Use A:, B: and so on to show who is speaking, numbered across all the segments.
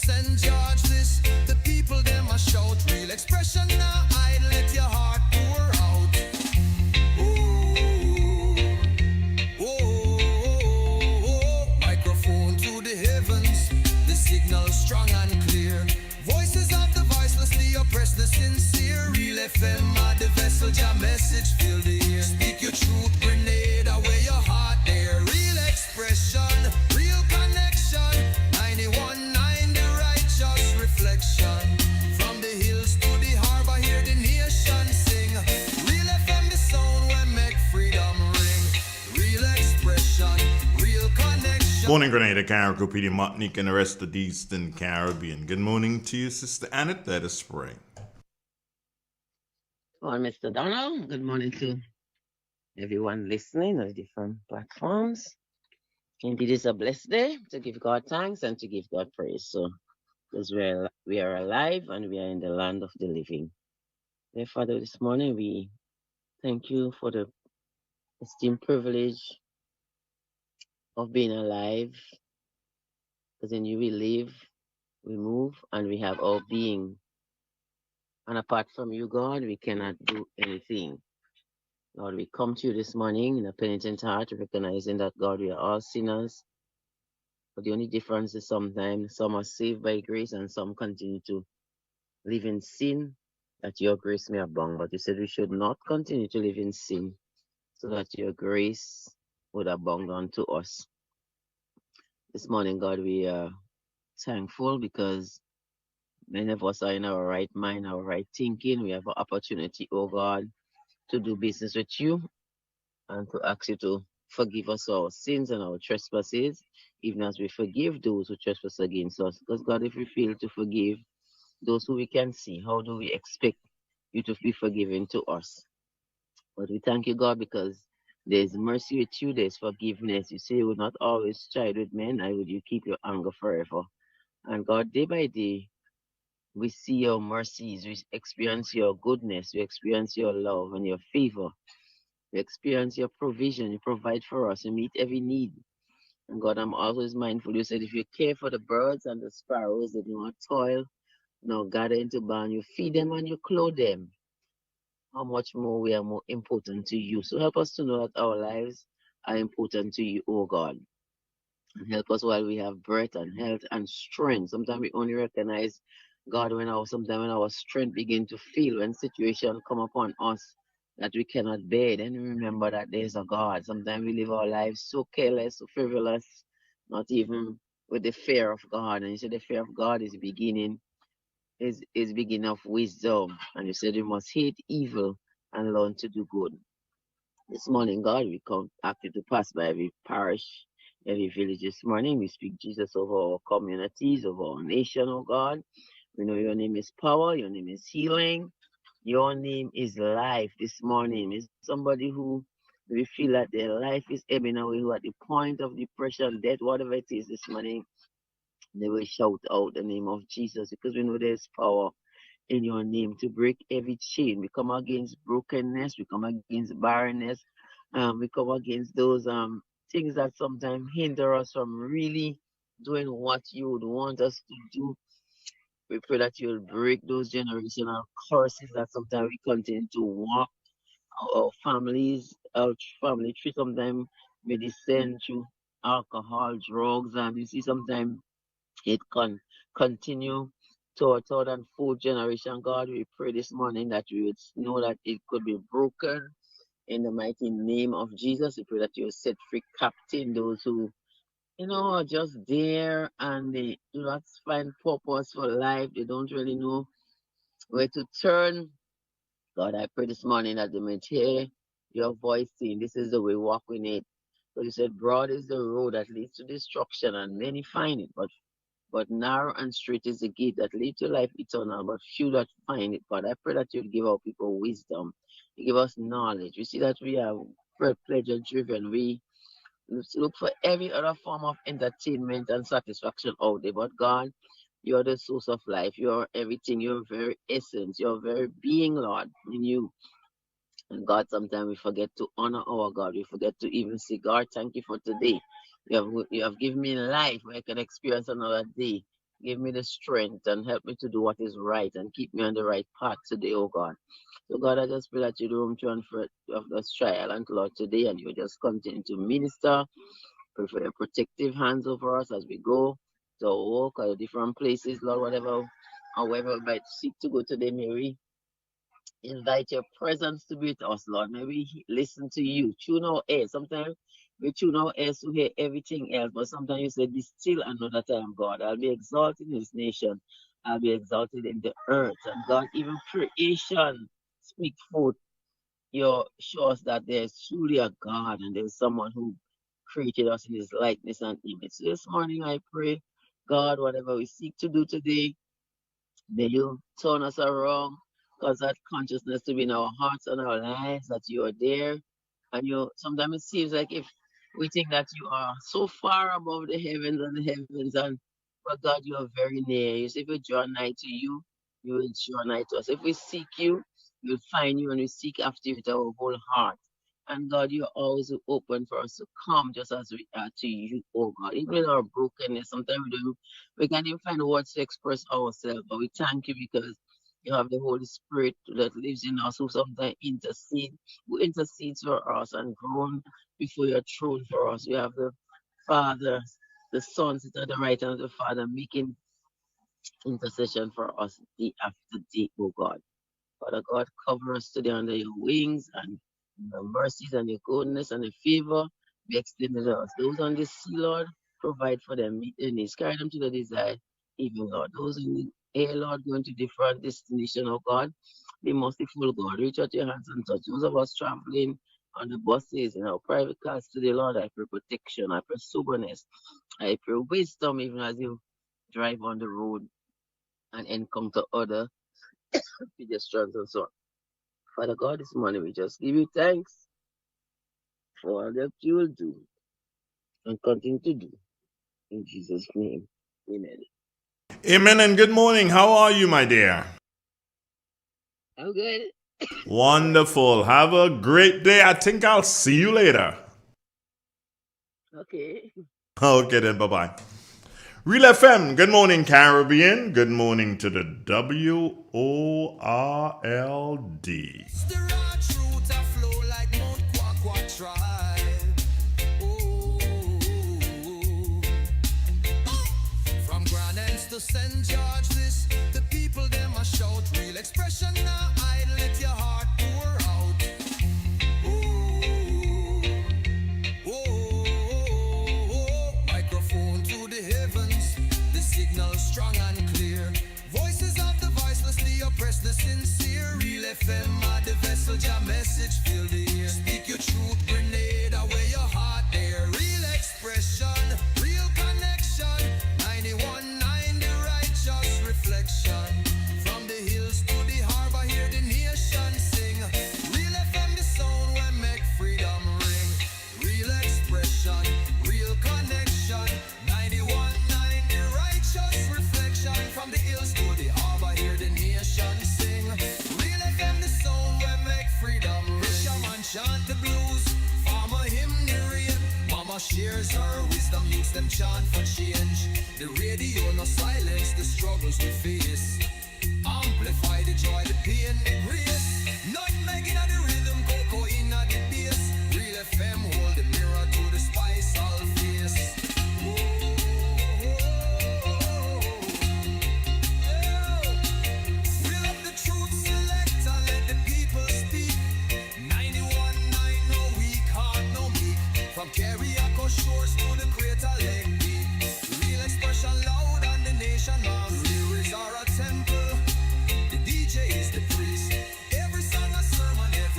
A: St. George this, the people them a shout. Real expression now, I let your heart pour out. Ooh, microphone to the heavens, the signal strong and clear. Voices of the voiceless, the oppressed, the sincere. Real FM are the vessel, your message fill the ear. Speak your truth, grenade away your heart there. Real expression, real connection. 91.9 the righteous reflection. From the hills to the harbor, hear the nation sing. Real FM the sound when make freedom ring. Real expression, real connection.
B: Morning, Grenada, Carrico, Petey, Martinique, and the rest of the Eastern Caribbean. Good morning to you, Sister Annette. Let us pray.
C: Well, Mr. Donald, good morning to everyone listening on different platforms. Indeed, it's a blessed day to give God thanks and to give God praise. So, because we are alive and we are in the land of the living. Dear Father, this morning we thank you for the esteemed privilege of being alive, because in you we live, we move, and we have our being. And apart from you, God, we cannot do anything. Lord, we come to you this morning in a penitent heart, recognizing that, God, we are all sinners. But the only difference is sometimes some are saved by grace and some continue to live in sin, that your grace may abound. But you said we should not continue to live in sin, so that your grace would abound unto us. This morning, God, we are thankful because many of us are in our right mind, our right thinking. We have an opportunity, oh God, to do business with you and to ask you to forgive us our sins and our trespasses, even as we forgive those who trespass against us. Because God, if we fail to forgive those who we can see, how do we expect you to be forgiving to us? But we thank you, God, because there's mercy with you, there's forgiveness. You say you would not always strive with men, neither would you keep your anger forever. And God, day by day, we see your mercies, we experience your goodness, we experience your love and your favor. We experience your provision, you provide for us, you meet every need. And God, I'm always mindful. You said if you care for the birds and the sparrows, they do not toil, nor gather into barn, you feed them and you clothe them. How much more we are more important to you. So help us to know that our lives are important to you, oh God. And help us while we have breath and health and strength. Sometimes we only recognize God when our strength begin to fail, when situations come upon us that we cannot bear. Then we remember that there's a God. Sometimes we live our lives so careless, so frivolous, not even with the fear of God. And you said the fear of God is beginning of wisdom. And you said we must hate evil and learn to do good. This morning, God, we come active to pass by every parish, every village this morning. We speak Jesus over our communities, over our nation, oh God. We know your name is power, your name is healing, your name is life this morning. Is somebody who we feel that their life is ebbing away, who at the point of depression, death, whatever it is this morning, they will shout out the name of Jesus, because we know there's power in your name to break every chain. We come against brokenness, we come against barrenness, we come against those things that sometimes hinder us from really doing what you would want us to do. We pray that you'll break those generational curses that sometimes we continue to walk. Our families, our family tree sometimes may descend through alcohol, drugs, and you see sometimes it can continue to our third and fourth generation. God, we pray this morning that we would know that it could be broken in the mighty name of Jesus. We pray that you set free captain those who are just there and they do not find purpose for life. They don't really know where to turn. God, I pray this morning that they may hear your voice saying, this is the way, walk in it. So you said, broad is the road that leads to destruction, and many find it, but narrow and straight is the gate that leads to life eternal, but few that find it. God, I pray that you give our people wisdom. You give us knowledge. We see that we are pleasure driven. We look for every other form of entertainment and satisfaction out there. But God, you're the source of life. You're everything. You're very essence. You're very being, Lord, in you. And God, sometimes we forget to honor our God. We forget to even say, God, thank you for today. You have given me life where I can experience another day. Give me the strength and help me to do what is right and keep me on the right path today, oh God. So God, I just pray that you do room transfer of this trial and Lord today, and you just continue to minister. Pray for your protective hands over us as we go to our walk at different places, Lord, whatever, however we might seek to go today, Mary. Invite your presence to be with us, Lord. May we listen to you. Tune our ears. Sometimes we tune our ears to hear everything else, but sometimes you say, be still and know that I am God. I'll be exalted in this nation. I'll be exalted in the earth. And God, even creation speak forth. You show us that there's truly a God and there's someone who created us in his likeness and image. So this morning I pray, God, whatever we seek to do today, may you turn us around, cause that consciousness to be in our hearts and our lives that you are there. And you sometimes it seems like if we think that you are so far above the heavens, and but God, you are very near. You say if we draw nigh to you, you will draw nigh to us. If we seek you, we'll find you and we seek after you with our whole heart. And God, you're always open for us to come just as we are to you, oh God. Even in our brokenness, sometimes we can't even find words to express ourselves, but we thank you because you have the Holy Spirit that lives in us who sometimes who intercedes for us and groan before your throne for us. We have the Father, the Son sit at the right hand of the Father, making intercession for us day after day, oh God. Father God, cover us today under your wings and your mercies and your goodness and your favor be extended to us. Those on the sea, Lord, provide for them, meet their needs, carry them to the desired even, Lord. Those in the air, Lord, going to different destinations, oh God, be merciful, God. Reach out your hands and touch. Those of us traveling on the buses, in our private cars today, Lord, I pray protection, I pray soberness, I pray wisdom even as you drive on the road and encounter other pedestrians and so on. Father God, this morning we just give you thanks for all that you will do and continue to do. In Jesus' name, amen.
B: Amen and good morning. How are you, my dear?
C: I'm good.
B: Wonderful. Have a great day. I think I'll see you later.
C: Okay.
B: Okay, then. Bye bye. Real FM, good morning, Caribbean. Good morning to the WORLD.
A: The raw truth a flow like Mount Kwakwa tribe. Oh, from Grand Anse to St. George, this the people them a shout. Real expression now, I let your heart pour out. Microphone to the heavens, the signal strong and clear. Voices of the voiceless, the oppressed, the sincere. Real FM, the vessel, your message fill the ear. Speak your truth, grenade away your heart there. Real expression, real connection. 91.9 the righteous reflection. From the hills to the harbor, hear the nation sing. Real FM, the sound where make freedom ring. Real expression, real connection. 91.9 the righteous reflection. From the hills to the harbor, hear the nation sing. Real FM, the sound where make freedom ring. Fisherman chant the blues, farmer hymn the rain. Mama shares her wisdom, youths them chant for change. The radio no silence the struggles we face. Amplify the joy, the pain, the grace. Not making the rhythm, cocoa in the bass. Real FM hold the mirror to the spice all face. Reel up the truth select and let the people speak. 91.9 no weak heart, no meek. From Carriacou shores to the Crater Lake deep. Real expression loud and the nation loud. Lyrics are a temple. The DJ is the priest. Every song a sermon, every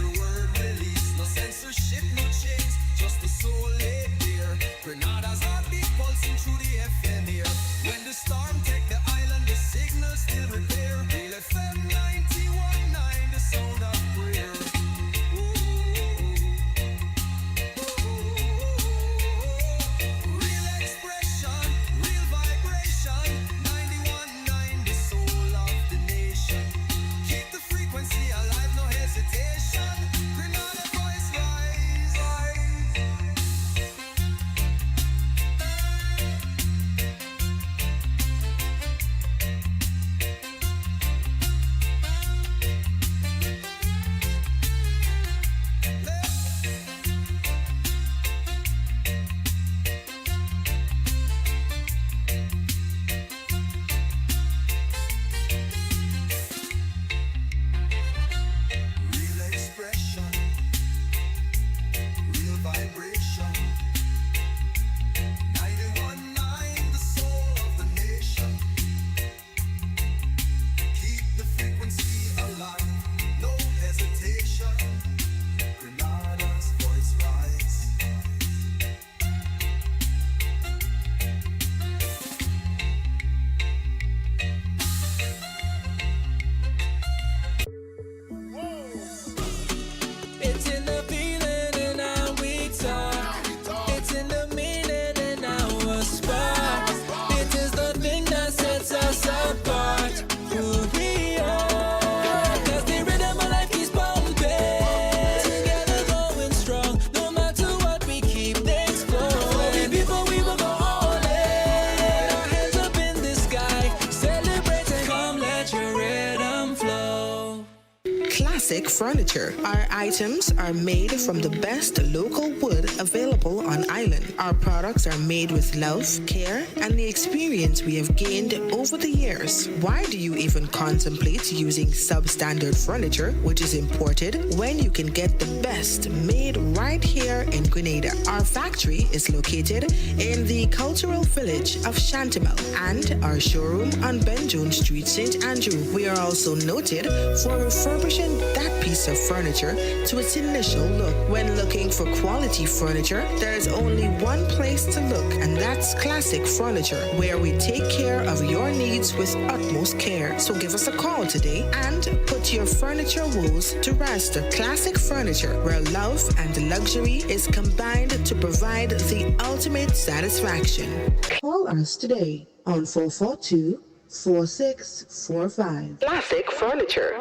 D: Furniture. Our items are made from the best local wood available on island. Our products are made with love, care, and the experience we have gained over the years. Why do you even contemplate using substandard furniture, which is imported, when you can get the best made right here in Grenada? Our factory is located in the cultural village of Chantimel and our showroom on Benjoon Street, St. Andrew. We are also noted for refurbishing that piece of furniture to its initial look. When looking for quality furniture, there is only one place to look, and that's Classic Furniture, where we take care of your needs with utmost care. So give us a call today and put your furniture woes to rest. Classic Furniture, where love and luxury is combined to provide the ultimate satisfaction. Call us today on 442-4645. Classic Furniture.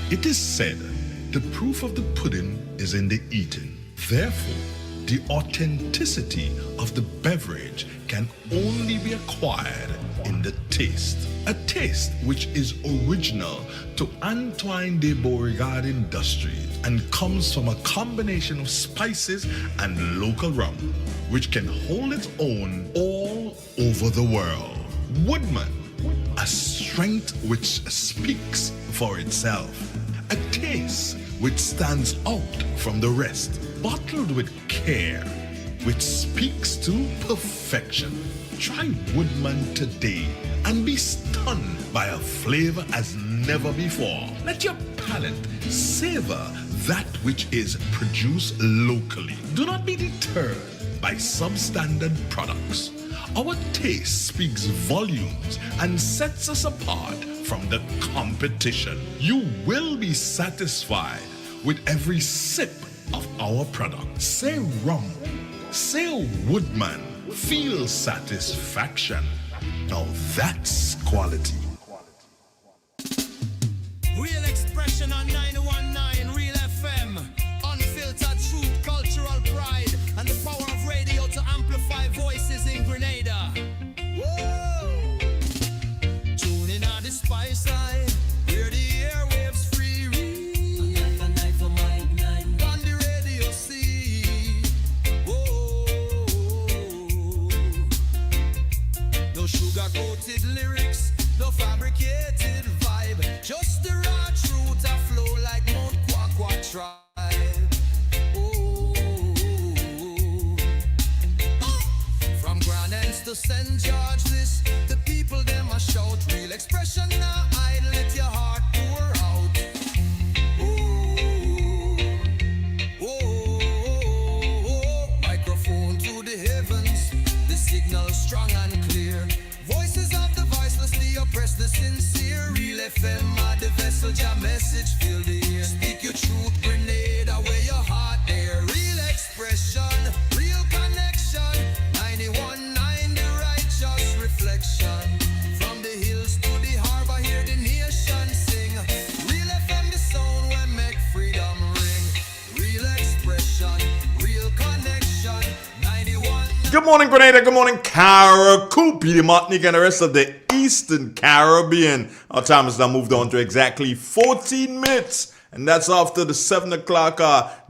E: It is said, the proof of the pudding is in the eating. Therefore, the authenticity of the beverage can only be acquired in the taste. A taste which is original to Antoine de Beauregard Industries and comes from a combination of spices and local rum, which can hold its own all over the world. Woodman, a strength which speaks for itself. A taste which stands out from the rest, bottled with care, which speaks to perfection. Try Woodman today and be stunned by a flavor as never before. Let your palate savor that which is produced locally. Do not be deterred by substandard products. Our taste speaks volumes and sets us apart from the competition. You will be satisfied with every sip of our product. Say rum, say Woodman, feel satisfaction. Now that's quality.
A: Real expression on 919 Real FM. Unfiltered truth, cultural pride, and the power of radio to amplify voices in Grenada. Whoa! Tune in on the spice side, hear the airwaves free. On the radio see. Whoa! No sugar-coated lyrics, no fabricated vibe, just the raw truth a flow like Mount Kwakwa tribe. Oh. From Grand Anse to St. George, this the people them a shout. Real expression now, I let your heart pour out. Microphone to the heavens, the signal strong and clear. Voices of the voiceless, the oppressed, the sincere. Real FM are the vessel, your message fill the air. Speak your truth, Grenada, where your heart there. Real expression, real connection. 91.9 the righteous reflection. From the hills to the harbor, hear the nation sing. Real FM, the sound when make freedom ring. Real expression, real connection. 91.
B: Good morning, Grenada. Good morning, Carriacou, Peter Martinique, and the rest of the Eastern Caribbean. Our time has now moved on to exactly 14 minutes, and that's after the 7 o'clock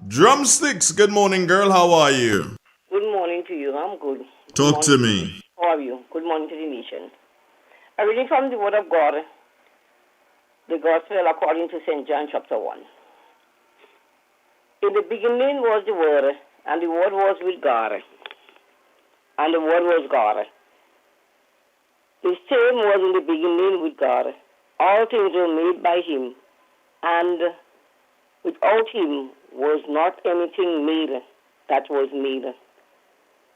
B: drumsticks. Good morning, girl. How are you?
F: Good morning to you. I'm good.
B: Talk to me.
F: How are you? Good morning to the nation. A reading from the Word of God, the Gospel according to St. John chapter 1. In the beginning was the Word, and the Word was with God, and the Word was God. The same was in the beginning with God. All things were made by Him, and without Him was not anything made that was made.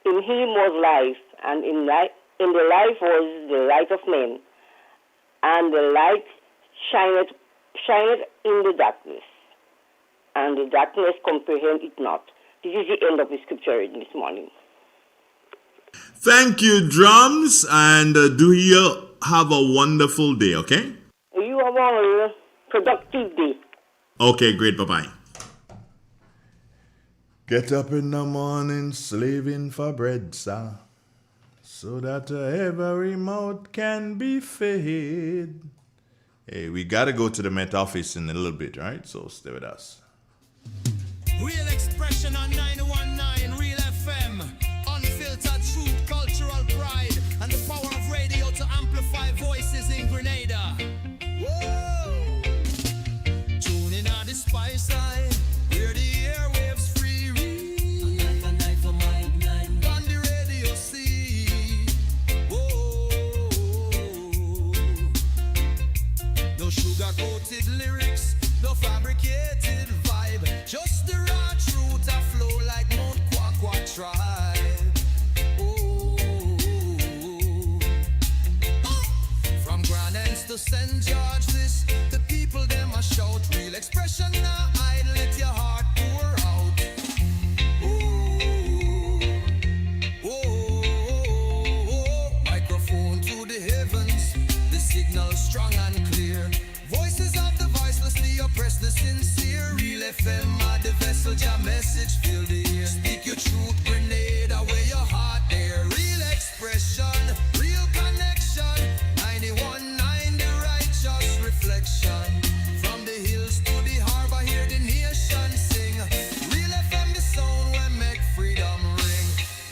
F: In Him was life, and in the life was the light of men, and the light shineth in the darkness, and the darkness comprehend it not. This is the end of the scripture reading this morning.
B: Thank you, drums, and do you have a wonderful day, okay?
F: You have a productive day.
B: Okay, great. Bye-bye. Get up in the morning, slaving for bread, sir, so that every mouth can be fed. Hey, we gotta go to the Met Office in a little bit, right? So stay with us.
A: Real expression on 919 Real FM. Unfiltered truth, cultural pride, and the power of radio to amplify voices in Grenada. Whoa! Tune in on the spice side, where the airwaves free read. On the radio see. Whoa! No sugar-coated lyrics, no fabricated vibe, just the raw truth a flow like Mount Kwakwa tribe. Oh. From Grand Anse to St. George, this the people them a shout. Real expression now hide, let your heart pour out. Microphone to the heavens, the signal strong and clear. Voices of the voiceless, the oppressed, the sincere. Real FM, the vessel, your message fill the ear. Speak your truth, Grenada, where your heart there. Real expression, real connection. 91.9, the righteous reflection. From the hills to the harbor, hear the nation sing. Real FM, the sound where make freedom ring.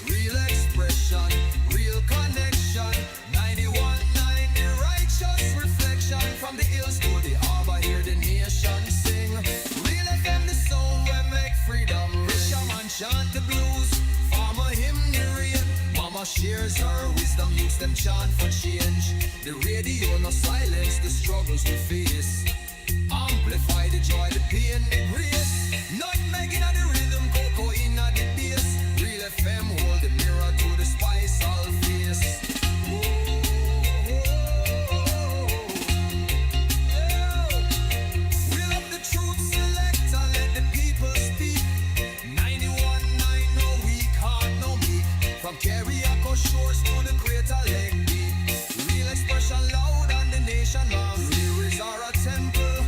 A: Real expression, real connection. 91.9, the righteous reflection. From the hills to the harbor, hear the nation sing. Real FM, the sound where make freedom ring. Fisherman chant the blues, farmer hymn the rain. Mama shares her wisdom, use them chant for change. The radio no silence the struggles we face. Amplify the joy, the pain, the grace. Nutmeg in the rhythm, cocoa in the bass. Real FM hold the mirror to the spice all face. Reel up the truth selector, let the people speak. 91.9, no weak heart, no meek. From Carriacou shores to the Crater Lake Beach. Real expression loud and the nation loves. Lyrics are a temple,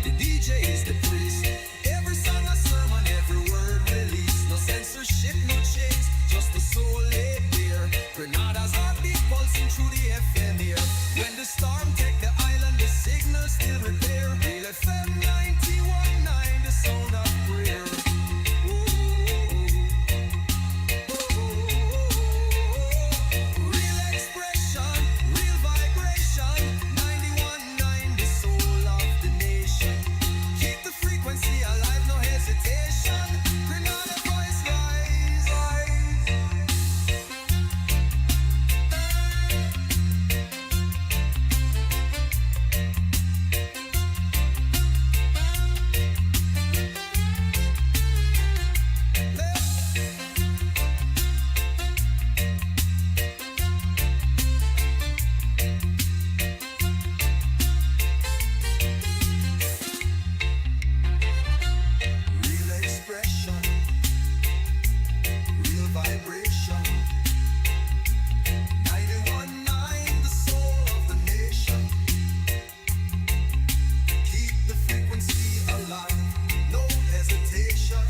A: the DJ is the priest. Every song a sermon, every word released. No censorship, no chains, just the soul laid bare. Grenada's heartbeat pulsing through the FM here. When the storm take the island, the signal still repair. Real FM 91.9, the sound of prayer. Real expression, real vibration. 91.9, the soul of the nation. Keep the frequency alive, no hesitation. Grenada voice rise. Real expression, real vibration. 91.9, the soul of the nation. Keep the frequency alive, no hesitation.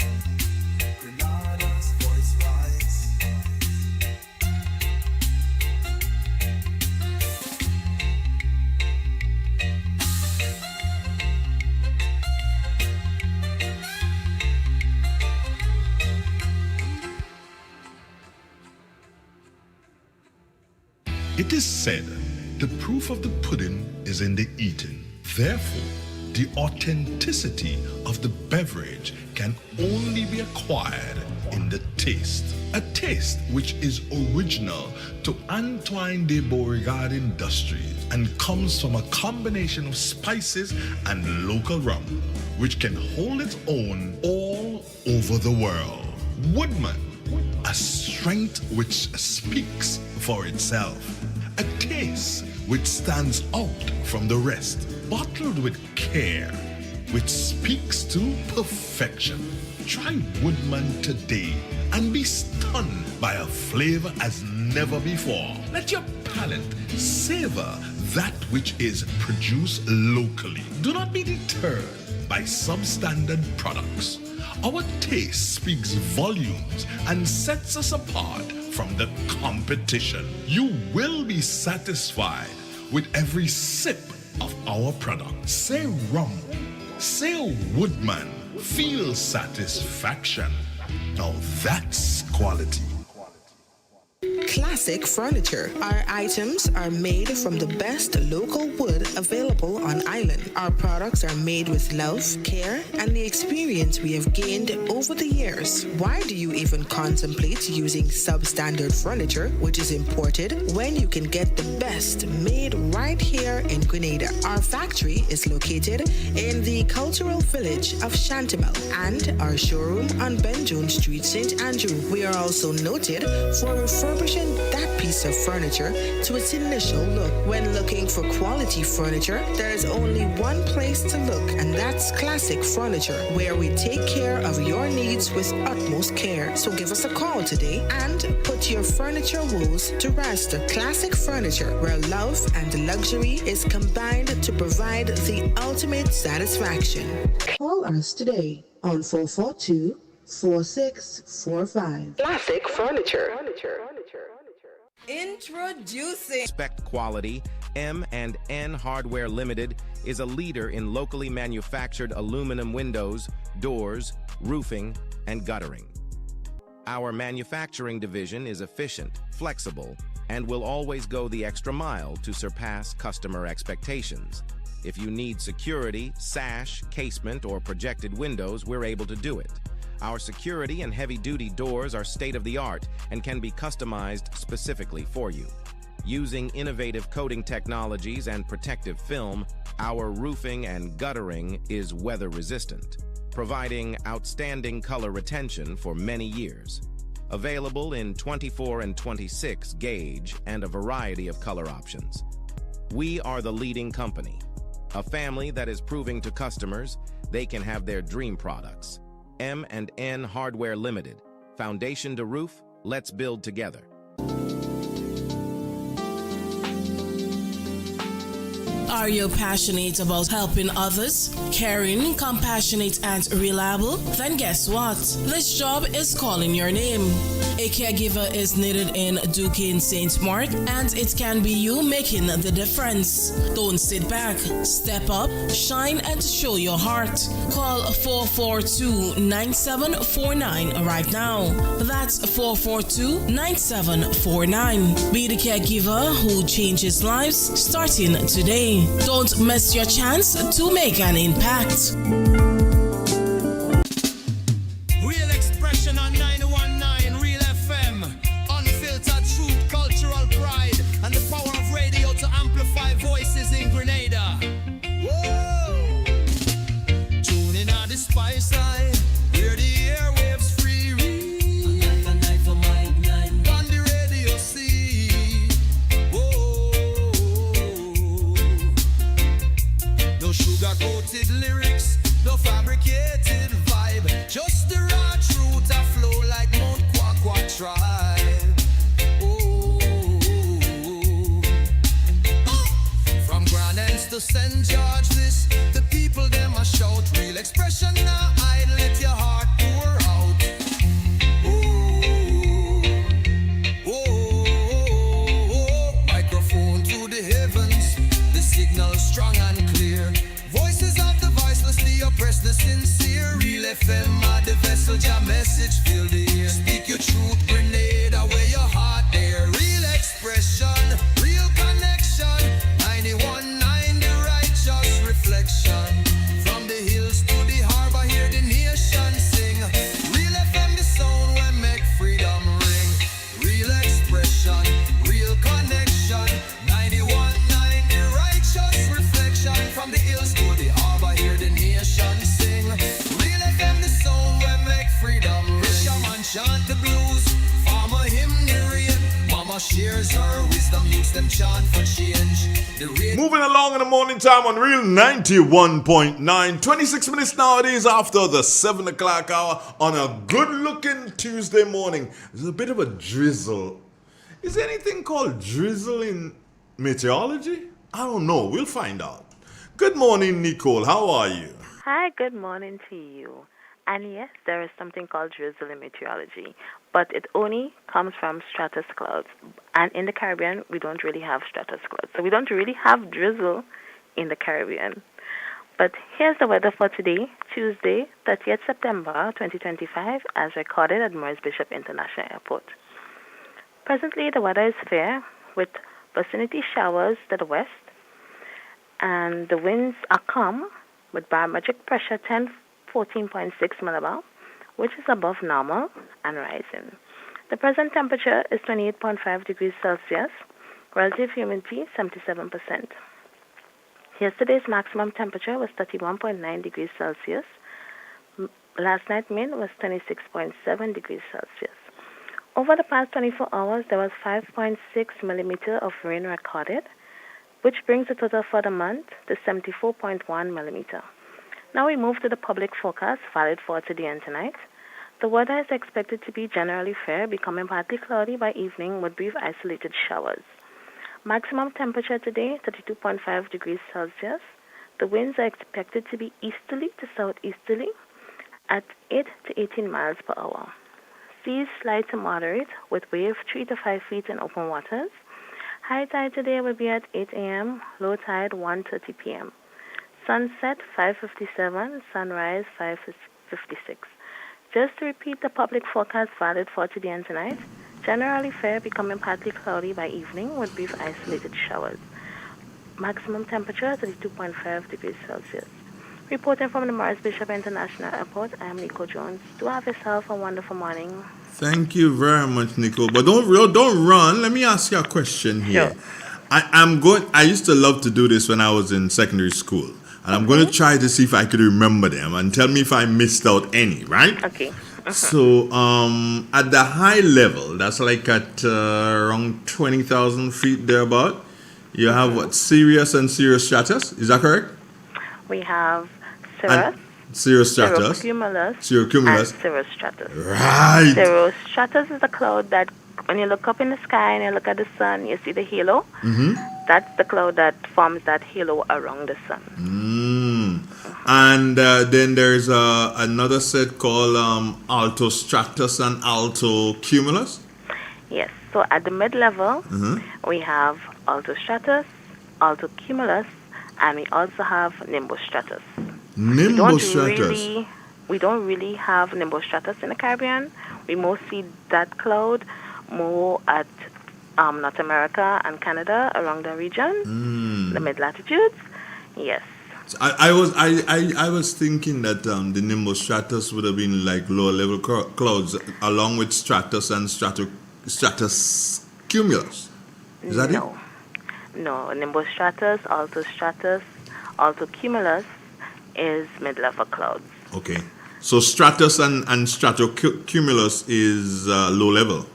A: Grenada's voice rise.
E: It is said, the proof of the pudding is in the eating. Therefore, the authenticity of the beverage can only be acquired in the taste. A taste which is original to Antoine de Beauregard Industries and comes from a combination of spices and local rum, which can hold its own all over the world. Woodman, a strength which speaks for itself, a taste which stands out from the rest, bottled with care, which speaks to perfection. Try Woodman today and be stunned by a flavor as never before. Let your palate savor that which is produced locally. Do not be deterred by substandard products. Our taste speaks volumes and sets us apart from the competition. You will be satisfied with every sip of our product. Say rum, say woodman, feel satisfaction. Now that's quality.
D: Classic Furniture. Our items are made from the best local wood available on island. Our products are made with love, care, and the experience we have gained over the years. Why do you even contemplate using substandard furniture, which is imported, when you can get the best made right here in Grenada? Our factory is located in the cultural village of Chantimel and our showroom on Ben Jones Street, St. Andrew. We are also noted for refurbishing that piece of furniture to its initial look. When looking for quality furniture, there is only one place to look, and that's Classic Furniture, where we take care of your needs with utmost care. So give us a call today and put your furniture woes to rest. Classic Furniture, where love and luxury is combined to provide the ultimate satisfaction. Call us today on 442-4645. Classic Furniture.
G: Introducing Spec Quality, M&N Hardware Limited is a leader in locally manufactured aluminum windows, doors, roofing, and guttering. Our manufacturing division is efficient, flexible, and will always go the extra mile to surpass customer expectations. If you need security, sash, casement, or projected windows, we're able to do it. Our security and heavy-duty doors are state-of-the-art and can be customized specifically for you. Using innovative coating technologies and protective film, our roofing and guttering is weather-resistant, providing outstanding color retention for many years. Available in 24 and 26 gauge and a variety of color options. We are the leading company, a family that is proving to customers they can have their dream products. M&N Hardware Limited. Foundation to roof, let's build together.
H: Are you passionate about helping others? Caring, compassionate, and reliable? Then guess what? This job is calling your name. A caregiver is needed in Duquesne St. Mark, and it can be you making the difference. Don't sit back. Step up, shine, and show your heart. Call 442-9749 right now. That's 442-9749. Be the caregiver who changes lives starting today. Don't miss your chance to make an impact.
A: Real expression on 919 Real FM. Unfiltered truth, cultural pride, and the power of radio to amplify voices in Grenada. Whoa! Tune in on the spice side, hear the airwaves free. On the radio see. Whoa! No sugar-coated lyrics, no fabricated vibe. Just the raw truth a flow like Mount Quaqua tribe. Oh. From Grand Anse to St. George, this the people them a shout. Real expression now hide, let your heart pour out. Microphone to the heavens, the signal strong and clear. Voices of the voiceless, the oppressed, the sincere. Real FM are the vessel, your message fill the ear. Speak your truth, Grenada, where your heart there. Real expression, real connection. 91.9 the righteous reflection. From the hills to the harbor, hear the nation sing. Real FM, the sound where make freedom ring. Real expression, real connection. 91.9 the righteous reflection. From the hills to the harbor, hear the nation sing. Real FM, the sound where make freedom ring. Fisherman chant the blues, farmer hymn the rain. Mama shares her wisdom, youths them chant for change. The rain.
B: Moving along in the morning time on Real 91.9. 26 minutes nowadays after the 7 o'clock hour on a good-looking Tuesday morning. There's a bit of a drizzle. Is there anything called drizzle in meteorology? I don't know. We'll find out. Good morning, Nicole. How are you?
I: Hi, good morning to you. And yes, there is something called drizzle in meteorology, but it only comes from stratus clouds. And in the Caribbean, we don't really have stratus clouds. So we don't really have drizzle in the Caribbean. But here's the weather for today, Tuesday, 30th September 2025, as recorded at Morris Bishop International Airport. Presently, the weather is fair, with vicinity showers to the west, and the winds are calm, with barometric pressure 14.6 millibar, which is above normal and rising. The present temperature is 28.5 degrees Celsius, relative humidity 77%. Yesterday's maximum temperature was 31.9 degrees Celsius. Last night's min was 26.7 degrees Celsius. Over the past 24 hours, there was 5.6 millimeter of rain recorded, which brings the total for the month to 74.1 millimeter. Now we move to the public forecast valid for today and tonight. The weather is expected to be generally fair, becoming partly cloudy by evening with brief isolated showers. Maximum temperature today, 32.5 degrees Celsius. The winds are expected to be easterly to southeasterly at 8 to 18 miles per hour. Seas slight to moderate with wave 3 to 5 feet in open waters. High tide today will be at 8 a.m., low tide 1:30 p.m. Sunset 5:57, sunrise 5:56. Just to repeat the public forecast valid for today and tonight, generally fair, becoming partly cloudy by evening with brief isolated showers. Maximum temperature 32.5 degrees Celsius. Reporting from the Morris Bishop International Airport, I am Nico Jones. Do have yourself a wonderful morning.
B: Thank you very much, Nico. But don't run. Let me ask you a question here.
I: Sure.
B: I used to love to do this when I was in secondary school. And I'm going to try to see if I could remember them and tell me if I missed out any, right?
I: Okay.
B: So, at the high level, that's like at around 20,000 feet thereabout, you have what, Sirius and Sirius Stratus? Is that correct?
I: We have Cirrus,
B: Sirius Stratus,
I: Cirrocumulus, and Cirrus Stratus.
B: Right.
I: Cirrus Stratus is a cloud that, when you look up in the sky and you look at the sun, you see the halo. That's the cloud that forms that halo around the sun.
B: And then there's another set called altostratus and altocumulus.
I: Yes. So at the mid-level, we have altostratus, altocumulus, and we also have nimbostratus.
B: Nimbostratus.
I: We don't really have nimbostratus in the Caribbean. We most see that cloud more at North America and Canada, around the region, the mid-latitudes. Yes.
B: So I was thinking that the nimbostratus would have been like lower level clouds along with stratus and stratus cumulus. Is that it?
I: No, nimbostratus, altostratus, altocumulus is mid-level clouds.
B: Okay. So stratus and stratocumulus is low level.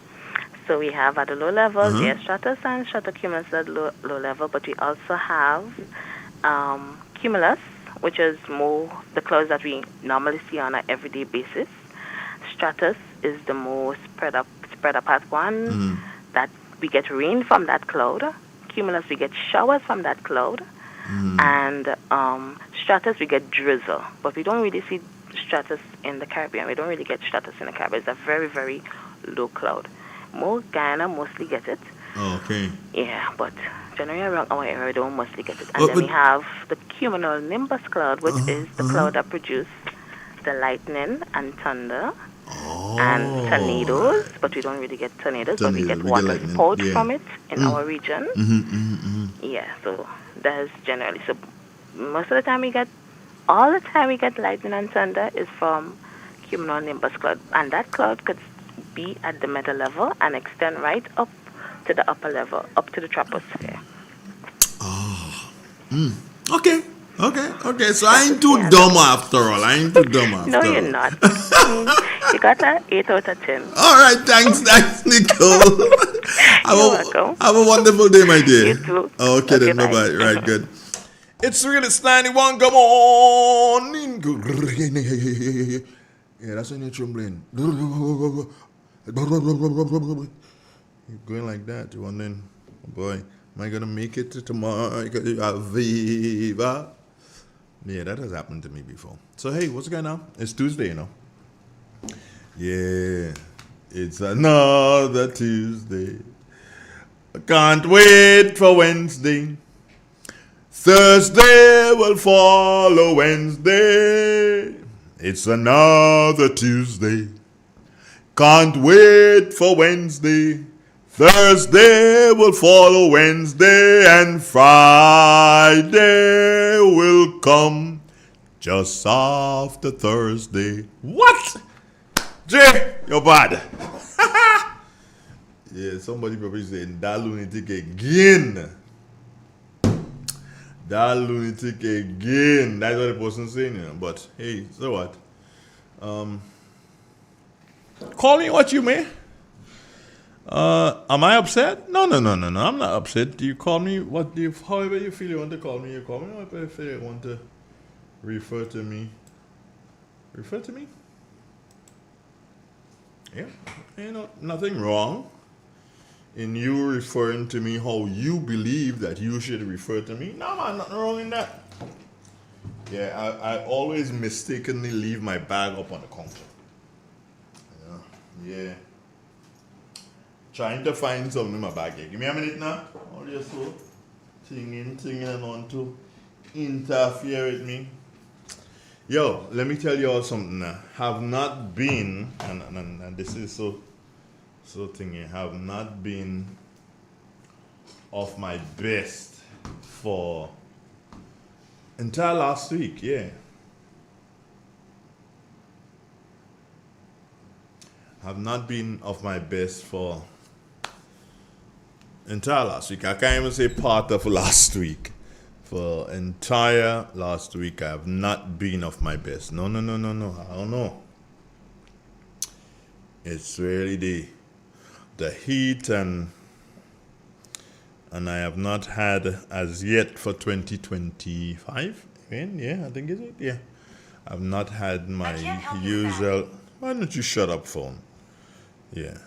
I: So we have at the low level, stratus and stratocumulus at low level, but we also have cumulus, which is more the clouds that we normally see on an everyday basis. Stratus is the more spread apart one that we get rain from that cloud. Cumulus, we get showers from that cloud. And stratus, we get drizzle. But we don't really see stratus in the Caribbean. We don't really get stratus in the Caribbean. It's a very, very low cloud. More Guyana mostly get it.
B: Oh, okay.
I: Yeah, but generally around our area, we don't mostly get it. And then we have the cumulonimbus cloud, which is the cloud that produces the lightning and thunder and tornadoes. But we don't really get tornadoes, but we get water spouts from it in our region. Yeah, so that's generally. So most of the time all the time we get lightning and thunder is from cumulonimbus cloud. And that cloud could be at the middle level and extend right up to the upper level, up to the troposphere.
B: Okay. So I ain't too dumb after all.
I: No, you're not. You got an 8 out of 10.
B: All right, thanks, Nicole.
I: You're welcome.
B: Have a wonderful day, my dear.
I: You too.
B: Okay, then, bye-bye. Right, good. It's Realist 91, come on. Yeah, that's when you're trembling. You're going like that. You're wondering, oh boy, am I going to make it to tomorrow? Viva. Yeah, that has happened to me before. So, hey, what's going on? It's Tuesday, you know. Yeah, it's another Tuesday. I can't wait for Wednesday. Thursday will follow Wednesday. It's another Tuesday. Can't wait for Wednesday. Thursday will follow Wednesday, and Friday will come just after Thursday. What? Jay, you're bad. Yeah, somebody probably saying that lunatic again. That lunatic again. That's what the person's saying, you know. But hey, so what? Call me what you may. Am I upset? No. I'm not upset. You call me what you, however you feel you want to call me. You call me however you feel you want to refer to me. Refer to me? Yeah. You know, nothing wrong in you referring to me how you believe that you should refer to me. No, man, nothing wrong in that. Yeah, I always mistakenly leave my bag up on the counter. Yeah. Trying to find something in my bag here. Give me a minute now. All you so thinging and want to interfere with me. Yo, let me tell you all something now. Have not been, and this is so thingy, have not been of my best for entire last week, yeah. Have not been of my best for entire last week. I can't even say part of last week. For entire last week, I have not been of my best. No. I don't know. It's really the heat and I have not had as yet for 2025. Yeah, I think is it. Yeah, I've not had my usual. Why don't you shut up, phone? Yeah.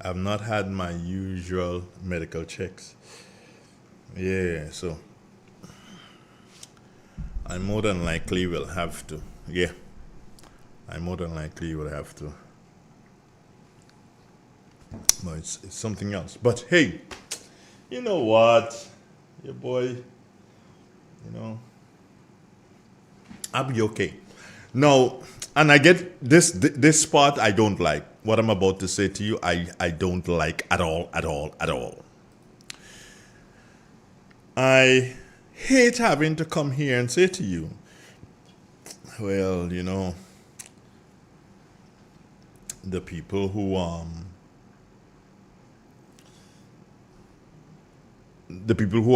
B: I've not had my usual medical checks. Yeah, so I more than likely will have to. Yeah. I more than likely will have to. But it's something else. But hey, you know what? Your boy, you know, I'll be okay. No, and I get this part I don't like. What I'm about to say to you, I don't like at all. I hate having to come here and say to you, well, you know, the people who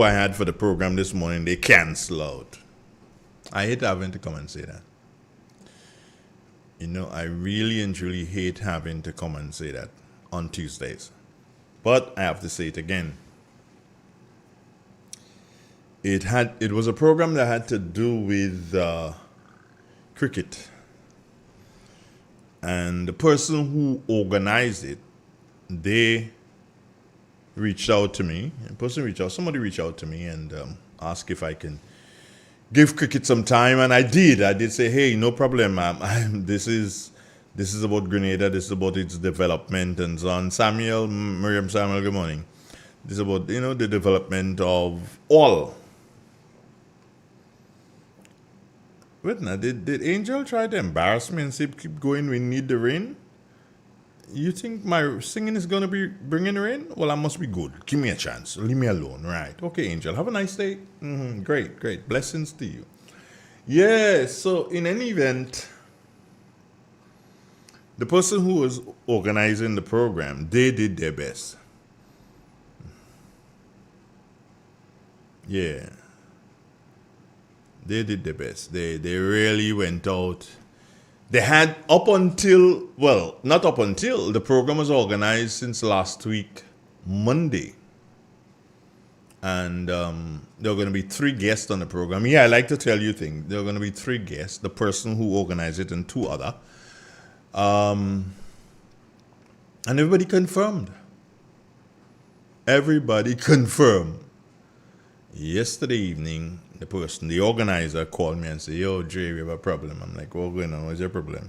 B: I had for the program this morning, they cancel out. I hate having to come and say that. You know, I really and truly hate having to come and say that on Tuesdays. But I have to say it again. It was a program that had to do with cricket. And the person who organized it, they reached out to me. Somebody reached out to me and asked if I can give cricket some time, and I did. I did say, hey, no problem, ma'am. This is about Grenada. This is about its development and so on. Miriam Samuel, good morning. This is about, you know, the development of all. Wait now, did Angel try to embarrass me and say, keep going, we need the rain? You think my singing is going to be bringing rain? Well, I must be good. Give me a chance. Leave me alone. Right. Okay, Angel. Have a nice day. Great. Blessings to you. Yeah, so in any event, the person who was organizing the program, they did their best. Yeah. They did their best. They really went out. They had not up until, the program was organized since last week, Monday. And there are going to be 3 guests on the program. Yeah, I like to tell you things. There are going to be 3 guests, the person who organized it and 2 other. And everybody confirmed. Yesterday evening, the organizer called me and said, yo, Jay, we have a problem. I'm like, what's going on? What's your problem?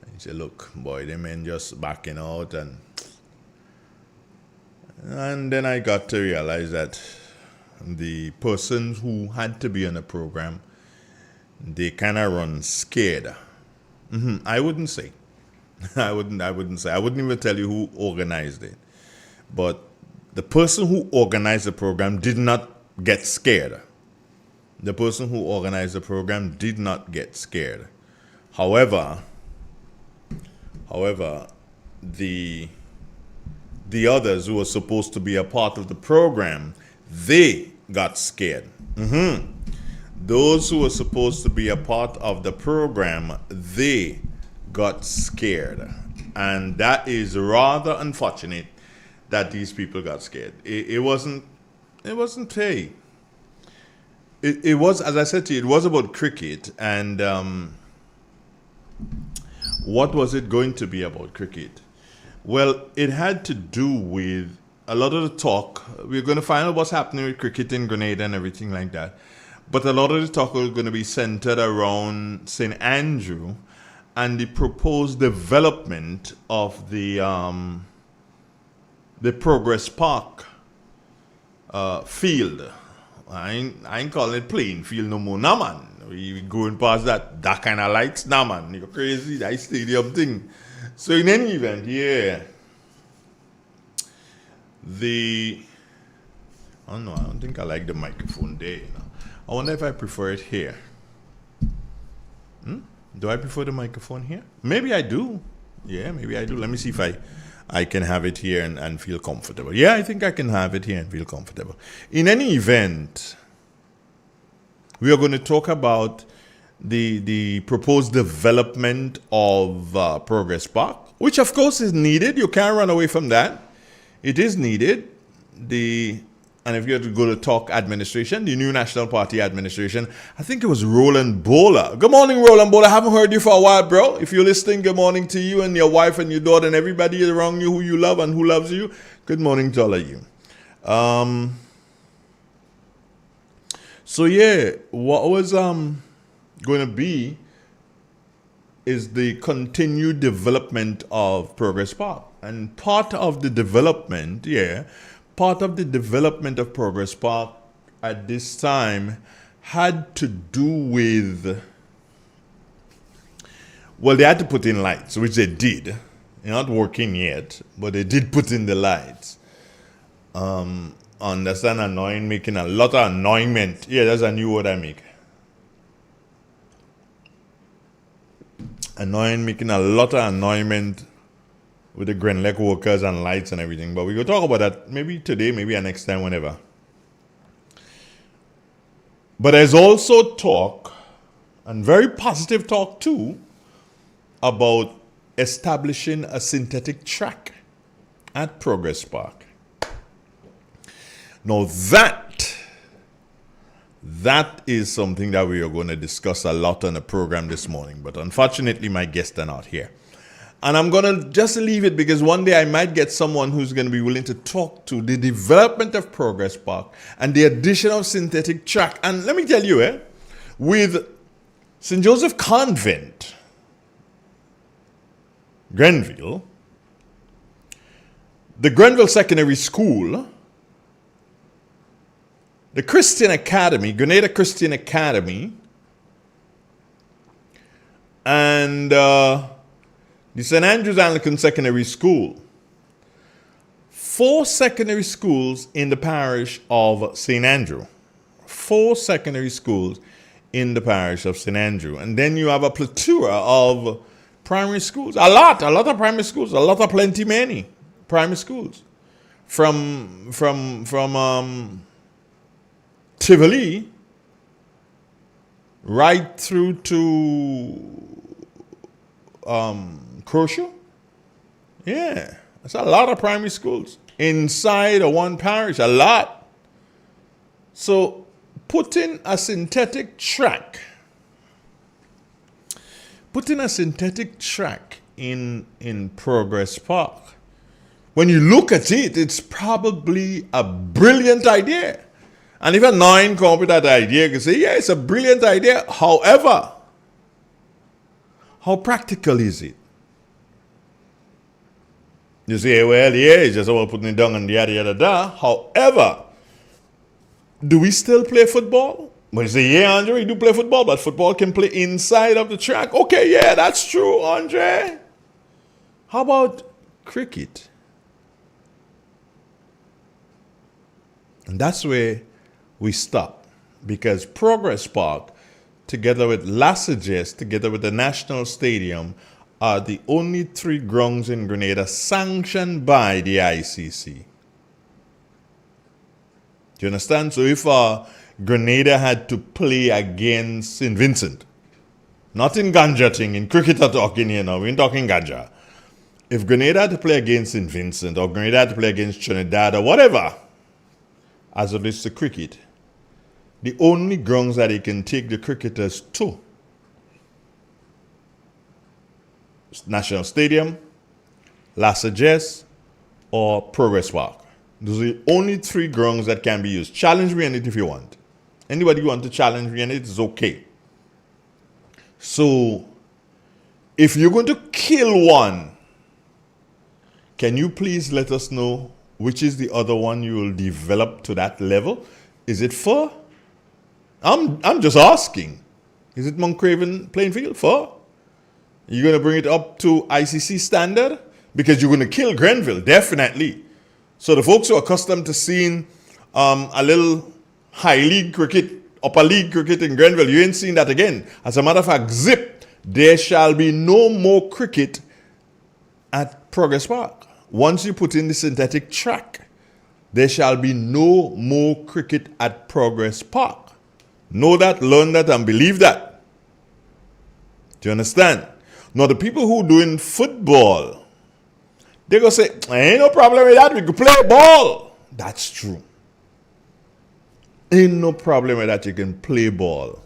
B: And he said, look, boy, the men just backing out. And then I got to realize that, the person who had to be on the program, they kind of run scared. I wouldn't say. I wouldn't say. I wouldn't even tell you who organized it. But the person who organized the program did not get scared. The person who organized the program did not get scared. However, the others who were supposed to be a part of the program, they got scared. Those who were supposed to be a part of the program, they got scared. And that is rather unfortunate that these people got scared. It wasn't play. It was, as I said to you, it was about cricket. And what was it going to be about cricket? Well, it had to do with a lot of the talk. We're going to find out what's happening with cricket in Grenada and everything like that. But a lot of the talk was going to be centered around St. Andrew and the proposed development of the Progress Park field. I ain't calling it playing field no more. Nah, man. We going past that kind of lights. Nah, man. You're crazy. That stadium thing. So in any event, yeah. I don't think I like the microphone there. You know? I wonder if I prefer it here. Do I prefer the microphone here? Maybe I do. Yeah, maybe I do. Let me see if I can have it here and feel comfortable. Yeah, I think I can have it here and feel comfortable. In any event, we are going to talk about the proposed development of Progress Park, which of course is needed. You can't run away from that. It is needed. And if you had to go to talk administration, the new National Party administration, I think it was Roland Bowler. Good morning, Roland Bowler. I haven't heard you for a while, bro. If you're listening, good morning to you and your wife and your daughter and everybody around you who you love and who loves you. Good morning to all of you. So yeah, what was going to be is the continued development of Progress Park. And part of the development of Progress Park at this time had to do with, well, they had to put in lights, which they did. They're not working yet, but they did put in the lights. Understand annoying, making a lot of annoyment. Yeah, that's a new word I make. Annoying, making a lot of annoyment with the Grenlec workers and lights and everything. But we're going to talk about that maybe today, maybe next time, whenever. But there's also talk, and very positive talk too, about establishing a synthetic track at Progress Park. Now that is something that we are going to discuss a lot on the program this morning. But unfortunately, my guests are not here. And I'm going to just leave it because one day I might get someone who's going to be willing to talk to the development of Progress Park and the addition of synthetic track. And let me tell you, with St. Joseph Convent, Grenville, the Grenville Secondary School, the Christian Academy, Grenada Christian Academy, and the St. Andrews Anglican Secondary School. 4 secondary schools in the parish of St. Andrew. 4 secondary schools in the parish of St. Andrew. And then you have a plethora of primary schools. A lot of primary schools. Many primary schools. From Tivoli right through to Crucial. Yeah, that's a lot of primary schools inside of one parish, a lot. So putting a synthetic track in Progress Park, when you look at it, it's probably a brilliant idea. And if a 9 come up with that idea, you can say, yeah, it's a brilliant idea. However, how practical is it? You say, well, yeah, it's just about putting it down and yada, yada, yada. However, Do we still play football? Well, you say, yeah, Andre, we do play football, but football can play inside of the track. Okay, yeah, that's true, Andre. How about cricket? And that's where we stop, because Progress Park, together with Lassages, together with the National Stadium, are the only 3 grounds in Grenada sanctioned by the ICC. Do you understand? So if Grenada had to play against St. Vincent, not in ganja thing, in cricket are talking here now, we ain't talking ganja. If Grenada had to play against St. Vincent, or Grenada had to play against Trinidad, or whatever, as it relates to cricket, the only grounds that they can take the cricketers to, National Stadium, Lassages, or Progress Park. Those are the only 3 grounds that can be used. Challenge me on it if you want. Anybody who want to challenge me on it is okay. So, if you're going to kill one, can you please let us know which is the other one you will develop to that level? Is it Fur? I'm just asking. Is it Moncraven playing field? Fur? You're going to bring it up to ICC standard? Because you're going to kill Grenville, definitely. So the folks who are accustomed to seeing a little high league cricket, upper league cricket in Grenville, you ain't seen that again. As a matter of fact, zip, there shall be no more cricket at Progress Park. Once you put in the synthetic track, there shall be no more cricket at Progress Park. Know that, learn that, and believe that. Do you understand? Now, the people who doing football, they're going to say, ain't no problem with that. We can play ball. That's true. Ain't no problem with that. You can play ball.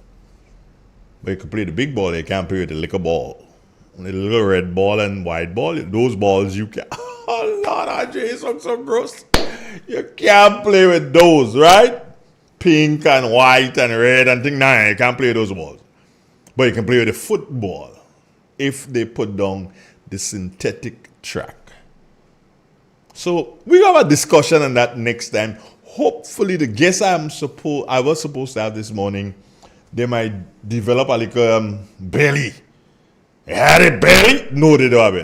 B: But you can play the big ball. You can't play with the liquor ball. The little red ball and white ball. Those balls you can. Oh, Lord, Andre, it's so gross. You can't play with those, right? Pink and white and red and things. Nah, you can't play with those balls. But you can play with the football if they put down the synthetic track. So we have a discussion on that next time. Hopefully the guests I was supposed to have this morning, they might develop a little belly. They had a belly? No, they don't have a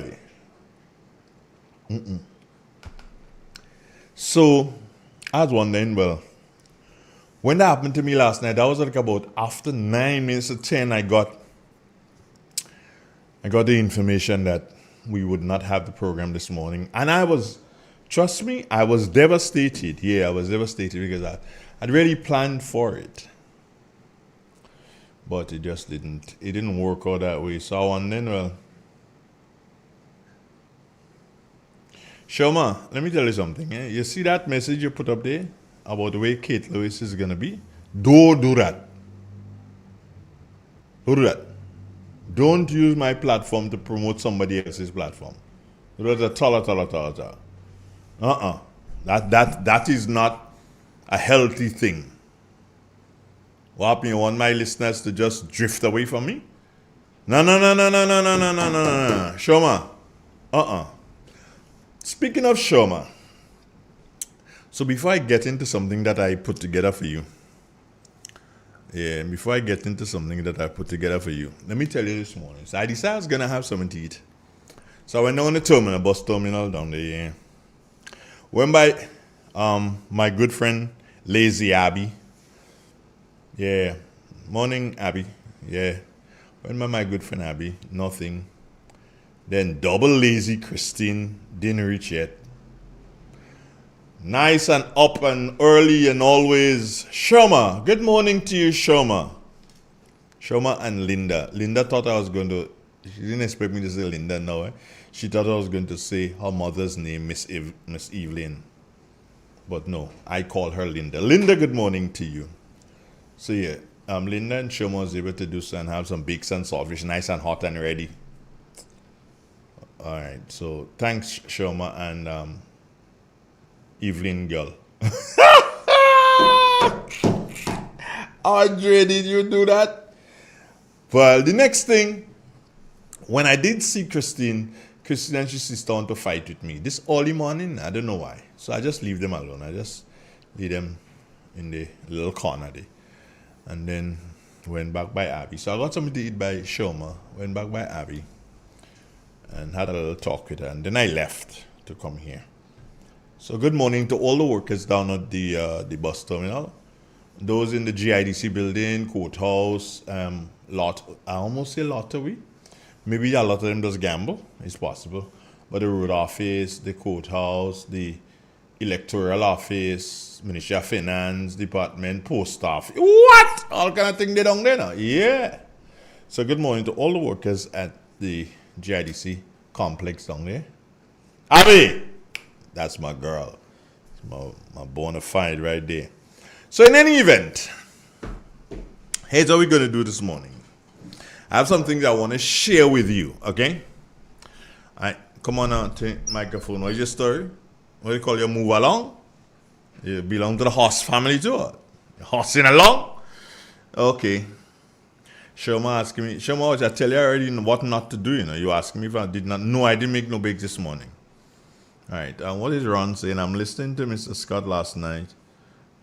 B: belly. So I was wondering, well, when that happened to me last night, that was like about after 9 minutes to 10, I got the information that we would not have the program this morning. And I was, trust me, I was devastated. Yeah, I was devastated because I'd really planned for it. But it just didn't. It didn't work out that way. So I wondered, well, Shoma, let me tell you something. Eh? You see that message you put up there about the way Kate Lewis is going to be? Don't do that. Don't do that. Don't use my platform to promote somebody else's platform. That's a tala. That is not a healthy thing. What happened? You want my listeners to just drift away from me? No. Shoma. Speaking of Shoma, so before I get into something that I put together for you, let me tell you this morning. So I decided I was going to have something to eat. So I went down the terminal, bus terminal down there. Yeah. Went by my good friend, Lazy Abby. Yeah. Morning, Abby. Yeah. Went by my good friend, Abby. Nothing. Then double lazy Christine. Didn't reach yet. Nice and up and early and always. Shoma. Good morning to you, Shoma. Shoma and Linda. Linda thought I was going to, she didn't expect me to say Linda now. Eh? She thought I was going to say her mother's name, Miss Evelyn. But no, I call her Linda. Linda, good morning to you. So yeah, Linda and Shoma was able to do so and have some bakes and saltfish, nice and hot and ready. All right, so thanks, Shoma and Evelyn girl. Andre, did you do that? Well, the next thing, when I did see Christine and she sister want to fight with me this early morning. I don't know why. So I just leave them alone. I just leave them in the little corner there. And then went back by Abby. So I got something to eat by Shoma, went back by Abby, and had a little talk with her. And then I left to come here. So good morning to all the workers down at the bus terminal. Those in the GIDC building, courthouse, I almost say lottery. Maybe a lot of them just gamble, it's possible. But the road office, the courthouse, the electoral office, Ministry of Finance, department, post office. What? All kind of thing they down there now. Yeah. So good morning to all the workers at the GIDC complex down there. Abby! That's my girl. It's my bona fide right there. So in any event, here's what we're going to do this morning. I have some things I want to share with you, okay? All right, come on out to the microphone. What is your story? What do you call your move along? You belong to the horse family too? You're horsing along? Okay. Shoma asking me, Shoma, I tell you already what not to do, you know. You asking me if I did not. No, I didn't make no break this morning. All right, what is Ron saying? I'm listening to Mr. Scott last night,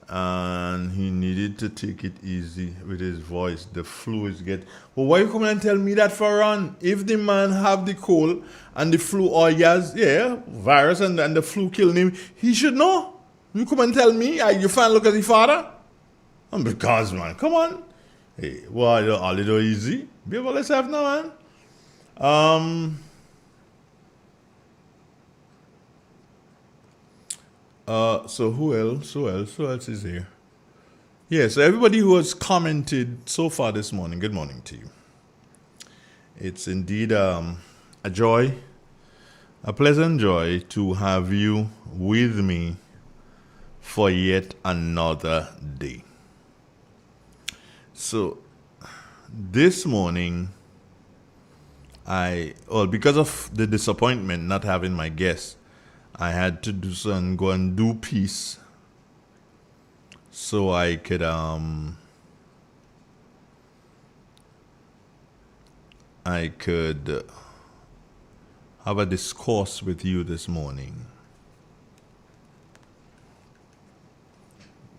B: and he needed to take it easy with his voice. The flu is getting... Well, why you come and tell me that for Ron? If the man have the cold and the flu, or he has, virus and the flu killing him, he should know. You come and tell me, you finally look at the father? Because, man, come on. Hey, well, all it easy. Be able to yourself now, man. So who else is here? Yeah, so everybody who has commented so far this morning, good morning to you. It's indeed a joy, a pleasant joy to have you with me for yet another day. So this morning, because of the disappointment not having my guest, I had to go and do peace so I could have a discourse with you this morning.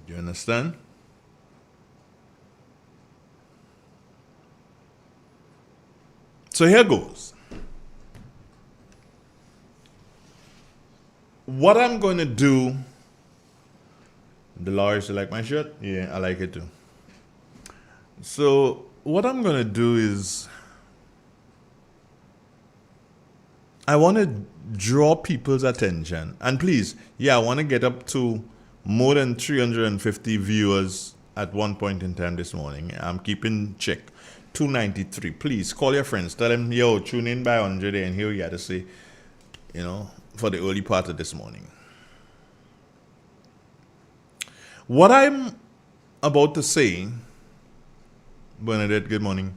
B: Do you understand? So here goes. What I'm going to do, the lawyers like my shirt? Yeah, I like it too. So what I'm going to do is, I want to draw people's attention. And please, I want to get up to more than 350 viewers at one point in time this morning. I'm keeping check. 293. Please call your friends. Tell them, yo, tune in by 100 and here we got to say, for the early part of this morning. What I'm about to say, Bernadette, good morning,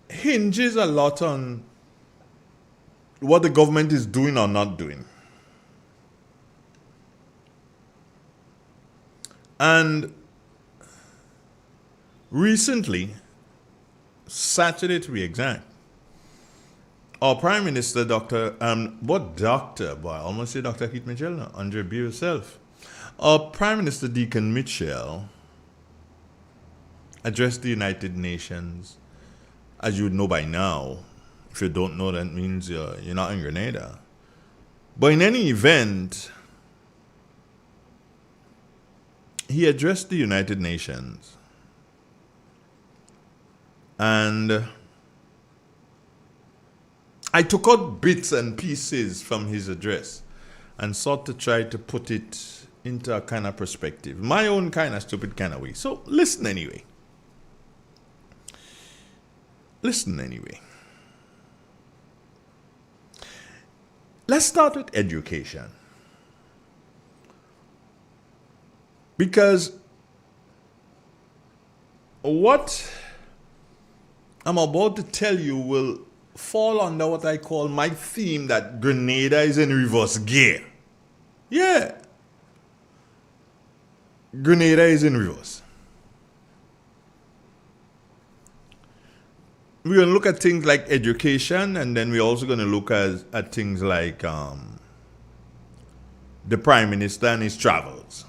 B: hinges a lot on what the government is doing or not doing. And recently, Saturday to be exact, our Prime Minister, I almost say Dr. Keith Mitchell, no, Andre B. yourself. Our Prime Minister, Deacon Mitchell, addressed the United Nations. As you would know by now, if you don't know, that means you're not in Grenada. But in any event, he addressed the United Nations. And I took out bits and pieces from his address and sought to try to put it into a kind of perspective, my own kind of stupid kind of way. So listen anyway. Let's start with education. Because what I'm about to tell you will fall under what I call my theme that Grenada is in reverse gear. Yeah. Grenada is in reverse. We're going to look at things like education, and then we're also going to look at things like the Prime Minister and his travels.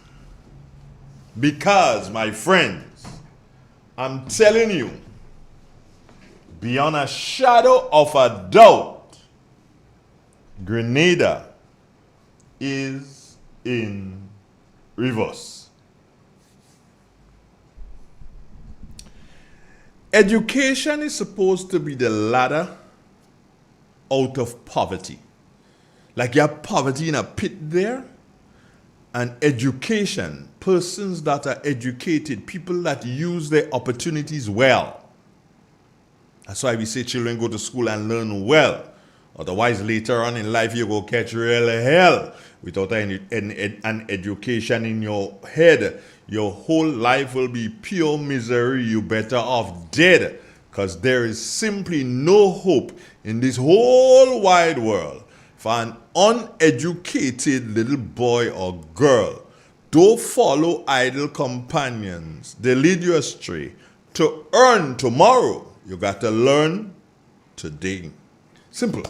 B: Because, my friends, I'm telling you, beyond a shadow of a doubt, Grenada is in reverse. Education is supposed to be the ladder out of poverty. Like you have poverty in a pit there, and education, persons that are educated, people that use their opportunities well. That's why we say children go to school and learn well. Otherwise, later on in life, you go catch real hell without an education in your head. Your whole life will be pure misery. You better off dead, because there is simply no hope in this whole wide world for an uneducated little boy or girl. Don't follow idle companions. They lead you astray. To earn tomorrow, you got to learn today. Simple.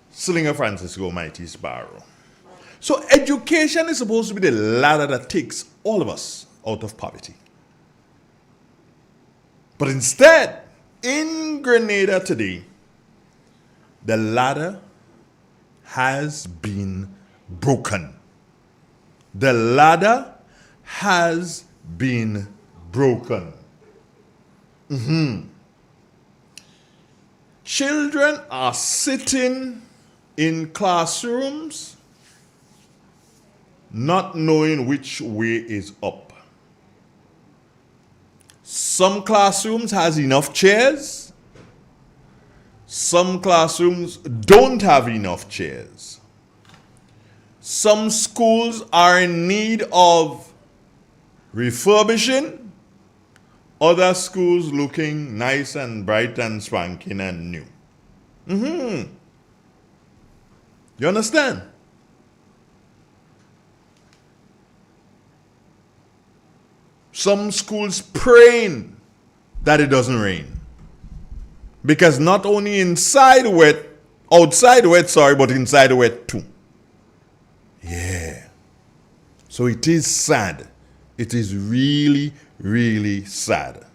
B: Slinger Francisco Mighty Sparrow. So education is supposed to be the ladder that takes all of us out of poverty. But instead, in Grenada today, the ladder has been broken. The ladder has been broken. Children are sitting in classrooms not knowing which way is up. Some classrooms has enough chairs. Some classrooms don't have enough chairs. Some schools are in need of refurbishing. Other schools looking nice and bright and swanking and new. You understand? Some schools praying that it doesn't rain. Because not only outside wet, but inside wet too. Yeah. So it is sad. It is really, really sad.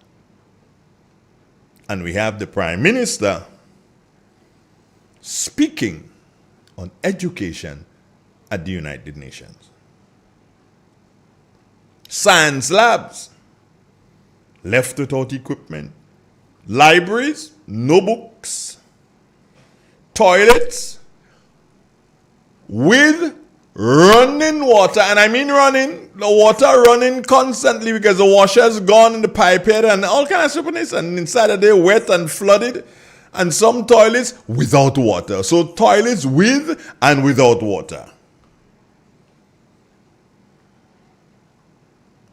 B: And we have the Prime Minister speaking on education at the United Nations. Science labs left without equipment. Libraries, no books. Toilets with running water, and I mean running, the water running constantly because the washer's gone in the pipe head and all kind of stupidness, and inside of there wet and flooded, and some toilets without water. So toilets with and without water.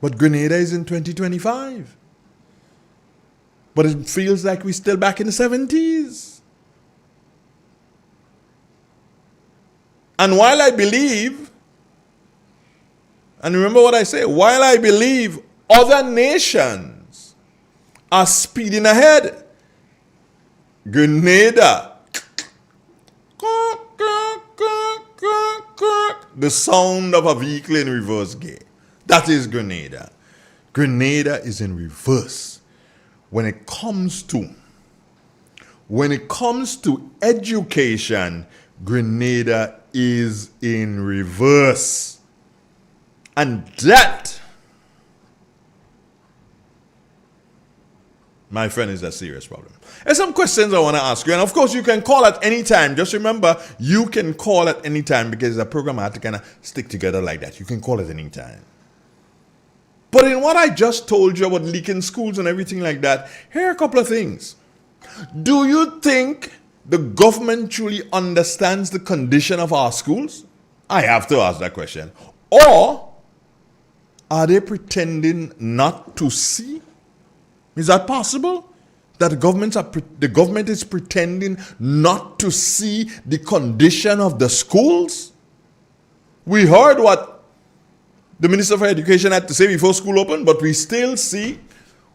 B: But Grenada is in 2025. But it feels like we're still back in the 70s. And while I believe, and remember what I say, while I believe other nations are speeding ahead, Grenada, the sound of a vehicle in reverse gear. That is Grenada. Grenada is in reverse when it comes to education. Grenada is in reverse. And that, my friend, is a serious problem. There's some questions I want to ask you. And of course, you can call at any time. Just remember, you can call at any time because the program had to kind of stick together like that. You can call at any time. But in what I just told you about leaking schools and everything like that, here are a couple of things. Do you think the government truly understands the condition of our schools? I have to ask that question. Or are they pretending not to see? Is that possible? That the government is pretending not to see the condition of the schools? We heard what the Minister for Education had to say before school opened, but we still see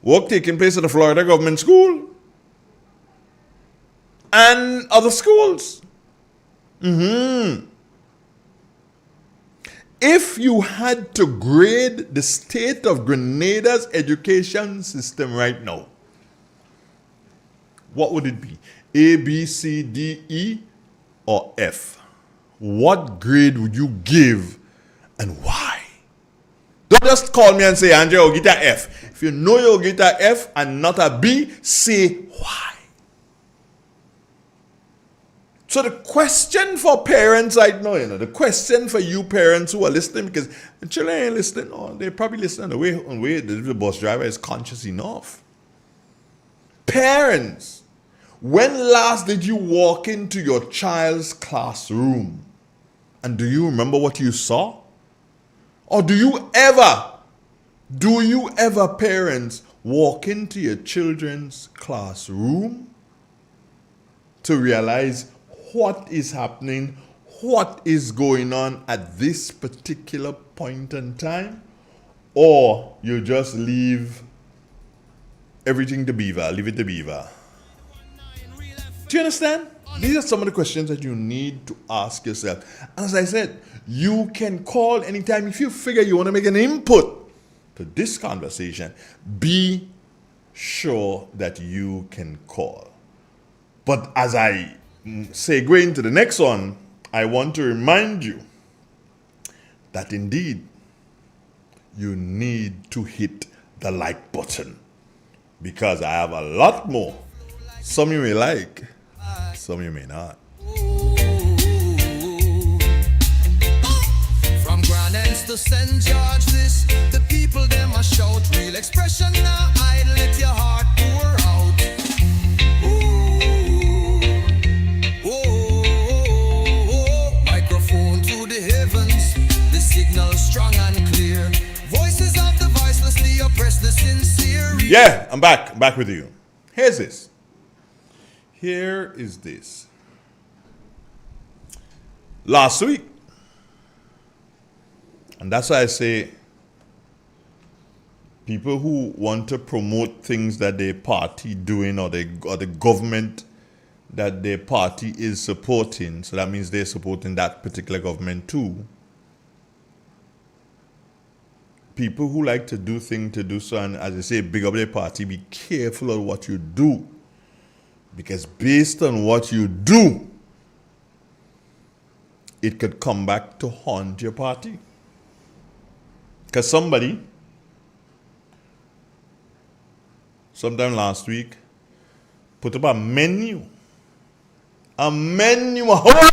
B: work taking place at the Florida government school and other schools. If you had to grade the state of Grenada's education system right now, what would it be? A, B, C, D, E, or F? What grade would you give and why? Don't just call me and say, Andre, you'll get a F. If you know you'll get a F and not a B, say why. So the question for parents right now, the question for you parents who are listening, because the children ain't listening, or they're probably listening on the way the bus driver is conscious enough. Parents, when last did you walk into your child's classroom? And do you remember what you saw? Or do you ever, parents, walk into your children's classroom to realize what is happening, what is going on at this particular point in time? Or you just leave everything to Beaver, leave it to Beaver? Do you understand? These are some of the questions that you need to ask yourself. As I said, you can call anytime. If you figure you want to make an input to this conversation, be sure that you can call. But as I segue into the next one, I want to remind you that indeed you need to hit the like button, because I have a lot more. Some you may like, some you may not.
A: From Grand Anse to St. George, this the people them a shout. Real expression now, I let your heart pour out. Microphone to the heavens, the signal strong and clear. Voices of the voicelessly oppressed, the sincere.
B: Yeah, I'm back with you. Here's this. Here is this. Last week, and that's why I say people who want to promote things that their party doing, or the government that their party is supporting, so that means they're supporting that particular government too. People who like to do things to do so, and as I say, big up their party, be careful of what you do. Because based on what you do, it could come back to haunt your party. Because somebody, sometime last week, put up a whole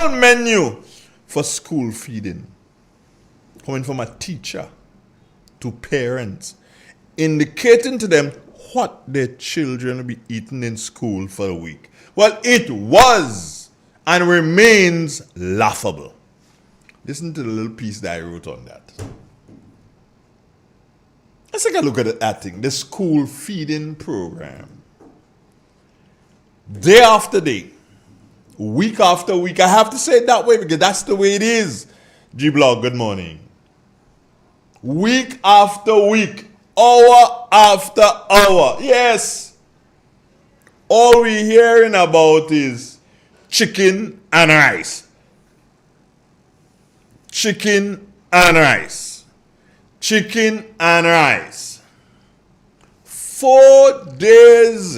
B: menu for school feeding. Coming from a teacher to parents, indicating to them what their children will be eating in school for a week. Well, it was and remains laughable. Listen to the little piece that I wrote on that. Let's take a look at that thing, the school feeding program. Day after day, week after week, I have to say it that way because that's the way it is. G-Blog, good morning. Week after week, hour after hour. Yes. All we're hearing about is chicken and rice. Chicken and rice. Chicken and rice. 4 days,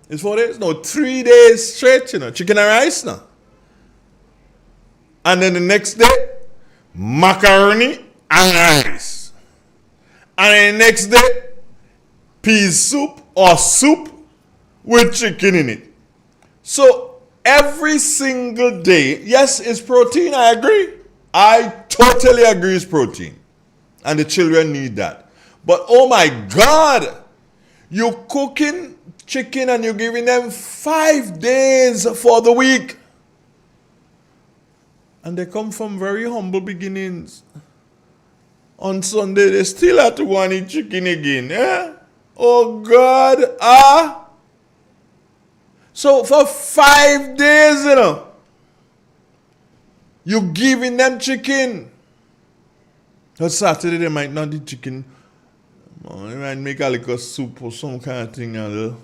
B: It's 4 days? No, 3 days straight, Chicken and rice now. And then the next day, macaroni and rice. And then the next day, peas soup or soup with chicken in it. So every single day, yes, it's protein, I agree. I totally agree it's protein. And the children need that. But oh my God, you're cooking chicken and you're giving them 5 days for the week. And they come from very humble beginnings. On Sunday, they still have to go and eat chicken again. Eh? Oh God. So for 5 days, you're giving them chicken. On Saturday, they might not eat chicken. They might make a little soup or some kind of thing, a little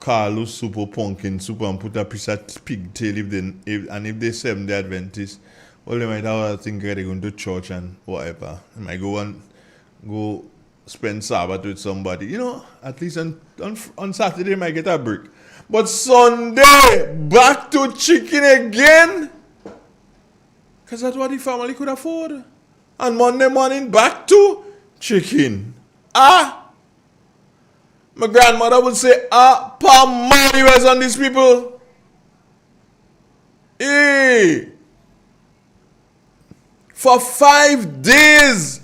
B: Carlo soup or pumpkin soup, and put a piece of pigtail if they Seventh-day Adventist. Well, they might have a thing where they're going to church and whatever. They might go spend Sabbath with somebody. You know, at least on Saturday they might get a break. But Sunday, back to chicken again? Because that's what the family could afford. And Monday morning, back to chicken. My grandmother would say, money was on these people. Hey. For 5 days.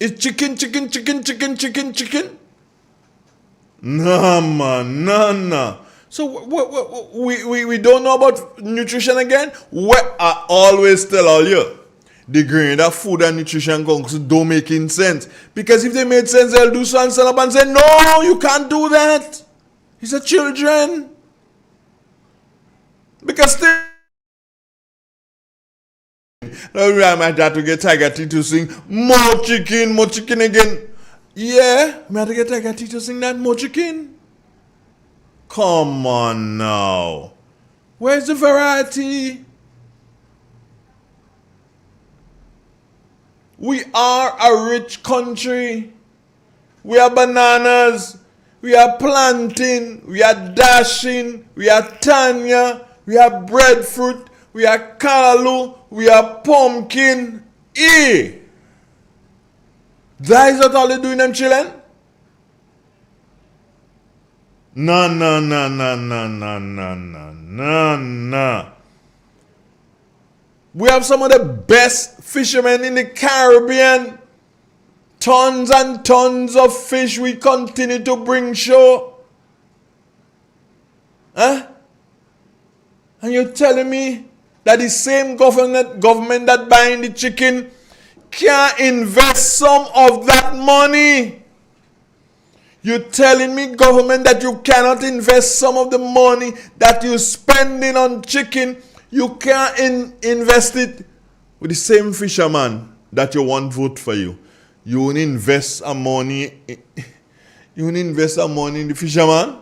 B: It's chicken. Nah, man, nah. So we don't know about nutrition again? I always tell all you, the grain that food and nutrition council don't make sense. Because if they made sense, they'll do so and stand up and say, no, you can't do that. It's a children. Because I might have to get Tiger T to sing more chicken again. Yeah, I might have to get Tiger T to sing that more chicken. Come on now. Where's the variety? We are a rich country. We are bananas. We are plantain. We are dashing. We are tanya. We are breadfruit. We are callaloo. We are pumpkin. That is what all they doing them children? No. We have some of the best fishermen in the Caribbean. Tons and tons of fish we continue to bring shore. And you're telling me that the same government that buying the chicken can't invest some of that money? You're telling me, government, that you cannot invest some of the money that you're spending on chicken, you can't invest it with the same fisherman that you want vote for you. You won't invest a money in the fisherman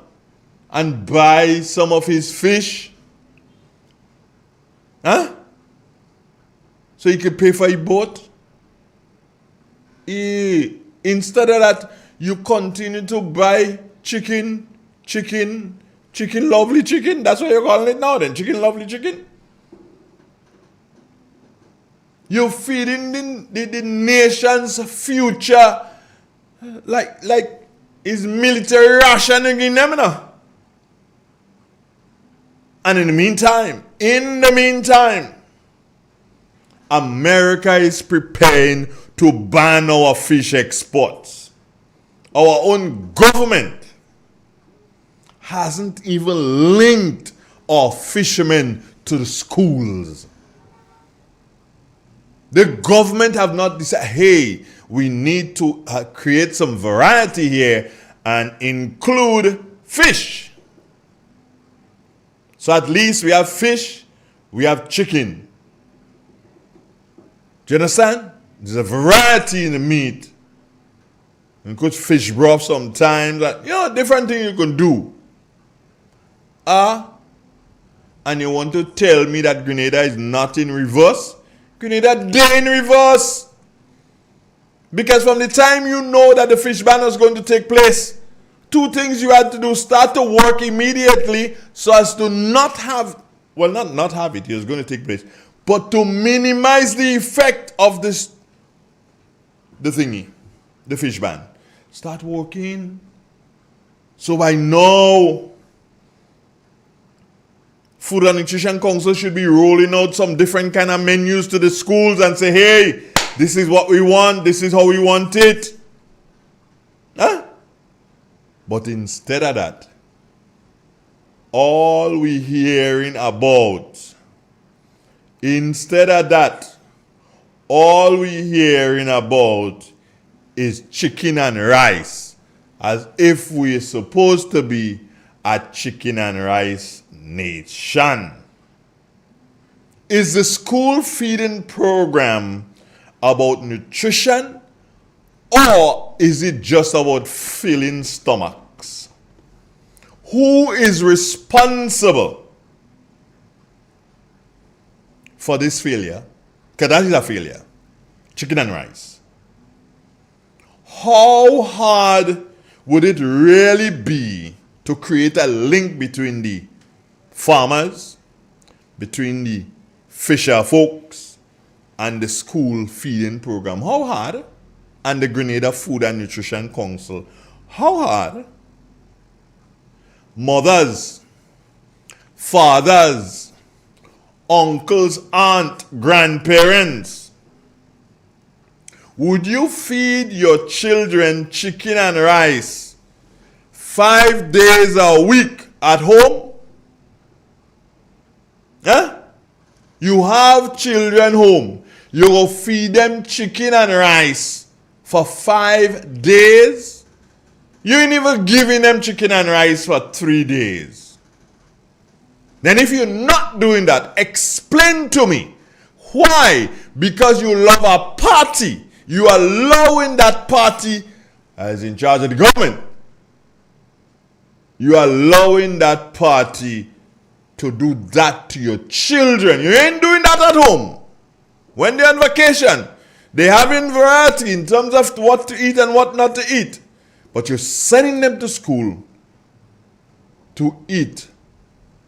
B: and buy some of his fish. So he could pay for his boat. Instead of that, you continue to buy chicken, lovely chicken. That's what you're calling it now then, chicken, lovely chicken. You're feeding the nation's future like is military rationing in them now. And in the meantime, America is preparing to ban our fish exports. Our own government hasn't even linked our fishermen to the schools. The government have not decided, hey, we need to create some variety here and include fish. So at least we have fish, we have chicken. Do you understand? There's a variety in the meat. You could fish broth sometimes, different thing you can do. And you want to tell me that Grenada is not in reverse? Grenada, they're in reverse. Because from the time you know that the fish ban was going to take place, 2 things you had to do: start to work immediately so as to not have it, it was going to take place, but to minimize the effect of the fish ban. Start working. So by now, Food and Nutrition Council should be rolling out some different kind of menus to the schools and say, hey, this is what we want, this is how we want it. But instead of that, all we hearing about is chicken and rice, as if we're supposed to be a chicken and rice nation. Is the school feeding program about nutrition, or is it just about filling stomachs? Who is responsible for this failure, because that is a failure, chicken and rice, how hard would it really be to create a link between the farmers, between the fisher folks, and the school feeding program? How hard? And the Grenada Food and Nutrition Council. How hard? Mothers, fathers, uncles, aunts, grandparents, would you feed your children chicken and rice 5 days a week at home? Huh? You have children home. You will feed them chicken and rice for 5 days? You ain't even giving them chicken and rice for 3 days. Then if you're not doing that, explain to me why. Because you love a party. You are allowing that party as in charge of the government. You are allowing that party to do that to your children. You ain't doing that at home. When they're on vacation, they having variety in terms of what to eat and what not to eat. But you're sending them to school to eat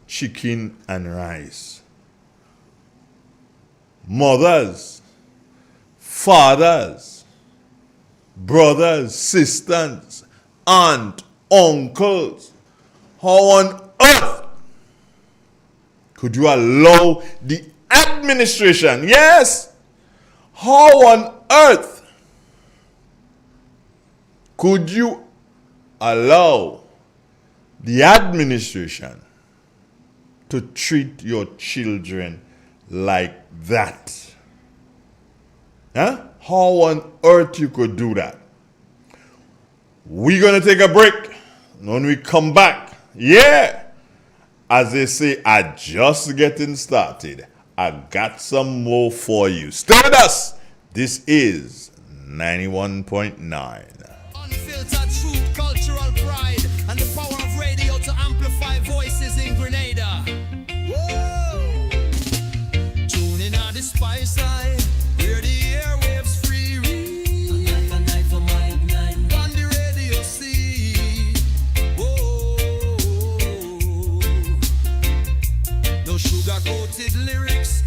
B: chicken and rice. Mothers, fathers, brothers, sisters, aunts, uncles, how on earth could you allow the administration, yes, how on earth could you allow the administration to treat your children like that? Huh? How on earth you could do that? We're going to take a break. When we come back, as they say, I just getting started. I got some more for you. Stay with us. This is 91.9.
A: Unfiltered truth, cultural pride, and the power of radio to amplify voices in Grenada. Whoa! Tune in on the spice side, hear the airwaves free read. A night for my night. On the radio see. Whoa! No sugar-coated lyrics.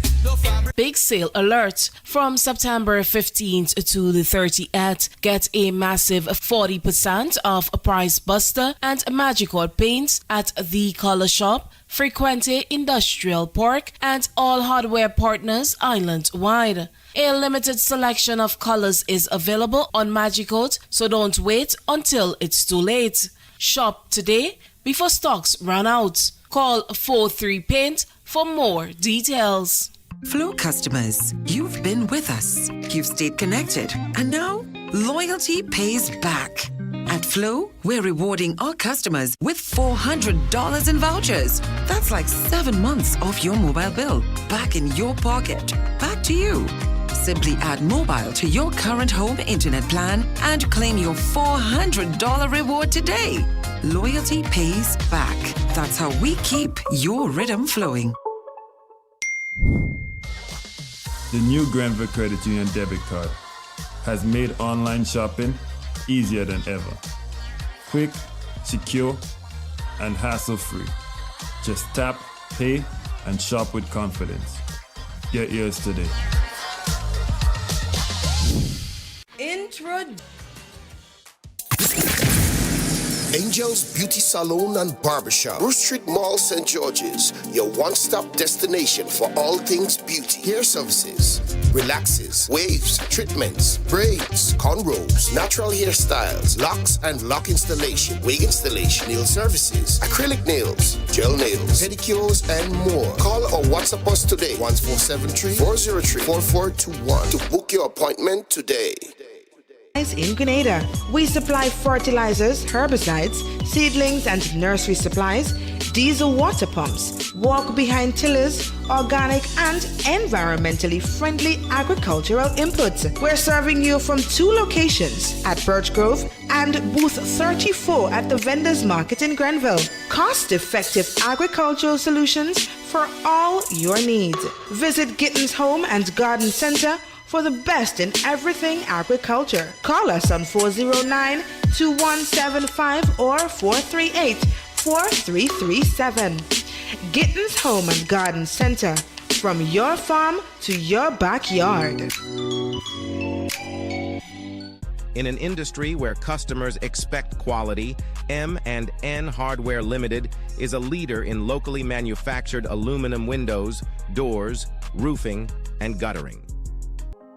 H: Big sale alert. From September 15th to the 30th, get a massive 40% off Price Buster and Magical Paints at The Color Shop, Frequente Industrial Park, and all hardware partners island-wide. A limited selection of colors is available on Magicoat, so don't wait until it's too late. Shop today before stocks run out. Call 43-PAINT for more details.
J: Flow customers, you've been with us. You've stayed connected. And now, loyalty pays back. At Flow, we're rewarding our customers with $400 in vouchers. That's like 7 months off your mobile bill. Back in your pocket. Back to you. Simply add mobile to your current home internet plan and claim your $400 reward today. Loyalty pays back. That's how we keep your rhythm flowing.
K: The new Granville Credit Union debit card has made online shopping easier than ever. Quick, secure, and hassle-free. Just tap, pay, and shop with confidence. Get yours today.
L: Angel's Beauty Salon and Barbershop, Bruce Street Mall, St. George's, your one-stop destination for all things beauty. Hair services, relaxes, waves, treatments, braids, cornrows, natural hairstyles, locks and lock installation, wig installation, nail services, acrylic nails, gel nails, pedicures, and more. Call or WhatsApp us today, 1473-403-4421 to book your appointment today.
D: In Grenada, we supply fertilizers, herbicides, seedlings, and nursery supplies diesel water pumps, walk behind tillers, organic and environmentally friendly agricultural inputs. We're serving you from 2 locations at Birch Grove and booth 34 at the Vendors Market in Grenville. Cost-effective agricultural solutions for all your needs. Visit Gittins Home and Garden Center for the best in everything agriculture. Call us on 409-2175 or 438-4337. Gittins Home and Garden Center, from your farm to your backyard.
G: In an industry where customers expect quality, M&N Hardware Limited is a leader in locally manufactured aluminum windows, doors, roofing, and guttering.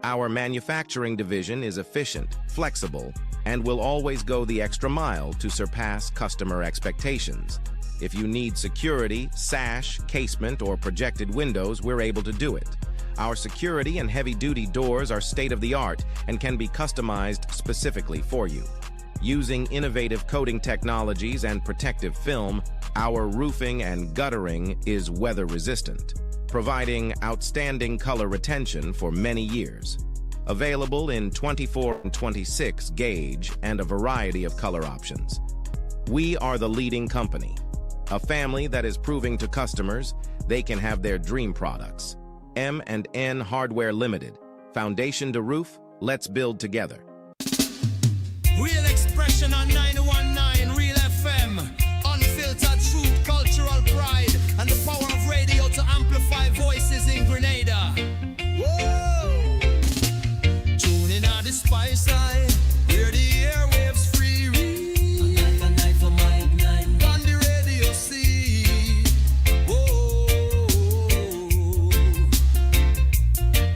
G: Our manufacturing division is efficient, flexible, and will always go the extra mile to surpass customer expectations. If you need security, sash, casement, or projected windows, we're able to do it. Our security and heavy-duty doors are state-of-the-art and can be customized specifically for you. Using innovative coating technologies and protective film, our roofing and guttering is weather-resistant, providing outstanding color retention for many years. Available in 24 and 26 gauge and a variety of color options. We are the leading company, a family that is proving to customers they can have their dream products. M&N Hardware Limited. Foundation to roof, let's build together.
A: Real expression on 919 Real FM. Unfiltered truth, cultural pride, and the power of radio to amplify voices in Grenada. Whoa! Tune in on the spice side, hear the airwaves free. A night for my night. On the radio see. Whoa!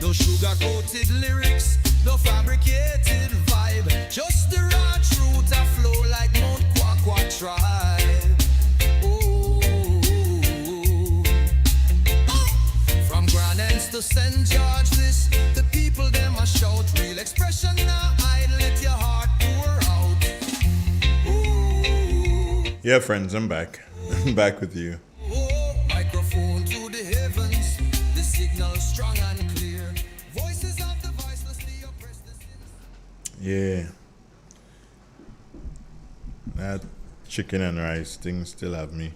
A: No sugar-coated lyrics, no fabricated vibe, just the raw truth a flow like Mount Kwakwa tribe. Oh. From Grand Anse to St. George, this the people them a shout. Real expression now, I let your heart pour out. Ooh.
B: Yeah, friends, I'm back. I'm back with you.
A: Microphone to the heavens, the signal strong and clear. Voices of the voiceless, the oppressed, the sinners.
B: Yeah. That chicken and rice thing still have me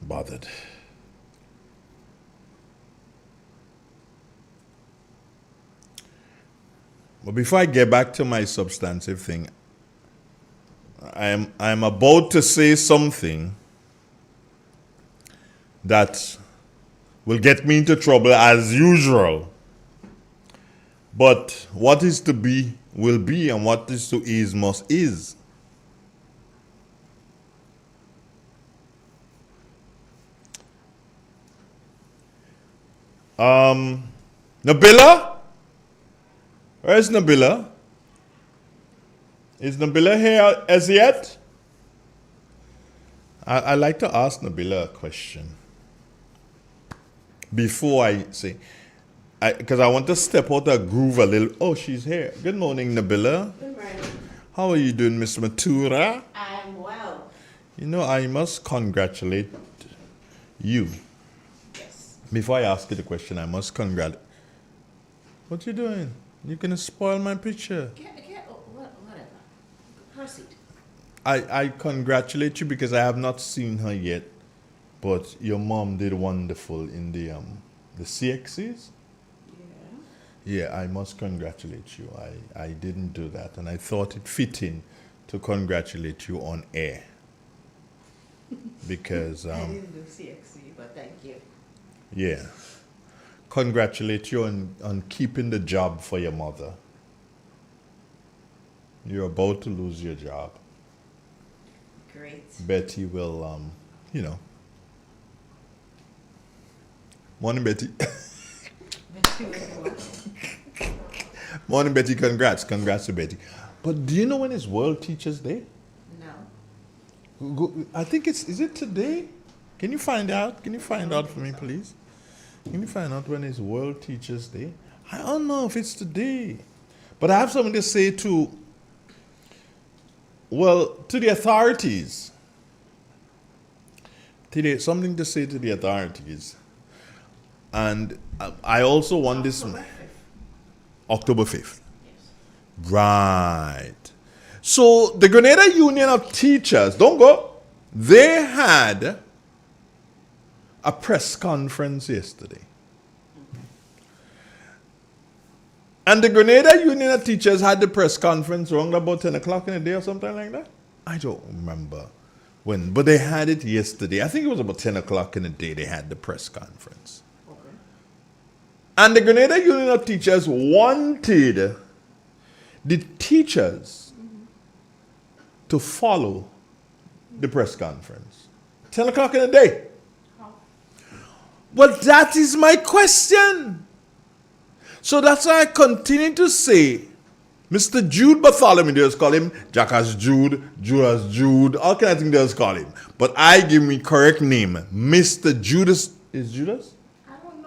B: bothered. But before I get back to my substantive thing, I'm about to say something that will get me into trouble as usual. But what is to be will be, and what is to is must is. Nabila? Where's Nabila? Is Nabila here as yet? I like to ask Nabila a question before I say, because I want to step out of groove a little. Oh, she's here. Good morning, Nabila.
M: Good morning.
B: How are you doing, Miss Matura?
M: I'm well.
B: You know, I must congratulate you.
M: Yes.
B: Before I ask you the question, I must congratulate. What you doing? You're going to spoil my picture.
M: Whatever. Proceed.
B: I congratulate you because I have not seen her yet, but your mom did wonderful in the CXCs. Yeah, I must congratulate you. I didn't do that, and I thought it fitting to congratulate you on air. Because
M: I didn't do CXC, but thank you.
B: yeah. Congratulate you on keeping the job for your mother. You're about to lose your job.
M: Great.
B: Betty will, Morning, Betty. Morning, Betty. Congrats to Betty. But do you know when it's World Teachers Day?
M: No.
B: I think is it today? Can you find out? Can you find out for me, please? Can you find out when it's World Teachers Day? I don't know if it's today. But I have something to say to the authorities. today, something to say to the authorities. And I also want this October 5th. Right. So the Grenada Union of Teachers, don't go, they had a press conference yesterday. And the Grenada Union of Teachers had the press conference around about 10 o'clock in the day or something like that. I don't remember when, but they had it yesterday. I think it was about 10 o'clock in the day they had the press conference. Okay. And the Grenada Union of Teachers wanted the teachers to follow the press conference. 10 o'clock in the day. Well, that is my question. So that's why I continue to say, Mr. Jude Bartholomew, they just call him Jackass Jude, Judas Jude, all kind of things they just call him. But I give me correct name, Mr. Judas, is Judas?
M: I don't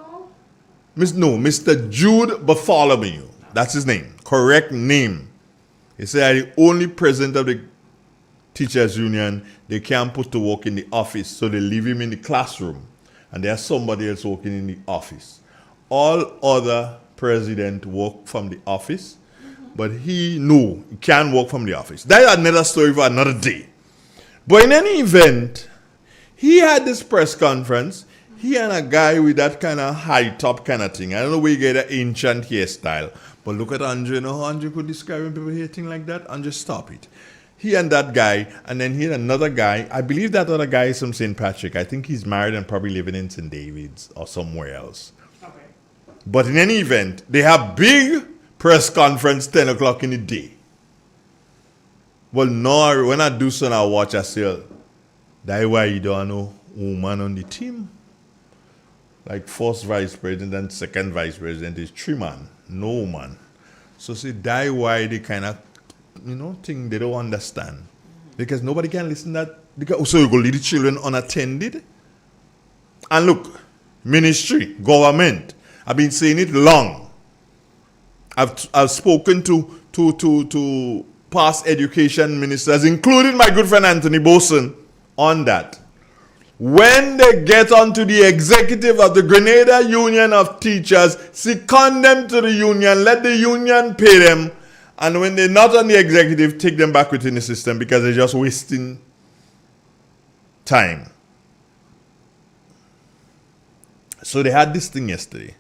M: know.
B: Mr. Jude Bartholomew, that's his name, correct name. He said the only president of the teachers union they can't put to work in the office, so they leave him in the classroom, and there's somebody else working in the office. All other president work from the office, but he can't work from the office. That's another story for another day. But in any event, he had this press conference. He and a guy with that kind of high top kind of thing. I don't know where you get that ancient hairstyle, but look at Andre. You know how Andre could describe when people hear things like that? Andre, stop it. He and that guy, and then he had another guy. I believe that other guy is from St. Patrick. I think he's married and probably living in St. David's or somewhere else. But in any event, they have big press conference 10 o'clock in the day. Well, no, when I do so, I watch, I say, that's why you don't know woman on the team. Like first vice president and second vice president is 3 man, no woman. So see, that's why they kind of, thing they don't understand. Because nobody can listen to that. So you go leave the children unattended? And look, ministry, government, I've been saying it long. I've spoken to past education ministers, including my good friend Anthony Boson, on that. When they get onto the executive of the Grenada Union of Teachers, second them to the union, let the union pay them, and when they're not on the executive, take them back within the system because they're just wasting time. So they had this thing yesterday.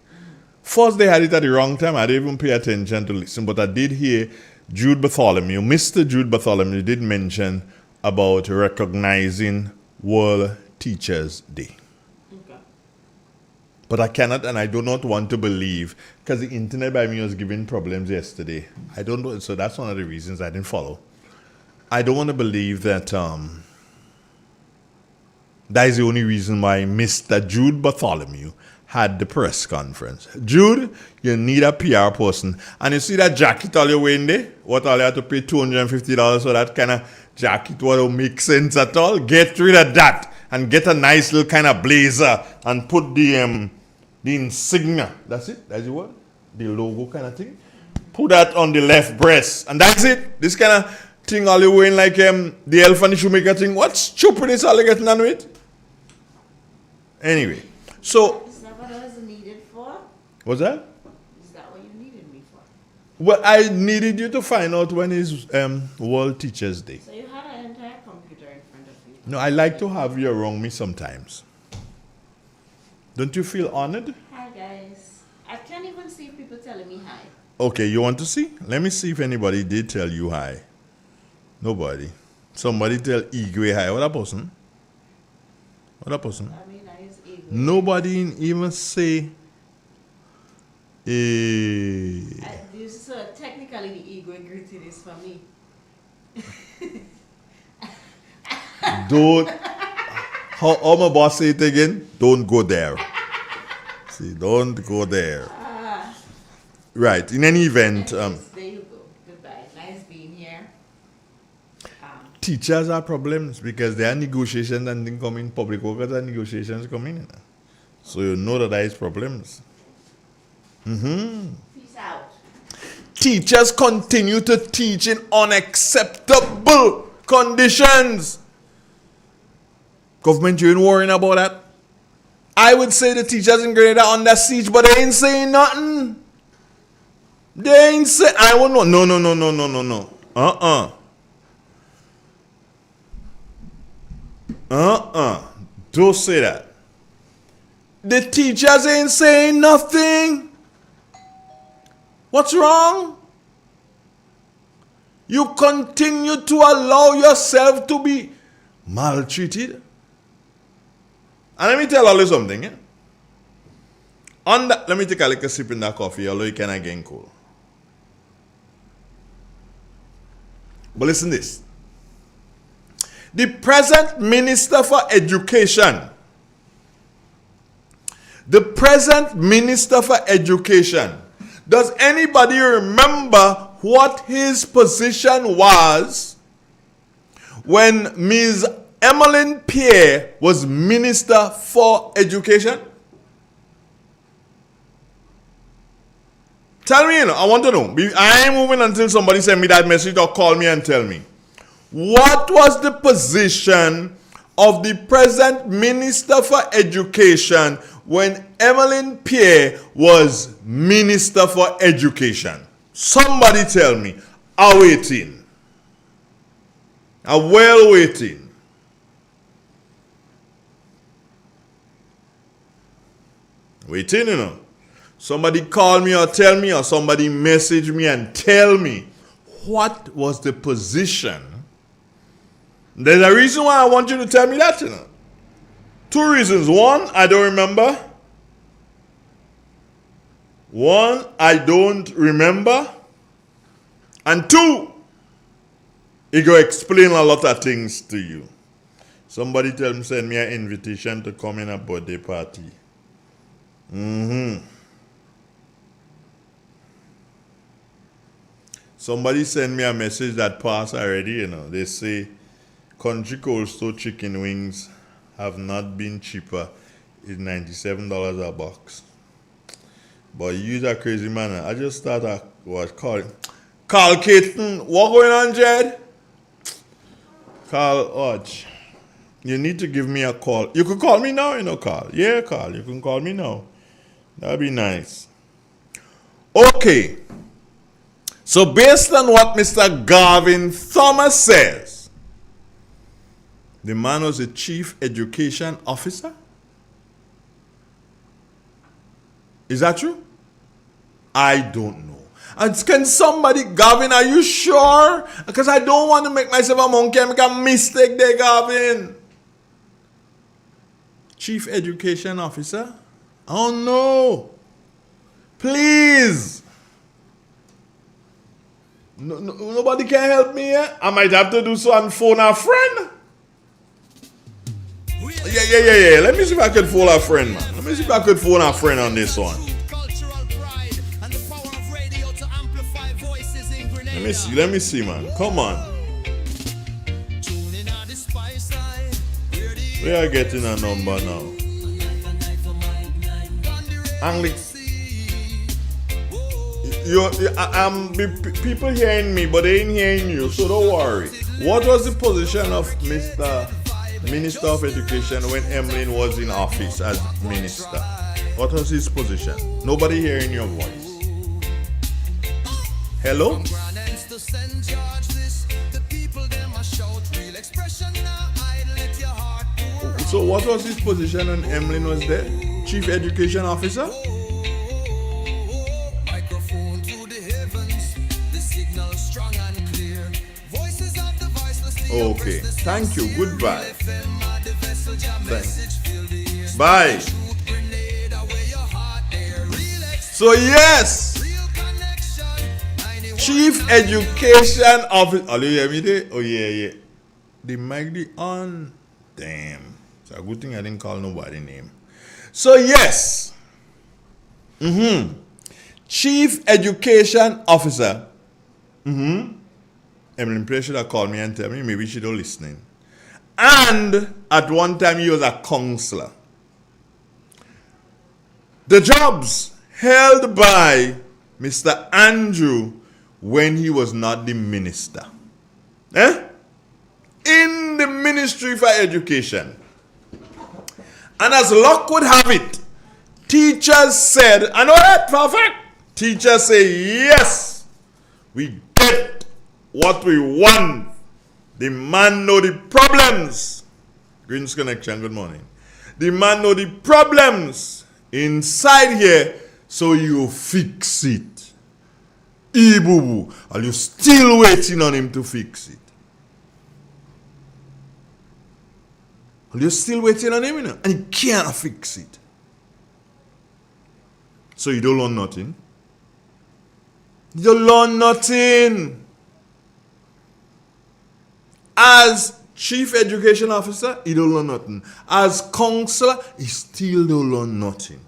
B: First, they had it at the wrong time. I didn't even pay attention to listen, but I did hear Jude Bartholomew, Mr. Jude Bartholomew, did mention about recognizing World Teachers Day. Okay. But I cannot and I do not want to believe, because the internet by me was giving problems yesterday. I don't know, so that's one of the reasons I didn't follow. I don't want to believe that that is the only reason why Mr. Jude Bartholomew had the press conference. Jude, you need a PR person. And you see that jacket all you're wearing there? What all you have to pay $250 for that kind of jacket? What don't make sense at all? Get rid of that and get a nice little kind of blazer and put the insignia. That's it? That's the word? The logo kind of thing. Put that on the left breast. And that's it. This kind of thing all you're wearing like the elf and the shoemaker thing. What stupid is all you're getting on with? Anyway. So what's that?
M: Is that what you needed me for?
B: Well, I needed you to find out when is World Teachers Day.
M: So you had an entire computer in front of you.
B: No, I like to have you around me sometimes. Don't you feel honored?
M: Hi, guys. I can't even see people telling me hi.
B: Okay, you want to see? Let me see if anybody did tell you hi. Nobody. Somebody tell Igwe hi. What a person? What a person?
M: I mean, I use Igwe.
B: Nobody even say...
M: So technically the ego greeting is for me.
B: Don't. How my boss say it again? Don't go there. See, don't go there. Right. In any event.
M: There you go. Goodbye. Nice being here.
B: Teachers have problems because there are negotiations and things coming. Public workers are negotiations coming. So you know that there is problems.
M: Peace out.
B: Teachers continue to teach in unacceptable conditions. Government, you ain't worrying about that? I would say the teachers in Grenada are under siege, but they ain't saying nothing. They ain't saying, I won't know. No. Don't say that. The teachers ain't saying nothing. What's wrong? You continue to allow yourself to be maltreated. And let me tell you something. On that, let me take a little sip in that coffee, although it can again cool. But listen this. The present Minister for Education. Does anybody remember what his position was when Ms. Emmeline Pierre was Minister for Education? Tell me, I want to know. I ain't moving until somebody send me that message or call me and tell me. What was the position of the present Minister for Education when Emmeline Pierre was Minister for Education? Somebody tell me. I'm waiting. I'm well waiting. Waiting, you know. Somebody call me or tell me, or somebody message me and tell me what was the position. There's a reason why I want you to tell me that, you know. Two reasons. One, I don't remember. And two, it go explain a lot of things to you. Somebody tell me, send me an invitation to come in a birthday party. Somebody send me a message that passed already, you know. They say, country cold store chicken wings have not been cheaper. It's $97 a box. But you's a crazy man. I just started calling. Carl Caton, what going on, Jed? Carl Hodge, you need to give me a call. You can call me now, you know, Carl. Yeah, Carl, you can call me now. That'd be nice. Okay. So based on what Mr. Garvin Thomas says, the man was a chief education officer? Is that true? I don't know. And can somebody, Garvin, are you sure? Because I don't want to make myself a monkey and make a mistake there, Garvin. Chief education officer? Oh no. Please. Nobody can help me here. I might have to do so and phone a friend. Yeah. Let me see if I can phone a friend, man. Let me see if I could phone a friend on this one. Let me see, man. Come on. We are getting a number now. People hearing me, but they ain't hearing you, so don't worry. What was the position of Mr. Minister of Education when Emmeline was in office as minister? What was his position? Nobody hearing your voice. Hello? So what was his position when Emmeline was there? Chief Education Officer? Okay, thank you. Goodbye. Thanks. Bye. So yes, Chief Education Officer. Oh, you hear me there? Oh yeah. The mic be on. Damn. It's a good thing I didn't call nobody name. So yes. Chief Education Officer. Emmeline Pierre should have called me and tell me, maybe she don't listening. And at one time he was a counselor. The jobs held by Mr. Andrew when he was not the minister. In the Ministry for Education. And as luck would have it, teachers said, I know that for a fact. Teachers say, yes, we get what we want. The man know the problems. Greens Connection, good morning. The man know the problems inside here, so you fix it. Boo-boo. Are you still waiting on him to fix it? Are you still waiting on him? And he can't fix it. So you don't learn nothing. You don't learn nothing. As Chief Education Officer, he don't learn nothing. As counselor, he still don't learn nothing.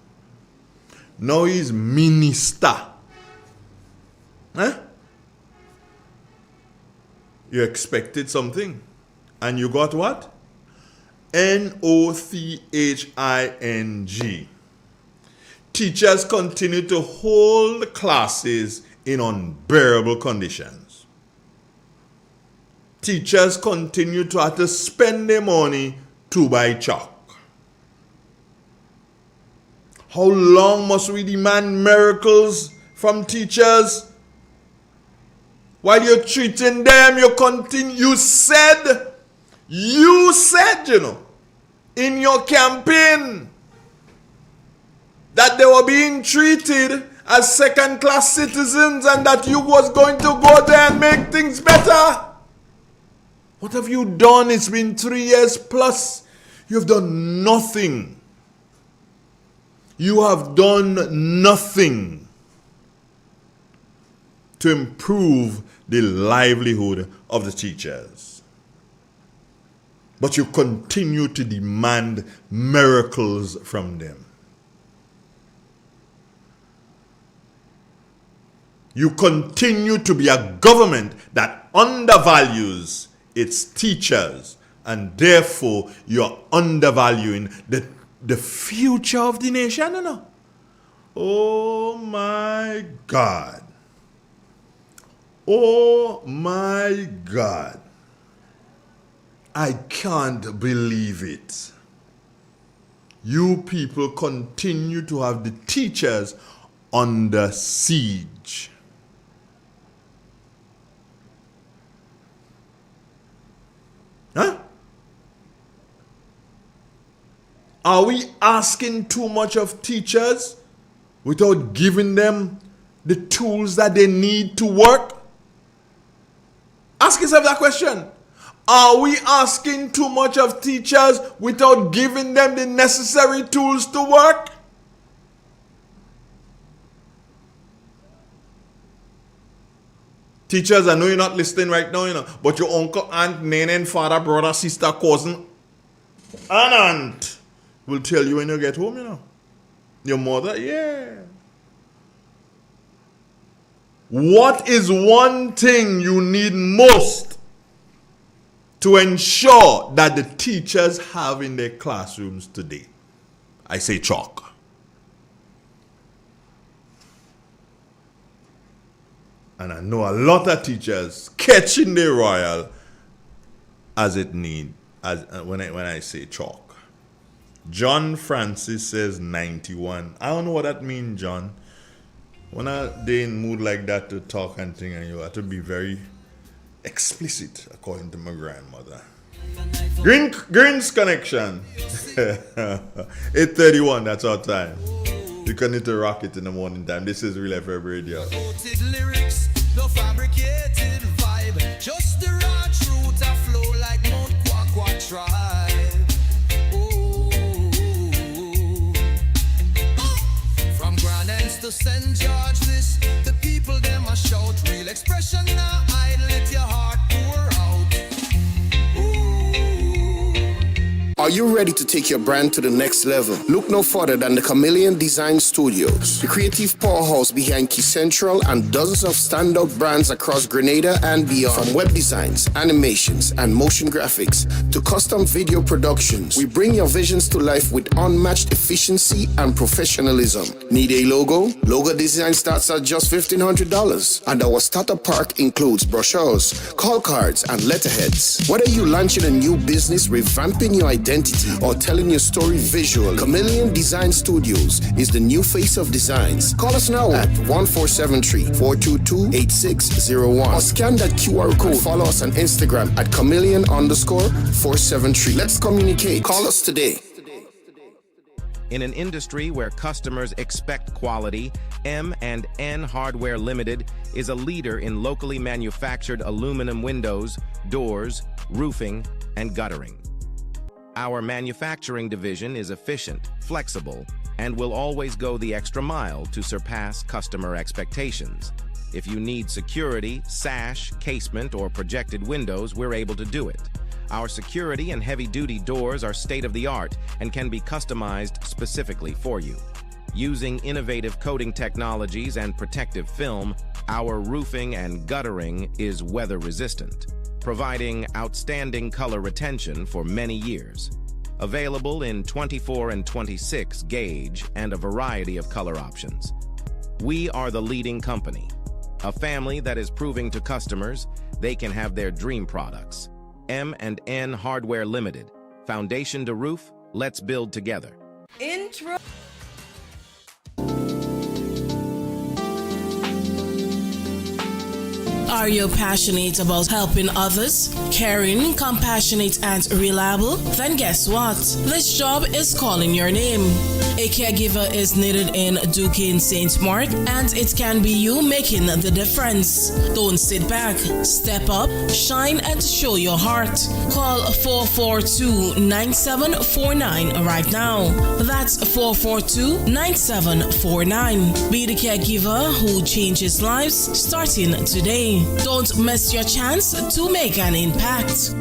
B: Now he's minister. Huh? You expected something. And you got what? Nothing. Teachers continue to hold classes in unbearable conditions. Teachers continue to have to spend their money to buy chalk. How long must we demand miracles from teachers? While you're treating them, you said, in your campaign that they were being treated as second-class citizens and that you was going to go there and make things better. What have you done? It's been 3 years plus. You've done nothing. You have done nothing to improve the livelihood of the teachers. But you continue to demand miracles from them. You continue to be a government that undervalues its teachers, and therefore you're undervaluing the future of the nation. No. Oh my God. Oh my God. I can't believe it. You people continue to have the teachers under siege. Huh? Are we asking too much of teachers without giving them the tools that they need to work? Ask yourself that question. Are we asking too much of teachers without giving them the necessary tools to work? Teachers, I know you're not listening right now, but your uncle, aunt, nene, father, brother, sister, cousin, and aunt will tell you when you get home, Your mother, yeah. What is one thing you need most to ensure that the teachers have in their classrooms today? I say chalk. And I know a lot of teachers catching their royal as it need, when I say chalk. John Francis says 91. I don't know what that means, John. When they in mood like that to talk and thing, and you have to be very explicit, according to my grandmother. Greens Connection. 8:31, that's our time. You can need to rock it in the morning time. This is Real FM Radio.
A: Lyrics, no fabricated vibe, just the raw truth a flow like Mount Kwakwa tribe. From Grand Ends to St. George, the people them a shout. Real expression now, I let your heart pour out.
L: Are you ready to take your brand to the next level? Look no further than the Chameleon Design Studios, the creative powerhouse behind Key Central and dozens of standout brands across Grenada and beyond. From web designs, animations, and motion graphics to custom video productions, we bring your visions to life with unmatched efficiency and professionalism. Need a logo? Logo design starts at just $1,500, and our starter pack includes brochures, call cards, and letterheads. Whether you're launching a new business, revamping your identity, identity or telling your story visually, Chameleon Design Studios is the new face of designs. Call us now at 1473-422-8601 or scan that QR code. Follow us on Instagram at chameleon_473. Let's communicate. Call us today.
G: In an industry where customers expect quality, M&N Hardware Limited is a leader in locally manufactured aluminum windows, doors, roofing, and guttering. Our manufacturing division is efficient, flexible, and will always go the extra mile to surpass customer expectations. If you need security, sash, casement, or projected windows, we're able to do it. Our security and heavy-duty doors are state-of-the-art and can be customized specifically for you. Using innovative coating technologies and protective film, our roofing and guttering is weather-resistant, providing outstanding color retention for many years. Available in 24 and 26 gauge and a variety of color options. We are the leading company, a family that is proving to customers they can have their dream products. M&N Hardware Limited. Foundation to roof, let's build together.
N: Intro.
H: Are you passionate about helping others? Caring, compassionate, and reliable? Then guess what? This job is calling your name. A caregiver is needed in Duquesne St. Mark, and it can be you making the difference. Don't sit back. Step up, shine, and show your heart. Call 442-9749 right now. That's 442-9749. Be the caregiver who changes lives starting today. Don't miss your chance to make an impact.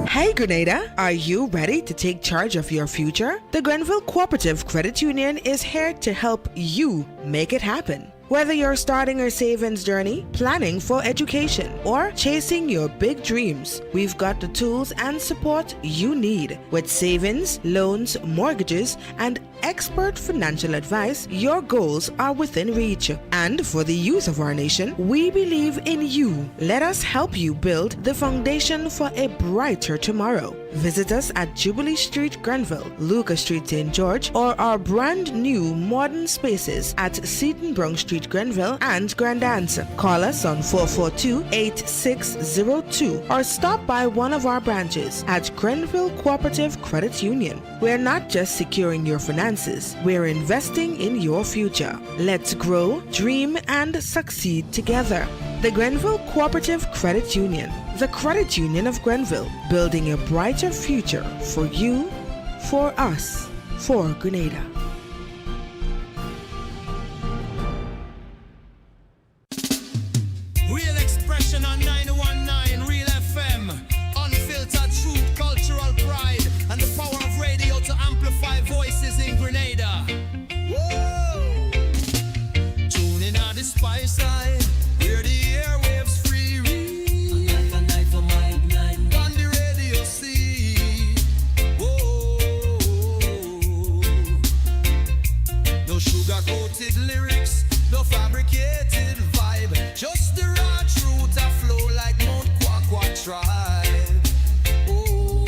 D: Hey Grenada, are you ready to take charge of your future? The Grenville Cooperative Credit Union is here to help you make it happen. Whether you're starting a savings journey, planning for education, or chasing your big dreams, we've got the tools and support you need. With savings, loans, mortgages, and expert financial advice, your goals are within reach. And for the youth of our nation, we believe in you. Let us help you build the foundation for a brighter tomorrow. Visit us at Jubilee Street, Grenville, Lucas Street, St. George, or our brand new modern spaces at Seaton Brown Street, Grenville and Grandance. Call us on 442-8602 or stop by one of our branches at Grenville Cooperative Credit Union. We're not just securing your finances, we're investing in your future. Let's grow, dream, and succeed together. The Grenville Cooperative Credit Union, the credit union of Grenville, building a brighter future for you, for us, for Grenada.
A: Real expression on 919 Real FM. Unfiltered truth, cultural pride, and the power of radio to amplify voices in Grenada. Whoa! Tune in on the spice side, where the airwaves free read. A night for my night. On the radio see. Whoa! No sugar-coated lyrics, no fabricated vibe, just the raw truth a flow like Mount Kwakwa tribe. Oh.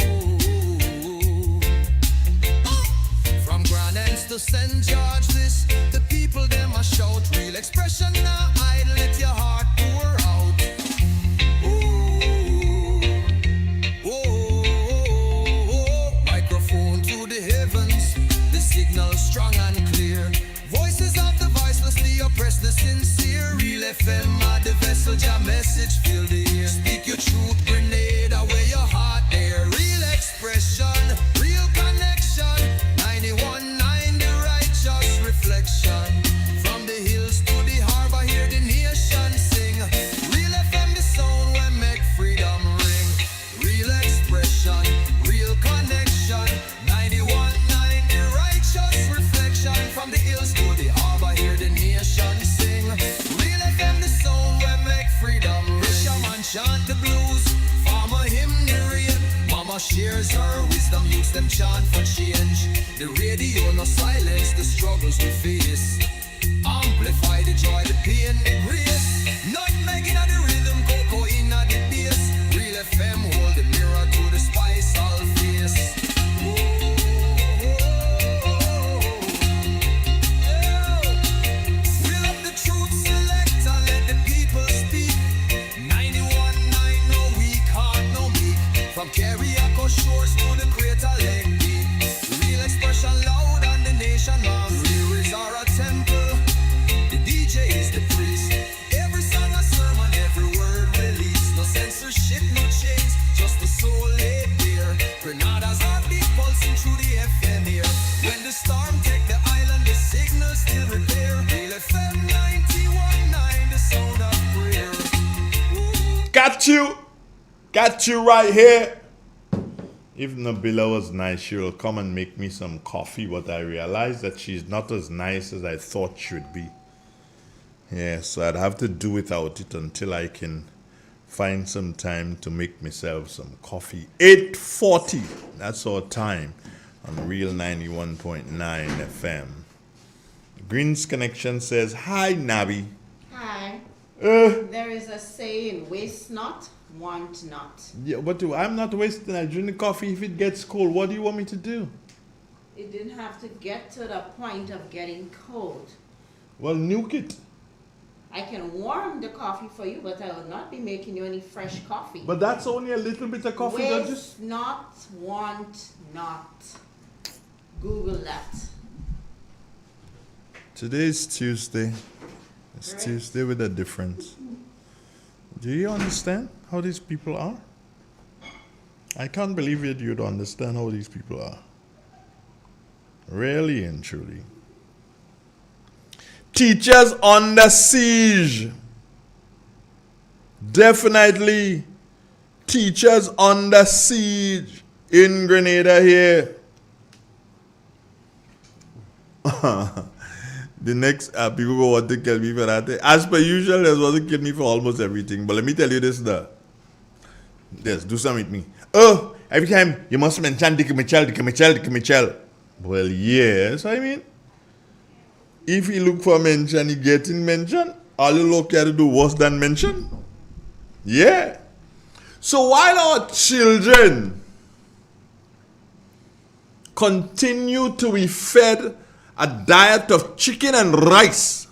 A: From Grand Anse to St. George, this the people them a shout. Real expression now hide, let your heart pour out. Microphone to the heavens, the signal strong and clear. Voices of the voiceless, the oppressed, the sincere. Real FM are the vessel, your message fill the ear. Speak your truth, Grenada, where your heart there. Real expression, real connection. 91.9 the righteous reflection. From the hills to the harbor, hear the nation sing. Real FM, the sound where make freedom ring. Real expression, real connection. 91.9 the righteous reflection. From the hills to the harbor, hear the nation sing. Real FM, the sound where make freedom ring. Fisherman chant the blues, farmer hymn the rain. Mama shares her wisdom, youths them chant for change. The radio no silence the struggles we face. Amplify the joy, the pain, the grace. Not making the rhythm, cocoa in the bass. Real FM, hold the mirror to the spice all face. Fill up the truth selector, let the people speak. 91.9, no weak heart, no meek. From Carriacou shores to the Crater Lake deep. Real expression loud and the nation loud. Here is our temple. The DJ is the priest. Every song a sermon, every word released. No censorship, no chains, just the soul laid bare. Grenada's heartbeat pulsing through the FM here. When the storm take the island, the signal still repair. Real FM 91.9, the sound of prayer.
B: Got you right here. If Nabila was nice, she will come and make me some coffee, but I realized that she's not as nice as I thought she would be. Yeah, so I'd have to do without it until I can find some time to make myself some coffee. 8:40, that's our time on Real 91.9 FM. Greens Connection says, hi, Nabi.
M: Hi. There is a saying, waste not, want not.
B: Yeah, but I'm not wasting. I drink the coffee if it gets cold. What do you want me to do?
M: It didn't have to get to the point of getting cold.
B: Well, nuke it.
M: I can warm the coffee for you, but I will not be making you any fresh coffee.
B: But that's only a little bit of coffee.
M: Waste not, want not. Google that.
B: Today is Tuesday. It's
M: Correct.
B: Tuesday with a difference. Do you understand how these people are? I can't believe it. You'd understand how these people are. Really and truly. Teachers under siege. Definitely teachers under siege in Grenada here. The next people go want to kill me for that. As per usual, they want to kill me for almost everything. But let me tell you this now. Yes, do something with me. Oh, every time you must mention Dick Mitchell. Well, yes, I mean. If you look for mention, you getting mention. All you look at to do worse than mention. Yeah. So while our children continue to be fed a diet of chicken and rice,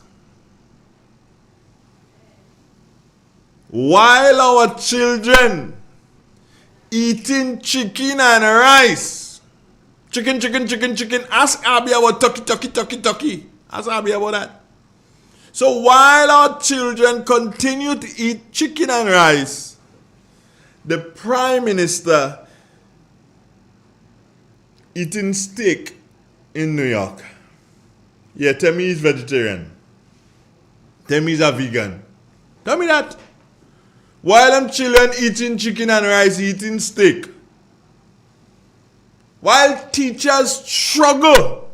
B: while our children eating chicken and rice, chicken, ask Abby about turkey. Ask Abby about that. So while our children continue to eat chicken and rice, the Prime Minister eating steak in New York. Yeah, tell me he's vegetarian. Tell me he's a vegan. Tell me that. While them children eating chicken and rice, eating steak. While teachers struggle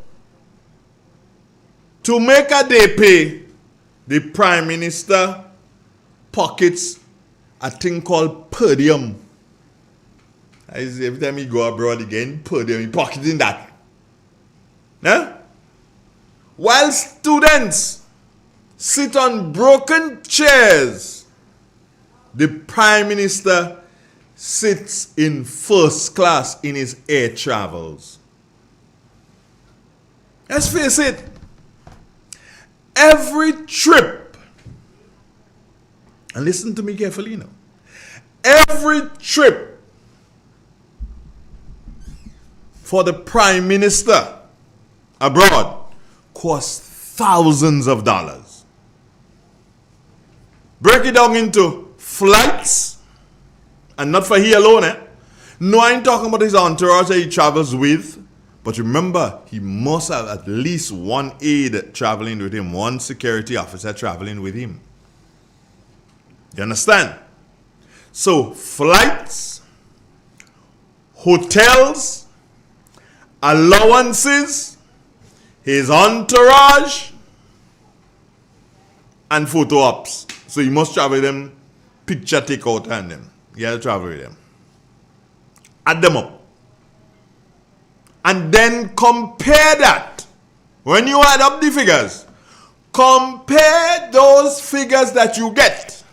B: to make a day pay, the Prime Minister pockets a thing called per diem. Every time he go abroad again, per diem, he pocketing that. Huh? While students sit on broken chairs, the Prime Minister sits in first class in his air travels. Let's face it. Every trip, and listen to me carefully now, every trip for the Prime Minister abroad costs thousands of dollars. Break it down into flights, and not for he alone. No, I ain't talking about his entourage that he travels with. But remember, he must have at least one aide traveling with him, one security officer traveling with him. You understand? So, flights, hotels, allowances, his entourage, and photo ops. So, you must travel with them, picture take out and them. You have to travel with them. Add them up. And then compare that. When you add up the figures, compare those figures that you get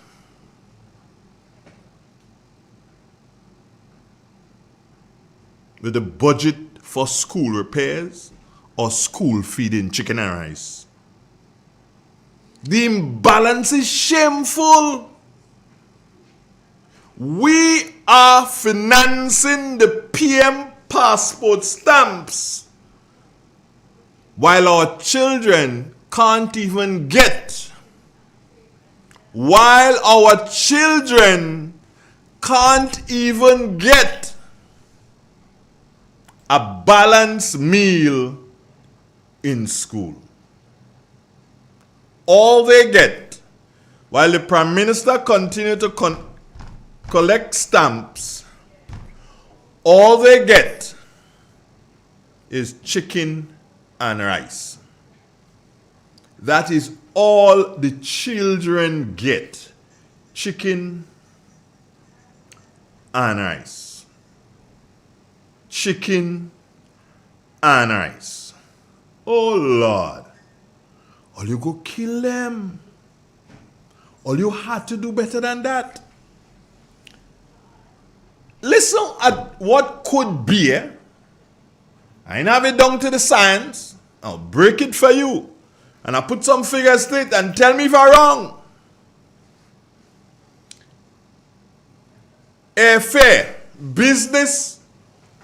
B: with a budget for school repairs or school feeding chicken and rice. The imbalance is shameful. We are financing the PM passport stamps while our children can't even get. While our children can't even get a balanced meal in school. All they get, while the Prime Minister continues to collect stamps, all they get is chicken and rice. That is all the children get. Chicken and rice. Chicken and rice. Oh Lord. All you go kill them. All you had to do better than that. Listen at what could be. I ain't have it down to the science. I'll break it for you. And I'll put some figures to it and tell me if I'm wrong. Airfare, business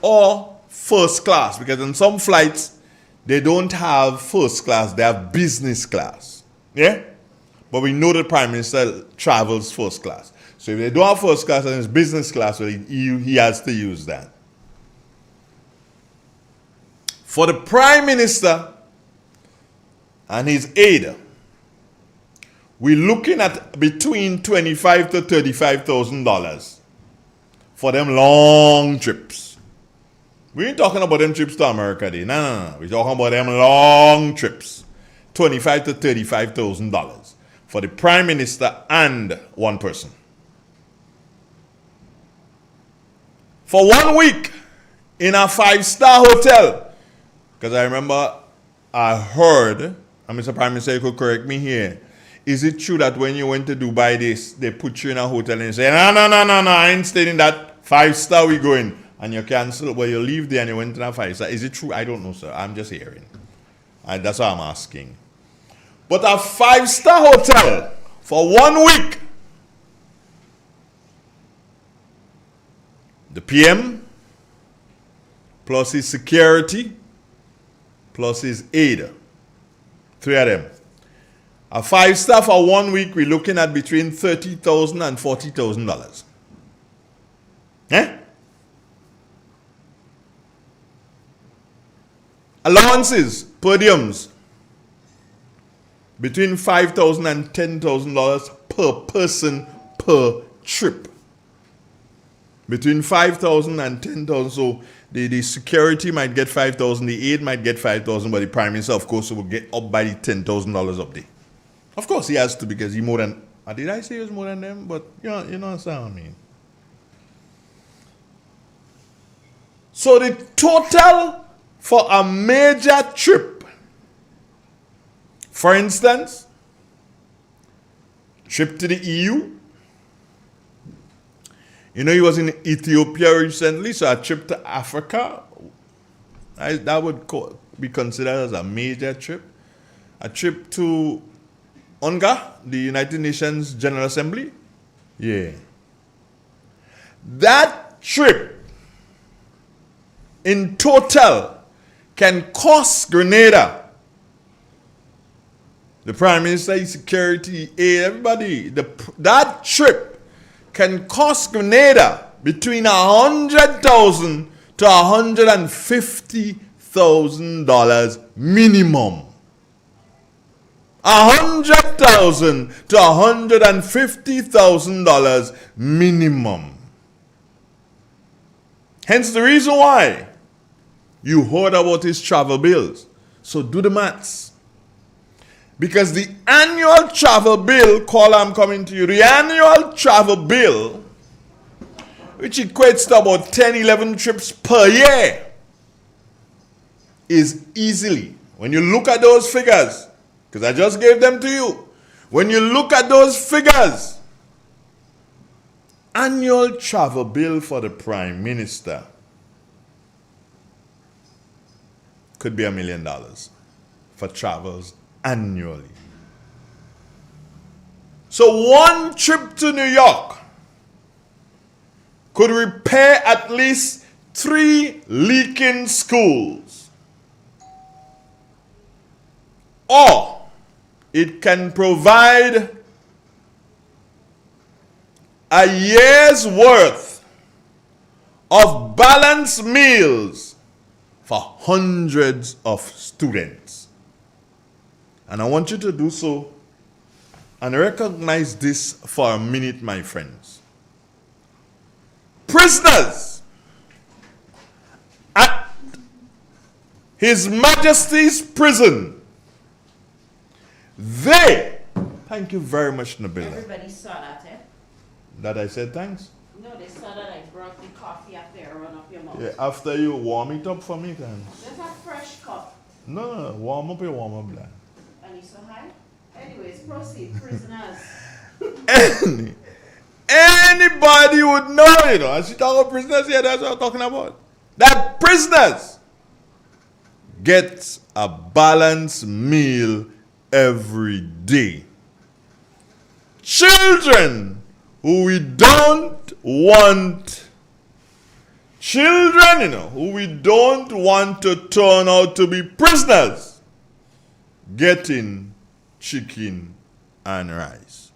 B: or first class. Because in some flights, they don't have first class, they have business class. Yeah? But we know the Prime Minister travels first class. So if they don't have first class and it's business class, well, he has to use that. For the Prime Minister and his aide, we're looking at between $25,000 to $35,000 for them long trips. We ain't talking about them trips to America. No. We're talking about them long trips. $25,000 to $35,000 for the Prime Minister and one person. For 1 week in a 5-star hotel. Because I remember I heard, and Mr. Prime Minister, you could correct me here. Is it true that when you went to Dubai, they put you in a hotel and say, no, I ain't staying in that 5-star we going. And you cancel, well, you leave there and you went to a 5-star. Is it true? I don't know, sir. I'm just hearing. That's why I'm asking. But a 5-star hotel for 1 week. The PM, plus his security, plus his aide. 3 of them. A 5-star for 1 week, we're looking at between $30,000 and $40,000. Eh? Allowances, per diems, between $5,000 and $10,000 per person per trip. Between $5,000 and $10,000, so the security might get $5,000, the aide might get $5,000, but the Prime Minister, of course, will get up by the $10,000 up there. Of course, he has to because he more than. Did I say he was more than them? But you know what I mean. So the total for a major trip, for instance, trip to the EU. You know, he was in Ethiopia recently, so a trip to Africa, that would be considered as a major trip. A trip to UNGA, the United Nations General Assembly. Yeah. That trip, in total, can cost Grenada, the Prime Minister, his security, everybody, that trip can cost Grenada between $100,000 to $150,000 minimum. $100,000 to $150,000 minimum. Hence the reason why you heard about his travel bills. So do the maths. Because the annual travel bill, call I'm coming to you, the annual travel bill, which equates to about 10, 11 trips per year, is easily, when you look at those figures, because I just gave them to you, when you look at those figures, annual travel bill for the Prime Minister could be $1 million for travels annually. So one trip to New York could repair at least 3 leaking schools. Or it can provide a year's worth of balanced meals for hundreds of students. And I want you to do so and recognize this for a minute, my friends. Prisoners at His Majesty's prison, thank you very much, Nabila.
M: Everybody saw that, eh?
B: That I said thanks?
M: No, they saw that I brought the coffee after I run up your mouth.
B: Yeah, after you warm it up for me, thanks.
M: There's a fresh cup.
B: No, warm up blood.
M: And you so high? Anyways, proceed, prisoners.
B: Anybody would know, as you talk about prisoners here, that's what I'm talking about. That prisoners get a balanced meal every day. Children who we don't want, who we don't want to turn out to be prisoners, getting chicken and rice.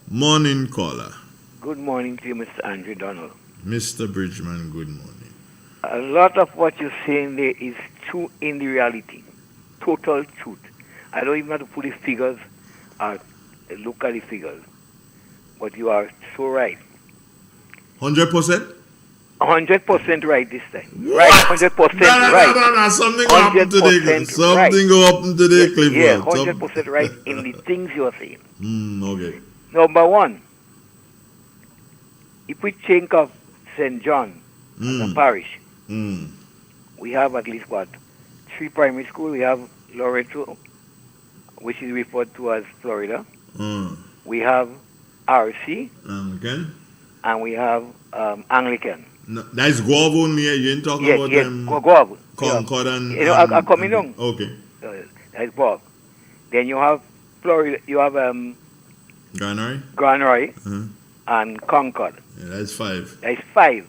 B: Morning caller.
N: Good morning to you, Mr. Andrew Donald.
B: Mr. Bridgman, good morning.
N: A lot of what you're saying there is true in the reality. Total truth. I don't even have to put the figures or look at the figures. But you are so right.
B: 100%?
N: 100% right this time.
B: What?
N: Right, 100% right.
B: No. Something happened today. Something happened today, Clifford.
N: Yeah, 100% right in the things you are saying.
B: Okay.
N: Number one, if we think of St. John as a parish, we have at least 3 primary schools. We have Loreto, which is referred to as Florida. We have RC. And we have Anglican.
B: No, that's Guava only. You ain't talking about them.
N: Guava.
B: Concord and.
N: I'm coming on.
B: Okay.
N: That's Guava. Then you have Florida. You have Granary. And Concord.
B: Yeah, that's 5.
N: That's 5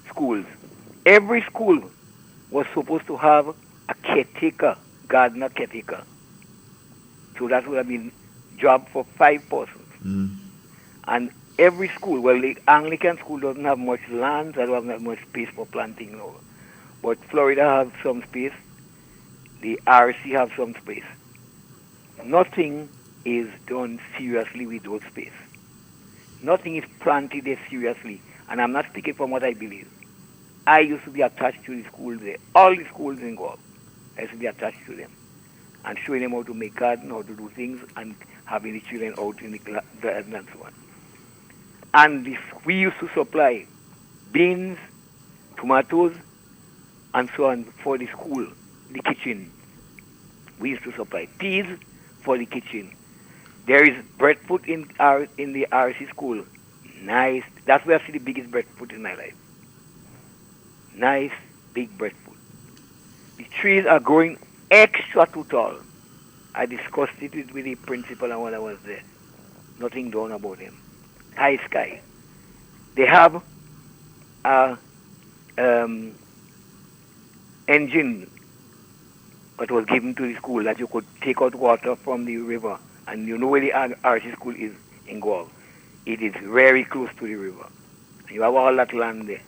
N: schools. Every school was supposed to have a caretaker, gardener caretaker. So that would have been job for 5 persons. And every school, well, the Anglican school doesn't have much land, so don't have much space for planting. No. But Florida has some space. The RC have some space. Nothing is done seriously with those space. Nothing is planted there seriously. And I'm not speaking from what I believe. I used to be attached to the school there. All the schools in Guam, I used to be attached to them. And showing them how to make garden, how to do things, and having the children out in the garden and so on. And we used to supply beans, tomatoes, and so on for the school, the kitchen. We used to supply peas for the kitchen. There is breadfruit in the RC school. Nice. That's where I see the biggest breadfruit in my life. Nice, big breadfruit. The trees are growing extra too tall. I discussed it with the principal and when I was there. Nothing done about them. High sky. They have a engine that was given to the school that you could take out water from the river. And you know where the RC school is in Guam. It is very close to the river. You have all that land there.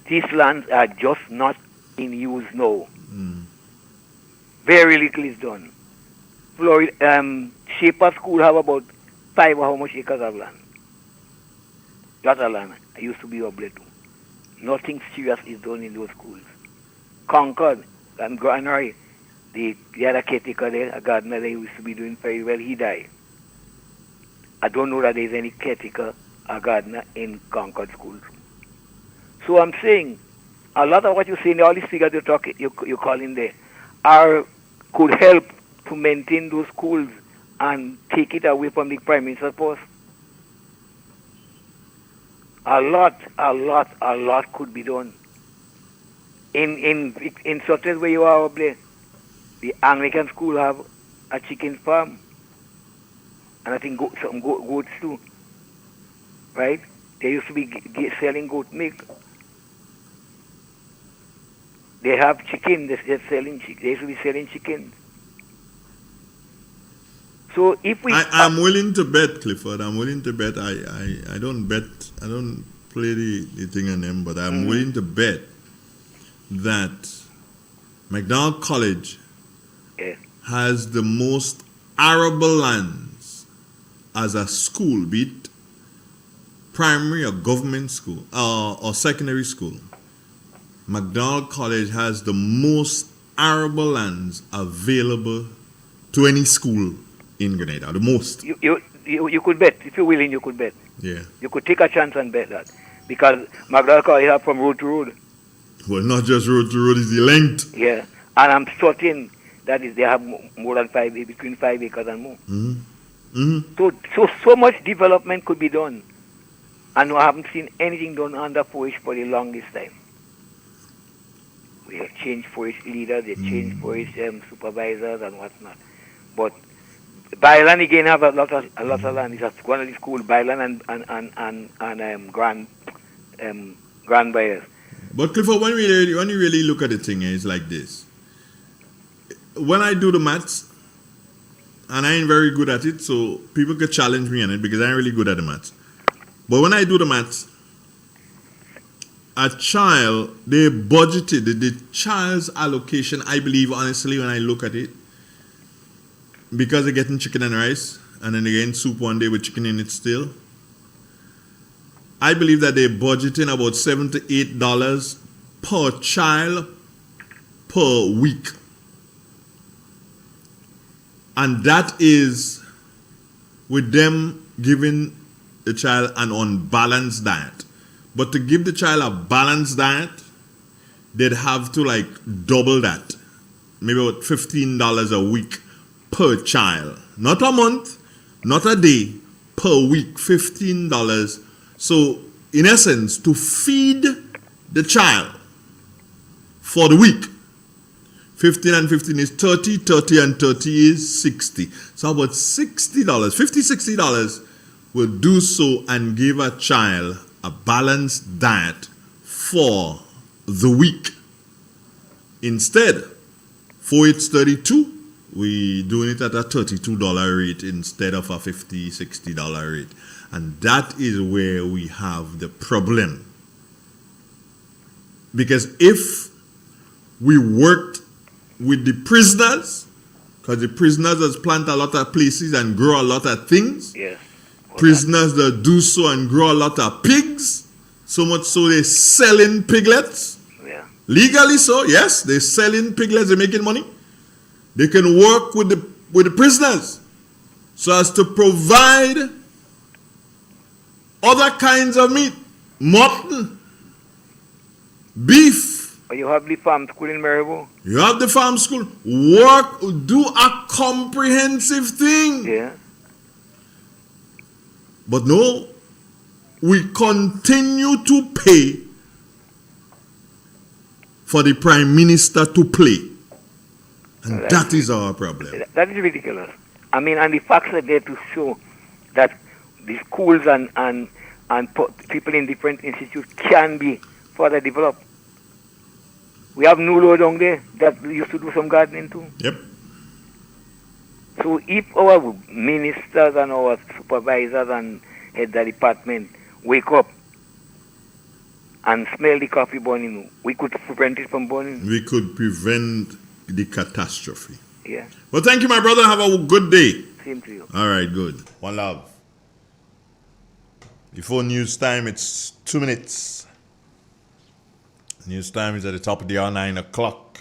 N: These lands are just not in use now. Very little is done. Florida, Shaper School have about 5 or how much acres of land. That's a land. I used to be obliged to. Nothing serious is done in those schools. Concord and Granary, the other caretaker there, a gardener there, used to be doing very well. He died. I don't know that there's any caretaker or gardener in Concord schools. So I'm saying, a lot of what you're saying, all these figures you're calling there, could help to maintain those schools and take it away from the Prime Minister's post. A lot could be done. in Success where you are up there, the Anglican school have a chicken farm, and I think some goats too, right? They used to be selling goat milk. They have chicken. They're selling chicken. They used to be selling chicken. So if we,
B: I'm willing to bet, Clifford. I'm willing to bet. I don't bet. I don't play the thing on them, but I'm willing to bet that McDonald College has the most arable lands as a school, be it primary or government school or secondary school. McDonald College has the most arable lands available to any school in Grenada. The most.
N: You could bet. If you're willing, you could bet.
B: Yeah.
N: You could take a chance and bet that. Because McDonald College have from road to road.
B: Well, not just road to road, it's the length.
N: Yeah. And I'm certain that is they have more than between 5 acres and more. So much development could be done. And I haven't seen anything done under forest for the longest time. We have changed forest leaders, they changed forest supervisors and whatnot. But Byland again have a lot of land. It's one of the schools, Byland and Grand Buyers.
B: But Clifford, when you really look at the thing, it's like this. When I do the maths, and I ain't very good at it, so people could challenge me on it because I ain't really good at the maths. But when I do the maths, a child, they budgeted the child's allocation, I believe, honestly, when I look at it, because they're getting chicken and rice, and then they're getting soup one day with chicken in it still, I believe that they're budgeting about $7 to $8 per child per week. And that is with them giving the child an unbalanced diet. But to give the child a balanced diet, they'd have to like double that. Maybe about $15 a week per child. Not a month, not a day, per week, $15. So, in essence, to feed the child for the week, 15 and 15 is 30, 30 and 30 is 60. So about $60, $50, $60 will do so and give a child a balanced diet for the week. Instead, for it's 32, we doing it at a $32 rate instead of a $50, $60 rate. And that is where we have the problem. Because if we worked with the prisoners, because the prisoners has plant a lot of places and grow a lot of things.
N: Yes.
B: Prisoners that do so and grow a lot of pigs, so much so they selling piglets.
N: Yeah.
B: Legally so, yes, they selling piglets, they're making money. They can work with the prisoners so as to provide other kinds of meat, mutton, beef.
N: You have the farm school in Maribor.
B: You have the farm school. Work, do a comprehensive thing.
N: Yeah.
B: But no, we continue to pay for the Prime Minister to play. And that is our problem.
N: That is ridiculous. I mean, and the facts are there to show that the schools and people in different institutes can be further developed. We have Nulo down there that used to do some gardening too.
B: Yep.
N: So if our ministers and our supervisors and head of department wake up and smell the coffee burning, we could prevent it from burning.
B: We could prevent the catastrophe.
N: Yeah.
B: Well, thank you, my brother. Have a good day.
N: Same to you.
B: All right, good. One love. Before news time, it's 2 minutes. News time is at the top of the hour, 9 o'clock.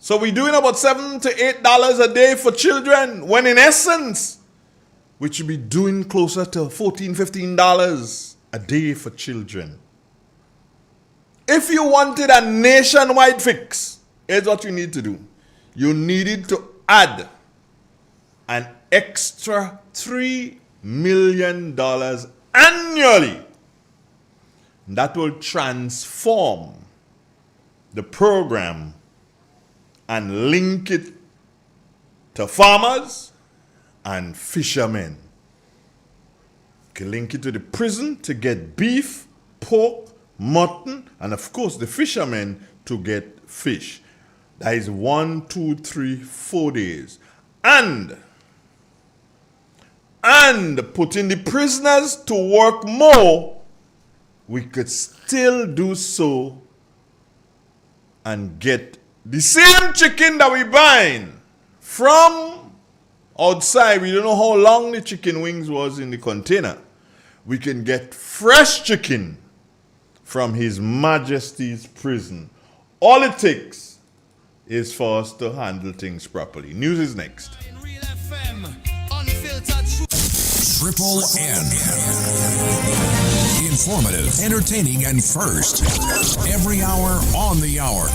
B: So we're doing about $7 to $8 a day for children, when in essence, we should be doing closer to $14, $15 a day for children. If you wanted a nationwide fix, here's what you need to do. You needed to add an extra $3 million annually. that will transform the program and link it to farmers and fishermen. You can link it to the prison to get beef, pork, mutton, and of course the fishermen to get fish. That is 1, 2, 3, 4 days. And putting the prisoners to work more, we could still do so and get the same chicken that we buying from outside. We don't know how long the chicken wings was in the container. We can get fresh chicken from His Majesty's prison. All it takes is for us to handle things properly. News is next.
O: Triple N. Informative, entertaining, and first. Every hour on the hour.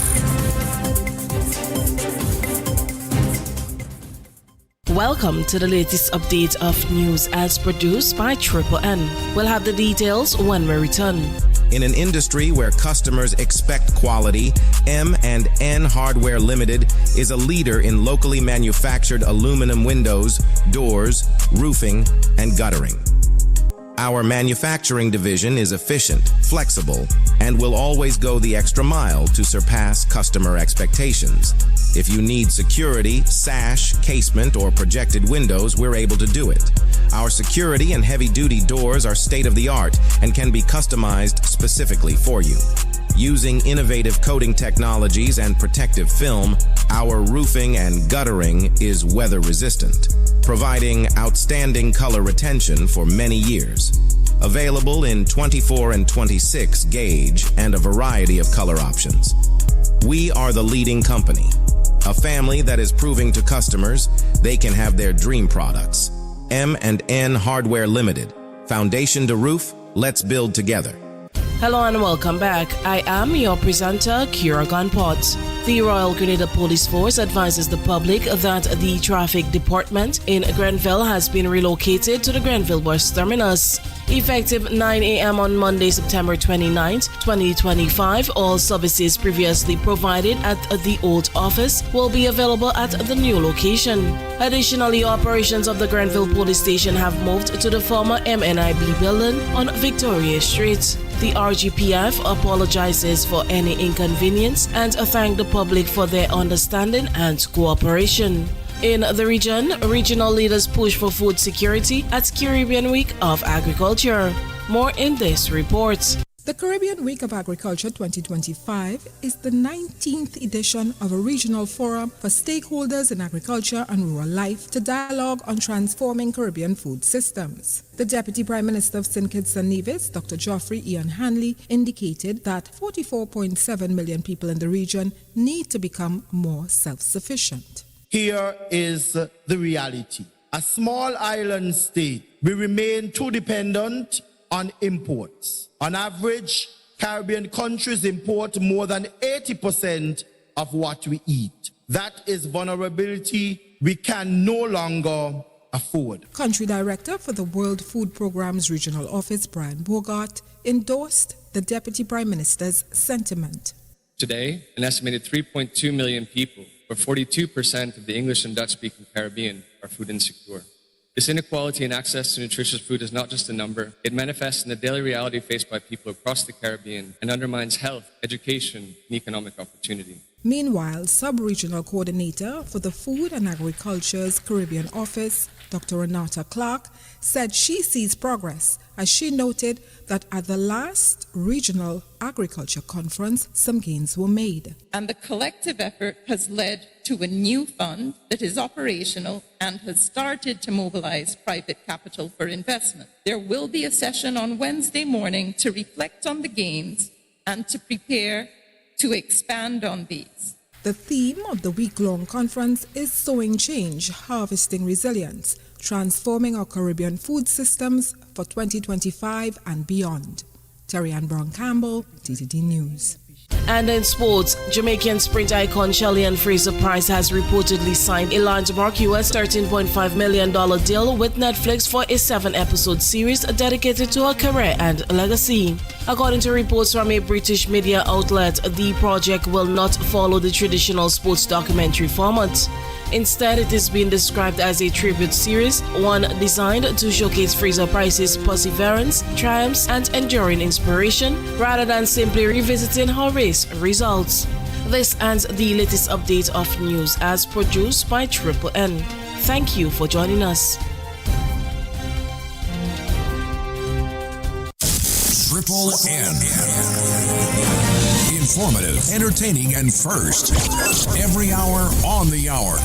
H: Welcome to the latest update of news as produced by Triple N. We'll have the details when we return.
G: In an industry where customers expect quality, M&N Hardware Limited is a leader in locally manufactured aluminum windows, doors, roofing, and guttering. Our manufacturing division is efficient, flexible, and will always go the extra mile to surpass customer expectations. If you need security, sash, casement, or projected windows, we're able to do it. Our security and heavy-duty doors are state-of-the-art and can be customized specifically for you. Using innovative coating technologies and protective film, our roofing and guttering is weather-resistant, providing outstanding color retention for many years. Available in 24 and 26 gauge and a variety of color options. We are the leading company, a family that is proving to customers they can have their dream products. M&N Hardware Limited. Foundation to roof, let's build together.
H: Hello and welcome back. I am your presenter, Kira Gunpot. The Royal Grenada Police Force advises the public that the traffic department in Grenville has been relocated to the Grenville bus terminus. Effective 9 a.m. on Monday, September 29th, 2025, all services previously provided at the old office will be available at the new location. Additionally, operations of the Grenville Police Station have moved to the former MNIB building on Victoria Street. The RGPF apologizes for any inconvenience and thank the public for their understanding and cooperation. In the region, regional leaders push for food security at Caribbean Week of Agriculture. More in this report.
P: The Caribbean Week of Agriculture 2025 is the 19th edition of a regional forum for stakeholders in agriculture and rural life to dialogue on transforming Caribbean food systems. The Deputy Prime Minister of St. Kitts and Nevis, Dr. Geoffrey Ian Hanley, indicated that 44.7 million people in the region need to become more self-sufficient.
Q: Here is the reality. A small island state, we remain too dependent on imports. On average, Caribbean countries import more than 80% of what we eat. That is vulnerability we can no longer afford.
P: Country Director for the World Food Programme's Regional Office, Brian Bogart, endorsed the Deputy Prime Minister's sentiment.
R: Today, an estimated 3.2 million people, or 42% of the English and Dutch-speaking Caribbean, are food insecure. This inequality in access to nutritious food is not just a number. It manifests in the daily reality faced by people across the Caribbean and undermines health, education, and economic opportunity.
P: Meanwhile, Sub-Regional Coordinator for the Food and Agriculture's Caribbean Office, Dr. Renata Clark, said she sees progress as she noted that at the last Regional Agriculture Conference, some gains were made.
S: And the collective effort has led to a new fund that is operational and has started to mobilize private capital for investment. There will be a session on Wednesday morning to reflect on the gains and to prepare to expand on these.
P: The theme of the week-long conference is Sowing Change, Harvesting Resilience, Transforming Our Caribbean Food Systems for 2025 and beyond. Terry Ann Brown Campbell, TTD News.
H: And in sports, Jamaican sprint icon Shelly-Ann Fraser-Price has reportedly signed a landmark US $13.5 million deal with Netflix for a 7-episode series dedicated to her career and legacy. According to reports from a British media outlet, the project will not follow the traditional sports documentary format. Instead, it is being described as a tribute series, one designed to showcase Fraser-Price's perseverance, triumphs, and enduring inspiration, rather than simply revisiting her race results. This ends the latest update of news as produced by Triple N. Thank you for joining us.
O: Triple N. Informative, entertaining, and first. Every hour on the hour.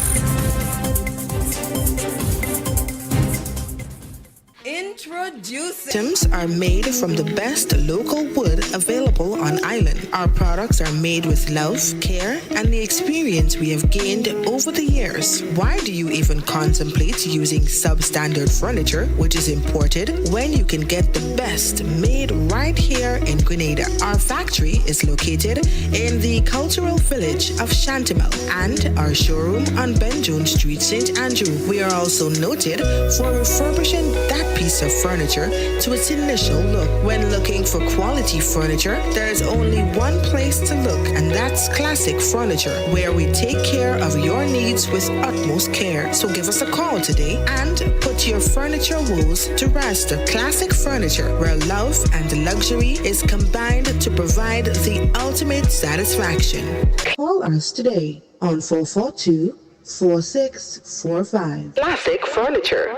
D: Introducing. Items are made from the best local wood available on island. Our products are made with love, care, and the experience we have gained over the years. Why do you even contemplate using substandard furniture, which is imported, when you can get the best made right here in Grenada? Our factory is located in the cultural village of Chantimel and our showroom on Ben Jones Street, St. Andrew. We are also noted for refurbishing that piece of furniture to its initial look. When looking for quality furniture, there is only one place to look, and that's Classic Furniture, where we take care of your needs with utmost care. So give us a call today and put your furniture woes to rest. Classic Furniture, where love and luxury is combined to provide the ultimate satisfaction. Call us today on 442-4645. Classic Furniture.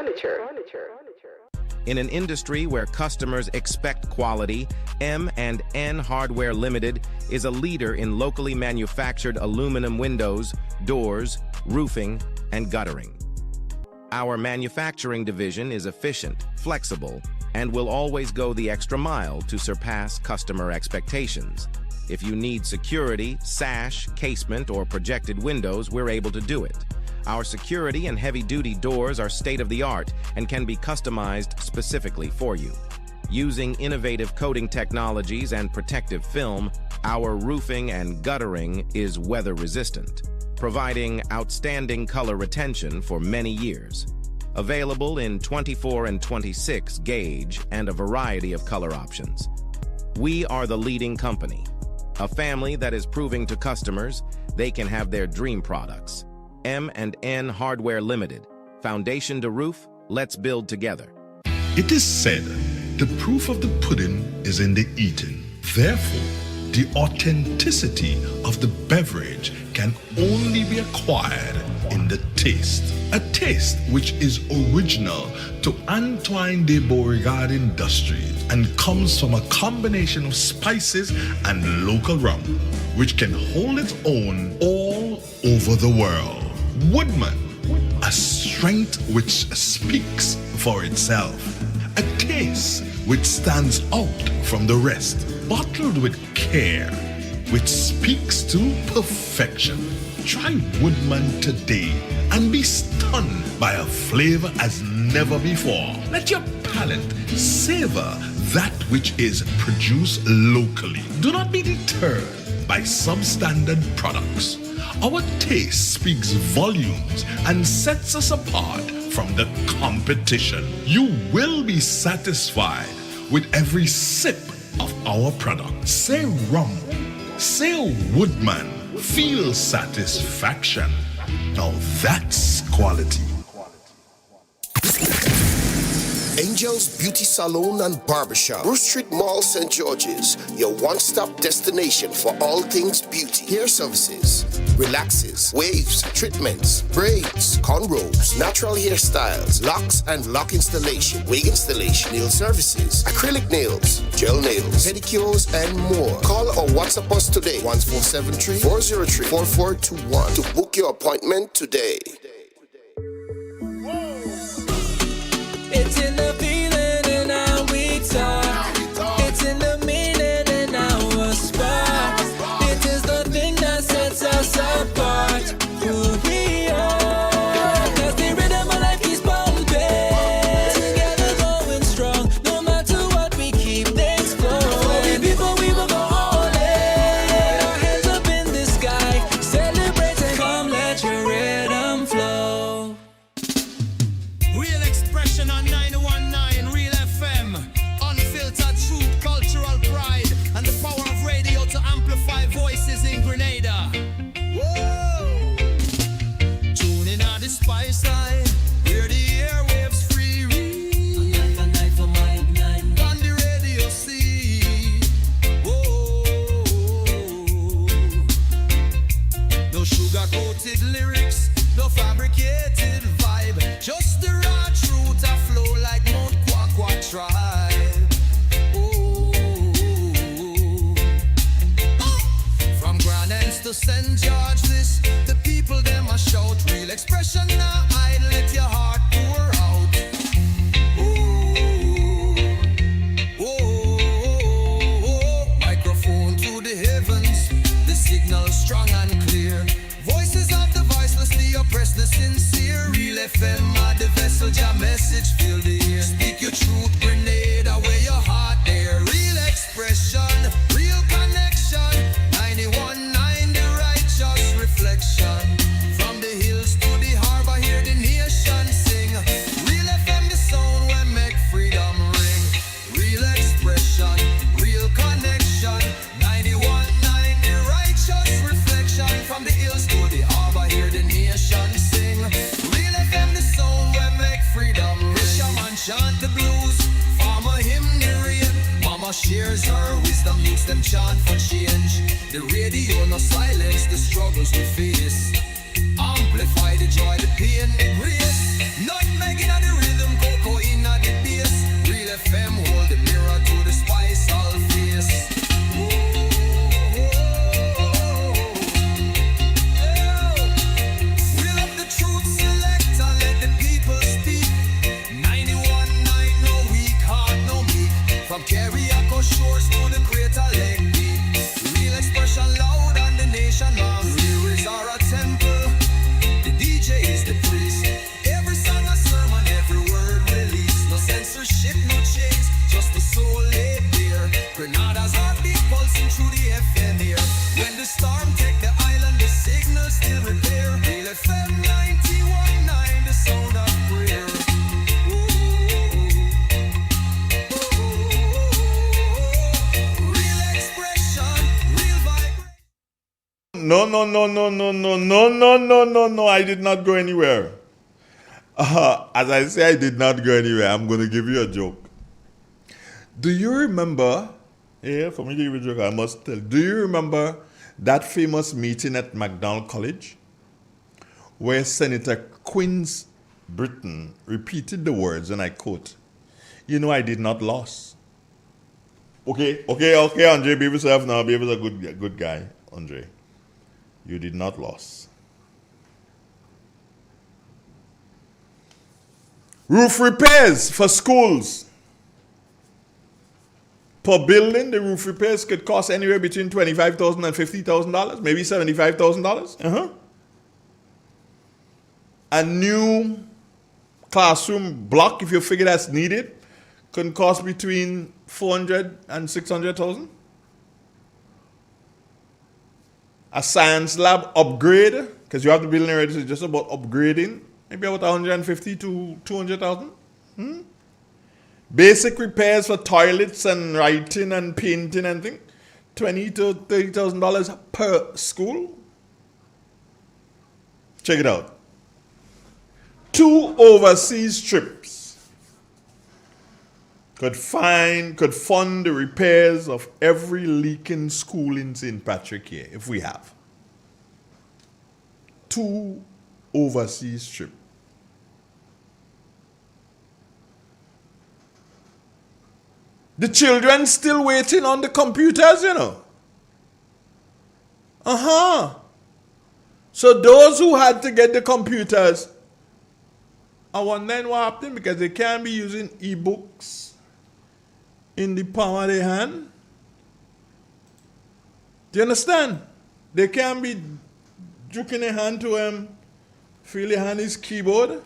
G: In an industry where customers expect quality, M&N Hardware Limited is a leader in locally manufactured aluminum windows, doors, roofing, and guttering. Our manufacturing division is efficient, flexible, and will always go the extra mile to surpass customer expectations. If you need security, sash, casement, or projected windows, we're able to do it. Our security and heavy-duty doors are state-of-the-art and can be customized specifically for you. Using innovative coating technologies and protective film, our roofing and guttering is weather-resistant, providing outstanding color retention for many years. Available in 24 and 26 gauge and a variety of color options. We are the leading company, a family that is proving to customers they can have their dream products. M&N Hardware Limited. Foundation to roof, let's build together.
E: It is said, the proof of the pudding is in the eating. Therefore, the authenticity of the beverage can only be acquired in the taste. A taste which is original to Antoine de Beauregard Industries and comes from a combination of spices and local rum, which can hold its own all over the world. Woodman, a strength which speaks for itself, a taste which stands out from the rest, bottled with care, which speaks to perfection. Try Woodman today and be stunned by a flavor as never before. Let your palate savor that which is produced locally. Do not be deterred by substandard products. Our taste speaks volumes and sets us apart from the competition. You will be satisfied with every sip of our product. Say rum, say Woodman, feel satisfaction. Now that's quality.
L: Angel's Beauty Salon and Barbershop, Bruce Street Mall, St. George's, your one-stop destination for all things beauty. Hair services, relaxes, waves, treatments, braids, cornrows, natural hairstyles, locks and lock installation, wig installation, nail services, acrylic nails, gel nails, pedicures, and more. Call or WhatsApp us today, 1473-403-4421 to book your appointment today.
A: It's in the feeling and how we talk. It's in the meaning and our spark. It is the thing that sets us apart. Who we are. Cause the rhythm of life keeps pumping. Together going strong. No matter what, we keep things flowing. For the people we will go all in. to St. George this. The people them a shout. Real expression now idle. Let your heart pour out. Microphone to the heavens. The signal strong and clear. Voices of the voiceless, the oppressed, the sincere. Real FM are the vessel. Your message fill the air. Speak your truth, grenade away your heart there. Real expression, real connection. 91.9 the righteous reflection. From the hills to the harbor, hear the nation sing. Real FM, the sound where make freedom ring. Real expression, real connection. 91.9 the righteous reflection. From the hills to the harbor, hear the nation sing. Real FM, the sound where make freedom ring. Fisherman chant the blues, farmer hymn the rain. Mama shares her wisdom, youths them chant for change. The radio no silence the struggles we face. Amplify the joy, the pain, the grace. Nutmeg in the rhythm, cocoa in the bass. Real FM hold the mirror to the spice all face. Reel up the truth selector, let the people speak. 91.9, no weak heart, no meek. From Carriacou shores to the Greater Lake Deep. Real expression loud and the nation long. Lyrics are a temple, the DJ is the priest. Every song a sermon, every word released. No censorship, no chains, just the soul laid bare. Grenada's heartbeat pulsing through the FM here. When the storm take the island, the signal still repair. Real FM 91.9, the sound of prayer. Real expression, real vibration.
B: No. I did not go anywhere. As I say, I did not go anywhere. I'm going to give you a joke. Do you remember? Yeah, for me to give you a joke, I must tell. Do you remember that famous meeting at McDonald College where Senator Quince Britton repeated the words, and I quote, "You know, I did not lose." Okay, Andre, behave yourself now. Behave as a good guy, Andre. You did not lose. Roof repairs for schools. Per building, the roof repairs could cost anywhere between $25,000 and $50,000, maybe $75,000. A new classroom block, if you figure that's needed, can cost between $400,000 and $600,000. A science lab upgrade, because you have the building already, so it's just about upgrading, maybe about $150,000 to $200,000. Basic repairs for toilets and writing and painting and things, $20,000 to $30,000 per school. Check it out. 2 overseas trips could fund the repairs of every leaking school in St. Patrick here, if we have 2 overseas trips. The children still waiting on the computers, you know. So those who had to get the computers, I wonder what happened, because they can't be using e-books in the palm of their hand. Do you understand? They can't be juking their hand to feel their hand is keyboard.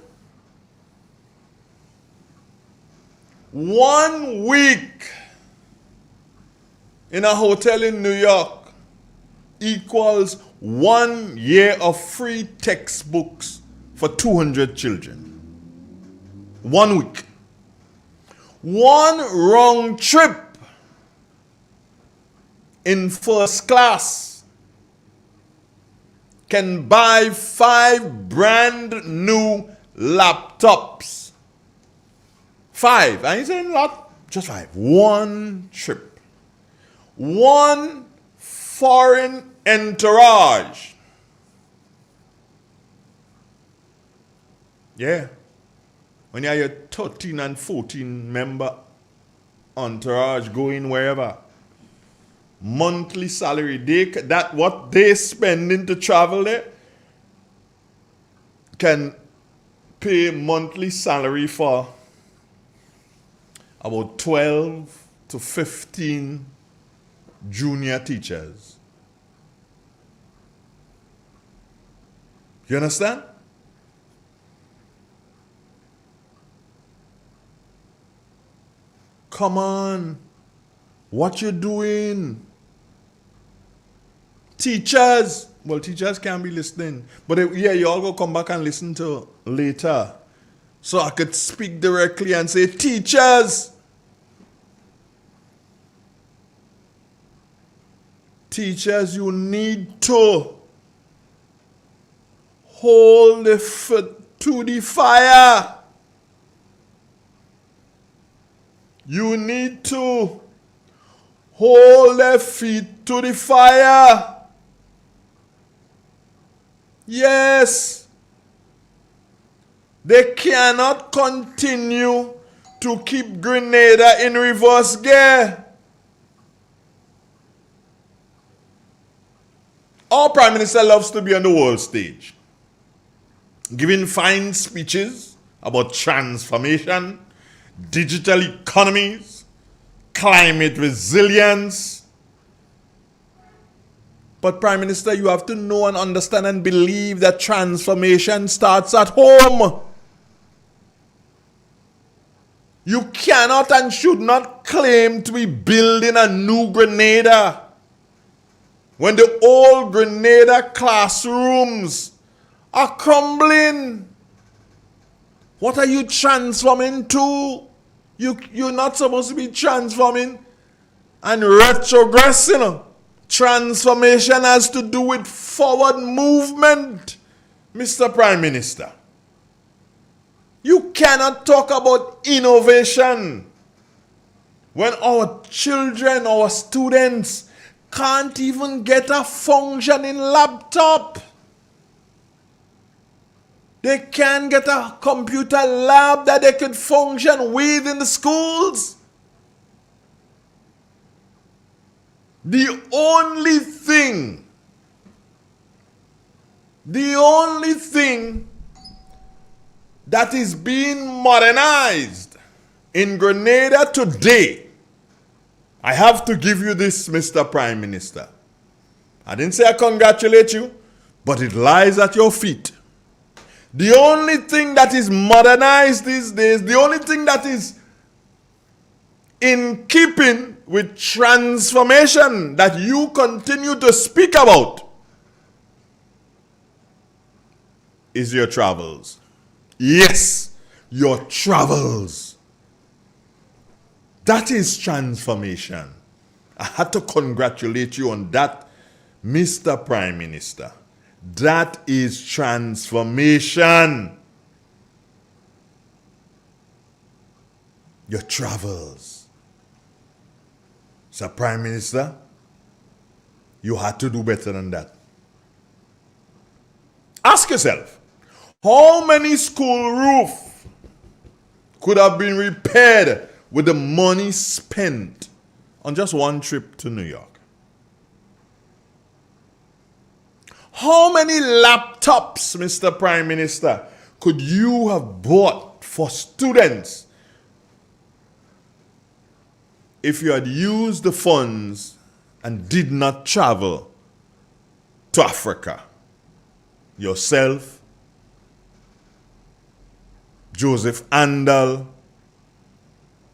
B: 1 week in a hotel in New York equals 1 year of free textbooks for 200 children. 1 week. 1 wrong trip in first class can buy 5 brand new laptops. 5. I ain't saying a lot, just 5. 1 trip. 1 foreign entourage. Yeah. When you have your 13 and 14 member entourage going wherever, monthly salary, that what they spending to travel there can pay monthly salary for about 12 to 15 junior teachers. You understand? Come on. What you doing? Teachers. Well, teachers can't be listening. But yeah, you all go come back and listen to later. So I could speak directly and say, teachers. Teachers, you need to hold the foot to the fire. You need to hold their feet to the fire. Yes. They cannot continue to keep Grenada in reverse gear. Our Prime Minister loves to be on the world stage, giving fine speeches about transformation, digital economies, climate resilience. But Prime Minister, you have to know and understand and believe that transformation starts at home. You cannot and should not claim to be building a new Grenada when the old Grenada classrooms are crumbling. What are you transforming to? You're not supposed to be transforming and retrogressing. Transformation has to do with forward movement, Mr. Prime Minister. You cannot talk about innovation when our children, our students can't even get a functioning laptop. They can't get a computer lab that they could function with in the schools. The only thing that is being modernized in Grenada today, I have to give you this, Mr. Prime Minister. I didn't say I congratulate you, but it lies at your feet. The only thing that is modernized these days, the only thing that is in keeping with transformation that you continue to speak about is your travels. Yes, your travels. That is transformation. I had to congratulate you on that, Mr. Prime Minister. That is transformation. Your travels. Sir Prime Minister, you had to do better than that. Ask yourself, how many school roofs could have been repaired with the money spent on just one trip to New York? How many laptops, Mr. Prime Minister, could you have bought for students if you had used the funds and did not travel to Africa? Yourself, Joseph Andal,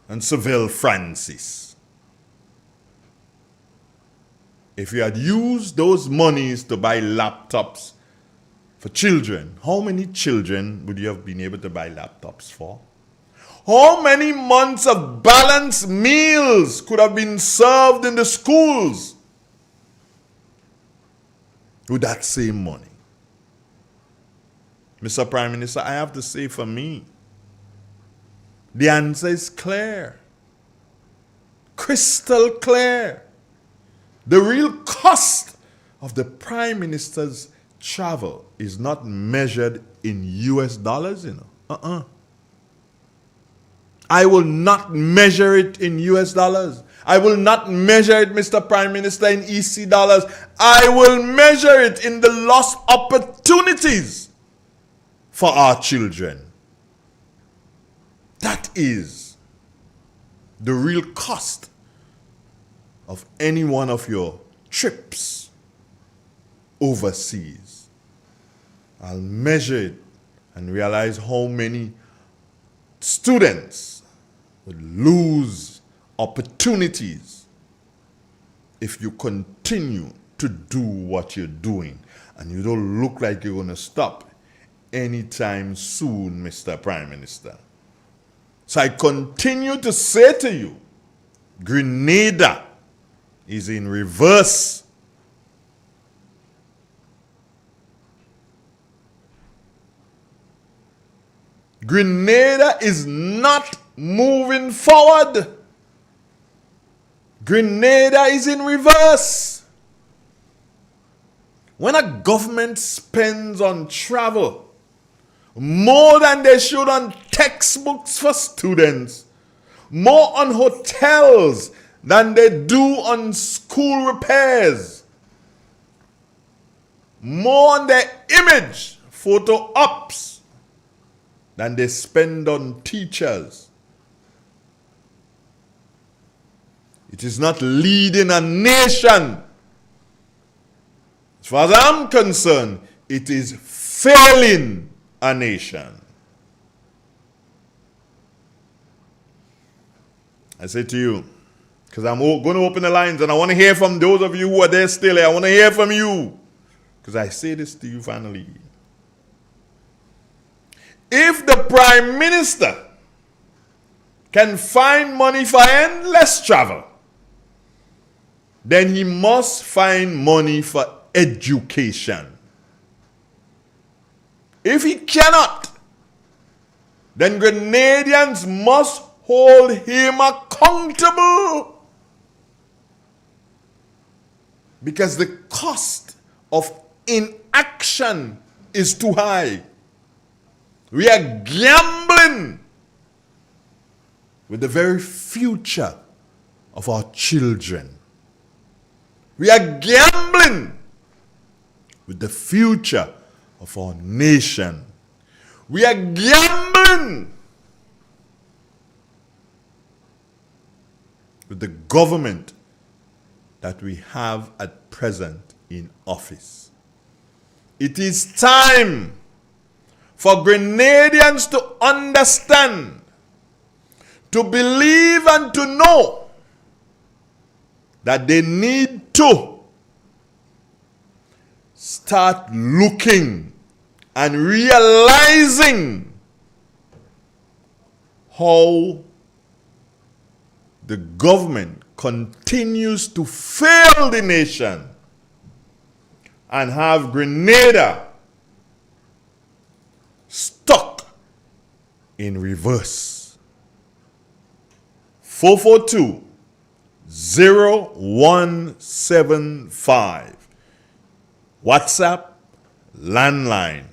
B: and Seville Francis. If you had used those monies to buy laptops for children, how many children would you have been able to buy laptops for? How many months of balanced meals could have been served in the schools with that same money? Mr. Prime Minister, I have to say for me, the answer is clear. Crystal clear. The real cost of the Prime Minister's travel is not measured in US dollars, you know. I will not measure it in US dollars. I will not measure it, Mr. Prime Minister, in EC dollars. I will measure it in the lost opportunities for our children. That is the real cost of any one of your trips overseas. I'll measure it and realize how many students would lose opportunities if you continue to do what you're doing and you don't look like you're going to stop anytime soon, Mr. Prime Minister. So I continue to say to you, Grenada is in reverse. Grenada is not moving forward. Grenada is in reverse. When a government spends on travel more than they should on textbooks for students, more on hotels than they do on school repairs, more on their image, photo ops, than they spend on teachers, it is not leading a nation. As far as I'm concerned, it is failing a nation. I say to you, because I'm going to open the lines and I want to hear from those of you who are there still. I want to hear from you. Because I say this to you finally. If the Prime Minister can find money for endless travel, then he must find money for education. If he cannot, then Grenadians must hold him accountable. Because the cost of inaction is too high. We are gambling with the very future of our children. We are gambling with the future of our nation. We are gambling with the government that we have at present in office. It is time for Grenadians to understand, to believe and to know that they need to start looking and realizing how the government continues to fail the nation and have Grenada stuck in reverse. 442-0175. WhatsApp, landline.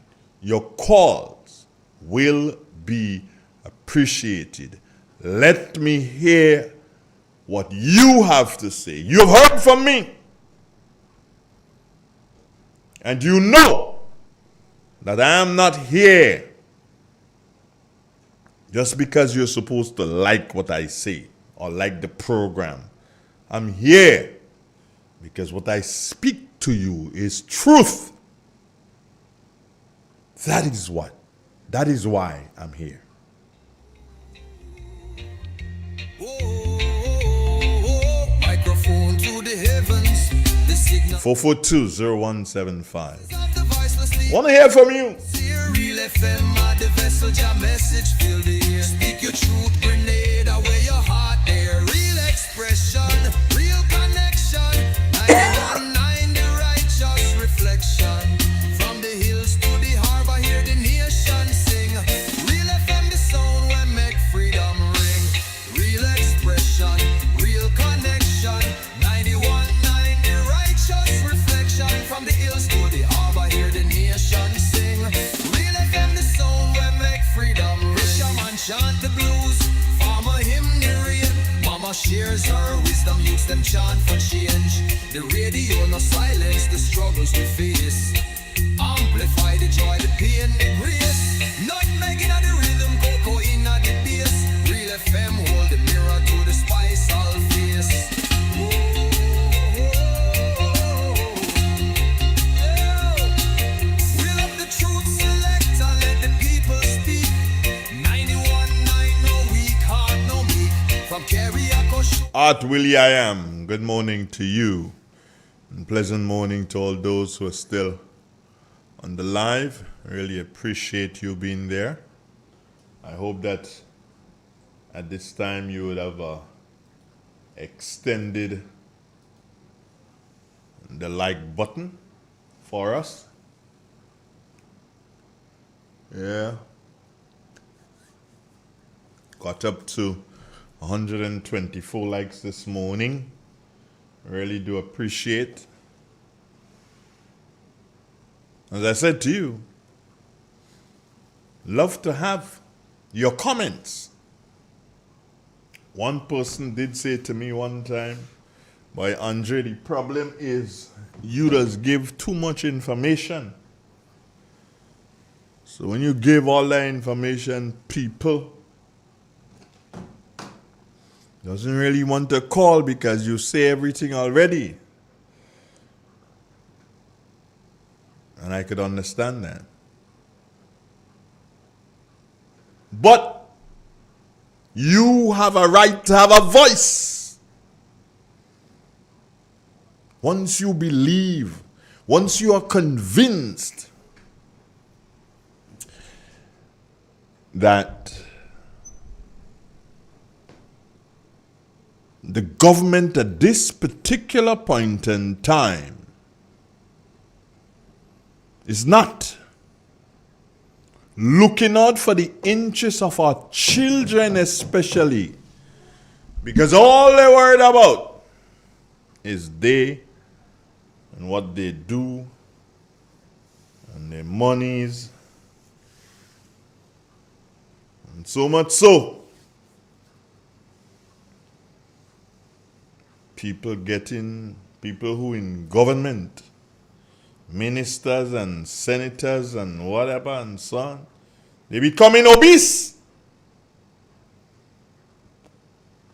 B: Your calls will be appreciated. Let me hear what you have to say. You have heard from me. And you know that I am not here just because you're supposed to like what I say or like the program. I'm here because what I speak to you is truth. That is why I'm here.
A: Microphone to the heavens, the signal
B: 442-0175. Want to hear from you.
A: Real FM, the vessel, your message fill the air. Speak your truth, Grenada, where your heart there. Real expression, real connection. 91.9, the righteous reflection. From the hills to the harbor, hear the nation sing. Real FM, the sound where make freedom ring. Real expression, real connection. 91.9, the righteous reflection. From the hills to the harbor, hear the nation sing. Real FM, the sound where make freedom ring. Fisherman chant the blues, mama shares her wisdom, use them chant for change. The radio no silence the struggles we face. Amplify the joy, the pain, the grace. Not making of the rhythm, cocoa in the bass. Real FM hold the mirror to the spice all face. We love the truth selector, let the people speak. 91.9, no weak heart, no meek. From Carriaco
B: Art Willie I am. Good morning to you. And pleasant morning to all those who are still on the live. Really appreciate you being there. I hope that at this time you would have extended the like button for us. Yeah. Got up to 124 likes this morning. Really do appreciate. As I said to you, love to have your comments. One person did say to me one time, "Boy, Andre, the problem is you just give too much information. So when you give all that information, people doesn't really want to call because you say everything already." And I could understand that. But you have a right to have a voice. Once you believe, once you are convinced that the government at this particular point in time is not looking out for the interests of our children especially, because all they're worried about is they and what they do and their monies, and so much so people who in government, ministers and senators and whatever and so on, they becoming obese.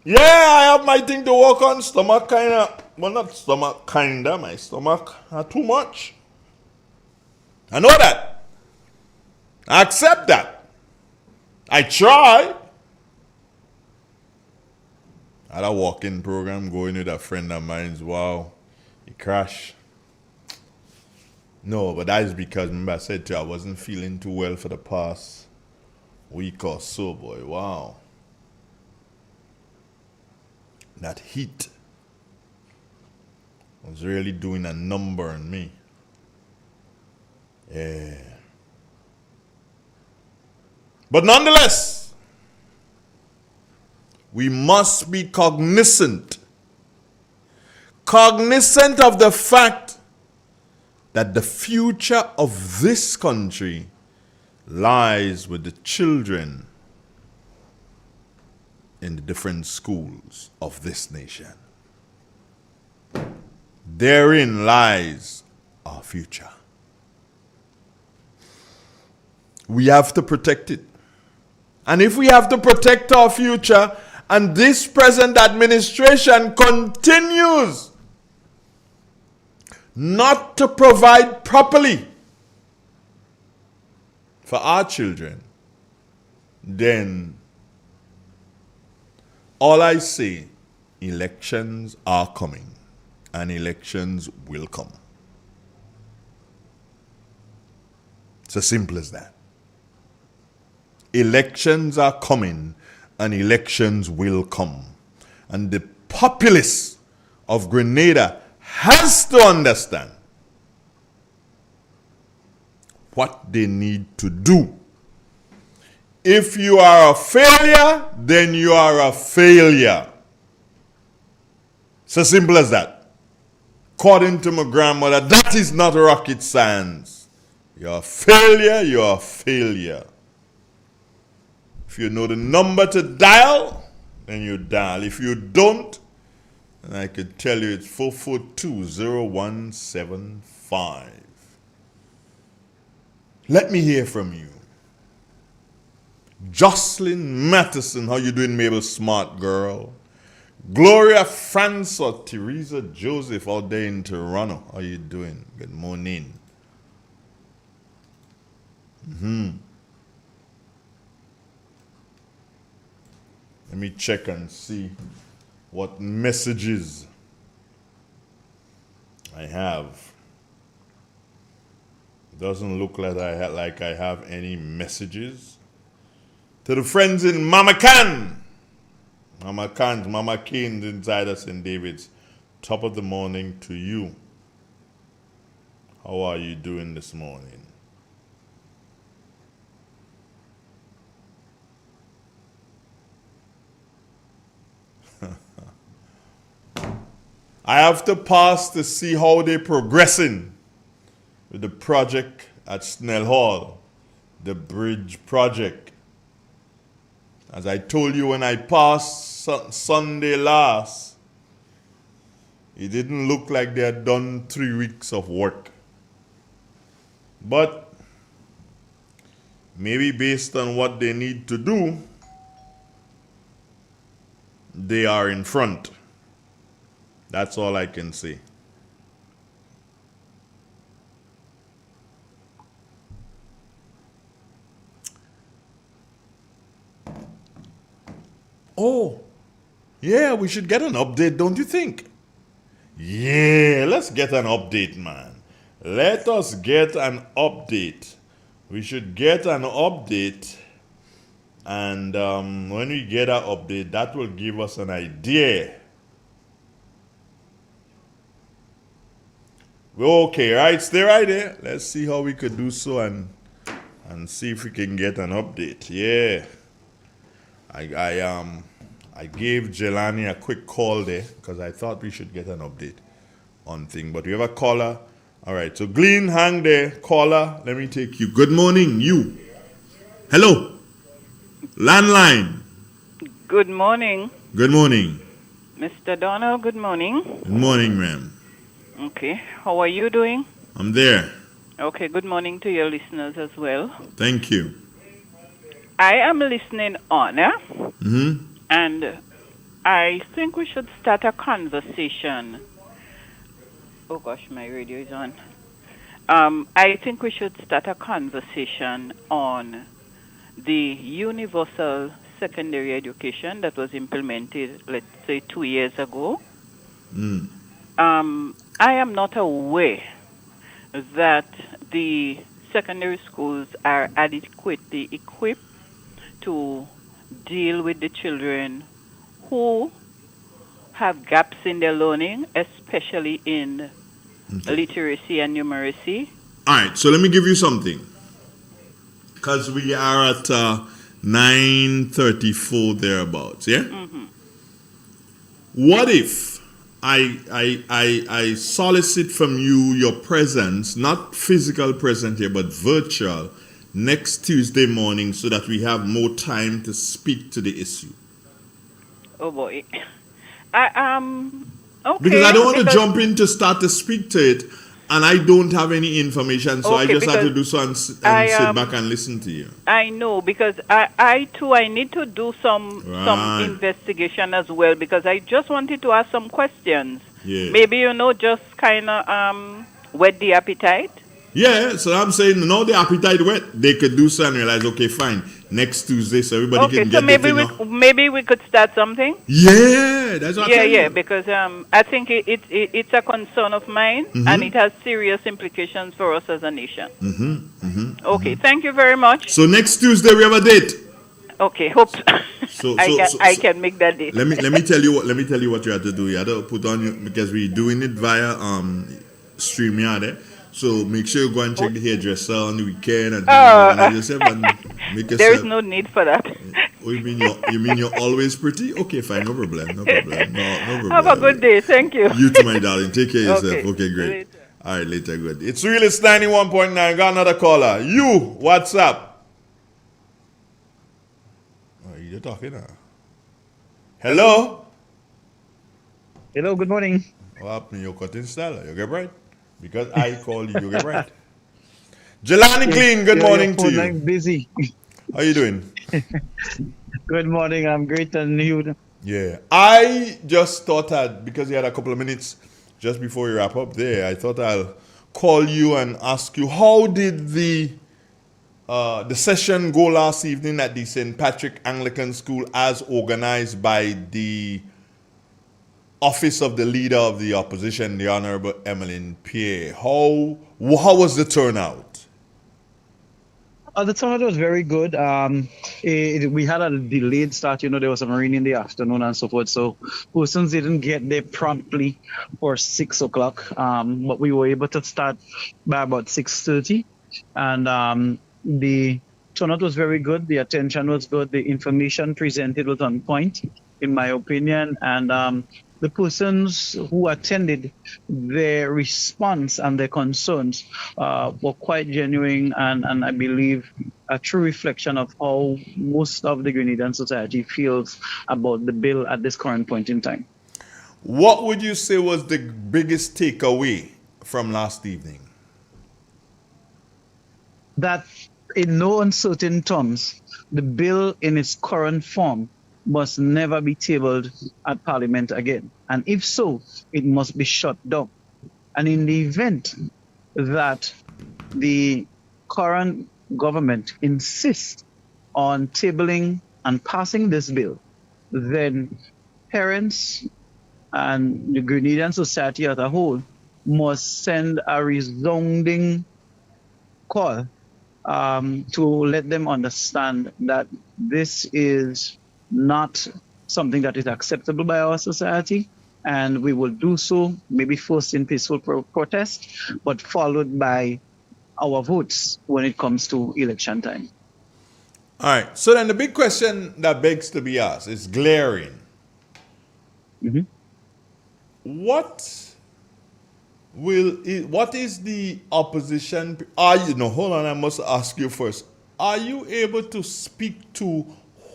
B: Yeah, I have my thing to work on. Stomach kinda, well, not stomach kinda, my stomach are too much. I know that. I accept that. I try. I had a walk-in program going with a friend of mine's. Wow, he crashed. No, but that is because, remember I said to you, I wasn't feeling too well for the past week or so, boy. Wow. That heat was really doing a number on me. Yeah. But nonetheless, we must be cognizant of the fact that the future of this country lies with the children in the different schools of this nation. Therein lies our future. We have to protect it. And if we have to protect our future, and this present administration continues not to provide properly for our children, then all I say, elections are coming and elections will come. It's as simple as that. Elections are coming and elections will come. And the populace of Grenada has to understand what they need to do. If you are a failure, then you are a failure. It's as simple as that. According to my grandmother, that is not rocket science. You're a failure, you're a failure. If you know the number to dial, then you dial. If you don't, then I could tell you it's 442-0175. Let me hear from you. Jocelyn Matheson, how you doing, Mabel? Smart girl. Gloria France or Teresa Joseph out there in Toronto. How you doing? Good morning. Let me check and see what messages I have. Doesn't look like I have any messages. To the friends in Mama Can. Mama Cane's inside us in David's. Top of the morning to you. How are you doing this morning? I have to pass to see how they're progressing with the project at Snell Hall, the bridge project. As I told you when I passed Sunday last, it didn't look like they had done 3 weeks of work. But maybe based on what they need to do, they are in front. That's all I can say. Oh, yeah, we should get an update, don't you think? Yeah, let's get an update, man. Let us get an update. We should get an update. And when we get an update, that will give us an idea. Okay, right? Stay right there. Let's see how we could do so and see if we can get an update. Yeah. I gave Jelani a quick call there because I thought we should get an update on thing. But we have a caller. All right, so Glenn, hang there. Caller, let me take you. Good morning, you. Hello. Landline.
T: Good morning.
B: Good morning.
T: Mr. Donald, good morning.
B: Good morning, ma'am.
T: Okay, how are you doing?
B: I'm there.
T: Okay, good morning to your listeners as well.
B: Thank you.
T: I am listening on, and I think we should start a conversation. Oh gosh, my radio is on. I think we should start a conversation on the universal secondary education that was implemented, let's say, 2 years ago. I am not aware that the secondary schools are adequately equipped to deal with the children who have gaps in their learning, especially in literacy and numeracy.
B: All right, so let me give you something. Because we are at 9:34 thereabouts, yeah? What if I solicit from you your presence, not physical presence here, but virtual, next Tuesday morning so that we have more time to speak to the issue?
T: Oh boy. Okay.
B: Because I don't want to jump in to start to speak to it and I don't have any information, so I just have to do so and sit back and listen to you.
T: I know, because I too need to do some investigation as well, because I just wanted to ask some questions.
B: Yeah.
T: Maybe, just kind of whet the appetite.
B: Yeah, so I'm saying now the appetite wet, they could do so and realize, okay, fine, next Tuesday, so everybody can get
T: maybe we could start something.
B: Yeah, that's what I'm saying.
T: Yeah, because I think it's a concern of mine, and it has serious implications for us as a nation. Okay, thank you very much.
B: So next Tuesday we have a date.
T: Okay, hope I can make that date.
B: Let me tell you what you have to do. You have to put on because we're doing it via StreamYard. So make sure you go and check the hairdresser on the weekend and manage yourself and make yourself.
T: There is no need for that.
B: Oh, you mean you're always pretty? Okay, fine, no problem. No problem.
T: Have a good day. Thank you.
B: You too, my darling. Take care of yourself. Okay, great.
T: Later.
B: All right, later, good. It's Realist 91.9. Got another caller. You, what's up? Oh, you're talking now. Hello?
U: Hello, good morning.
B: What happened? You're cutting style. You get right? Because I call you, you get right. Jelani Clean, good morning
U: your
B: to
U: phone
B: you.
U: line busy.
B: How you doing?
U: Good morning. I'm great and you.
B: Yeah. I just thought because you had a couple of minutes just before you wrap up there, I thought I'll call you and ask you, how did the session go last evening at the St. Patrick Anglican School as organized by the Office of the Leader of the Opposition, the Honorable Emmeline Pierre? How was the turnout?
U: The turnout was very good. We had a delayed start. There was some rain in the afternoon and so forth. So persons didn't get there promptly for 6 o'clock. But we were able to start by about 6:30. And the turnout was very good. The attention was good. The information presented was on point, in my opinion. And the persons who attended, their response and their concerns were quite genuine and I believe a true reflection of how most of the Grenadian society feels about the bill at this current point in time.
B: What would you say was the biggest takeaway from last evening?
U: That in no uncertain terms, the bill in its current form must never be tabled at Parliament again. And if so, it must be shut down. And in the event that the current government insists on tabling and passing this bill, then parents and the Grenadian society as a whole must send a resounding call to let them understand that this is not something that is acceptable by our society, and we will do so maybe first in peaceful protest, but followed by our votes when it comes to election time.
B: All right. So then the big question that begs to be asked is glaring.
U: Mm-hmm.
B: What is the opposition? Hold on, I must ask you first. Are you able to speak to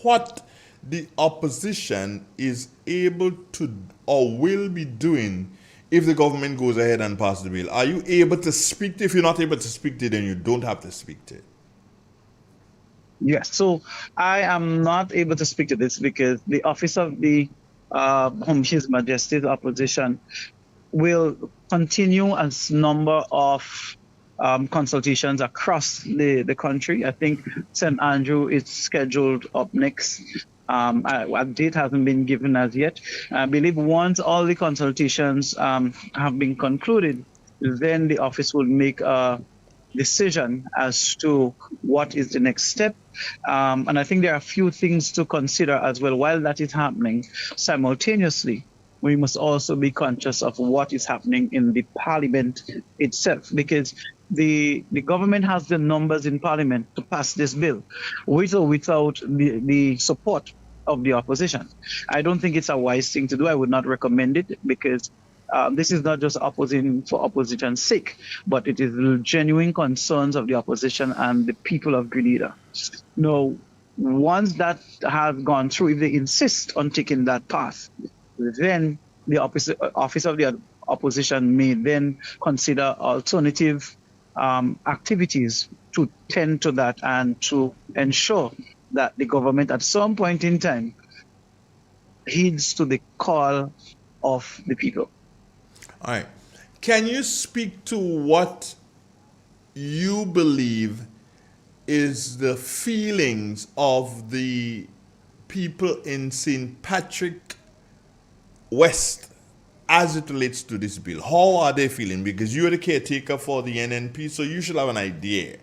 B: what the opposition is able to or will be doing if the government goes ahead and passes the bill? Are you able to speak to it? If you're not able to speak to it, then you don't have to speak to it.
U: Yes, so I am not able to speak to this because the Office of the His Majesty's Opposition will continue a number of consultations across the country. I think St. Andrew is scheduled up next. A date hasn't been given as yet. I believe once all the consultations have been concluded, then the office will make a decision as to what is the next step. And I think there are a few things to consider as well while that is happening. Simultaneously, we must also be conscious of what is happening in the parliament itself, because the government has the numbers in parliament to pass this bill with or without the support of the opposition. I don't think it's a wise thing to do. I would not recommend it because this is not just opposing for opposition's sake, but it is the genuine concerns of the opposition and the people of Grenada. Now, once that has gone through, if they insist on taking that path, then the office of the opposition may then consider alternative activities to tend to that and to ensure that the government at some point in time heeds to the call of the people.
B: All right. Can you speak to what you believe is the feelings of the people in St. Patrick West as it relates to this bill? How are they feeling? Because you're the caretaker for the NNP, so you should have an idea.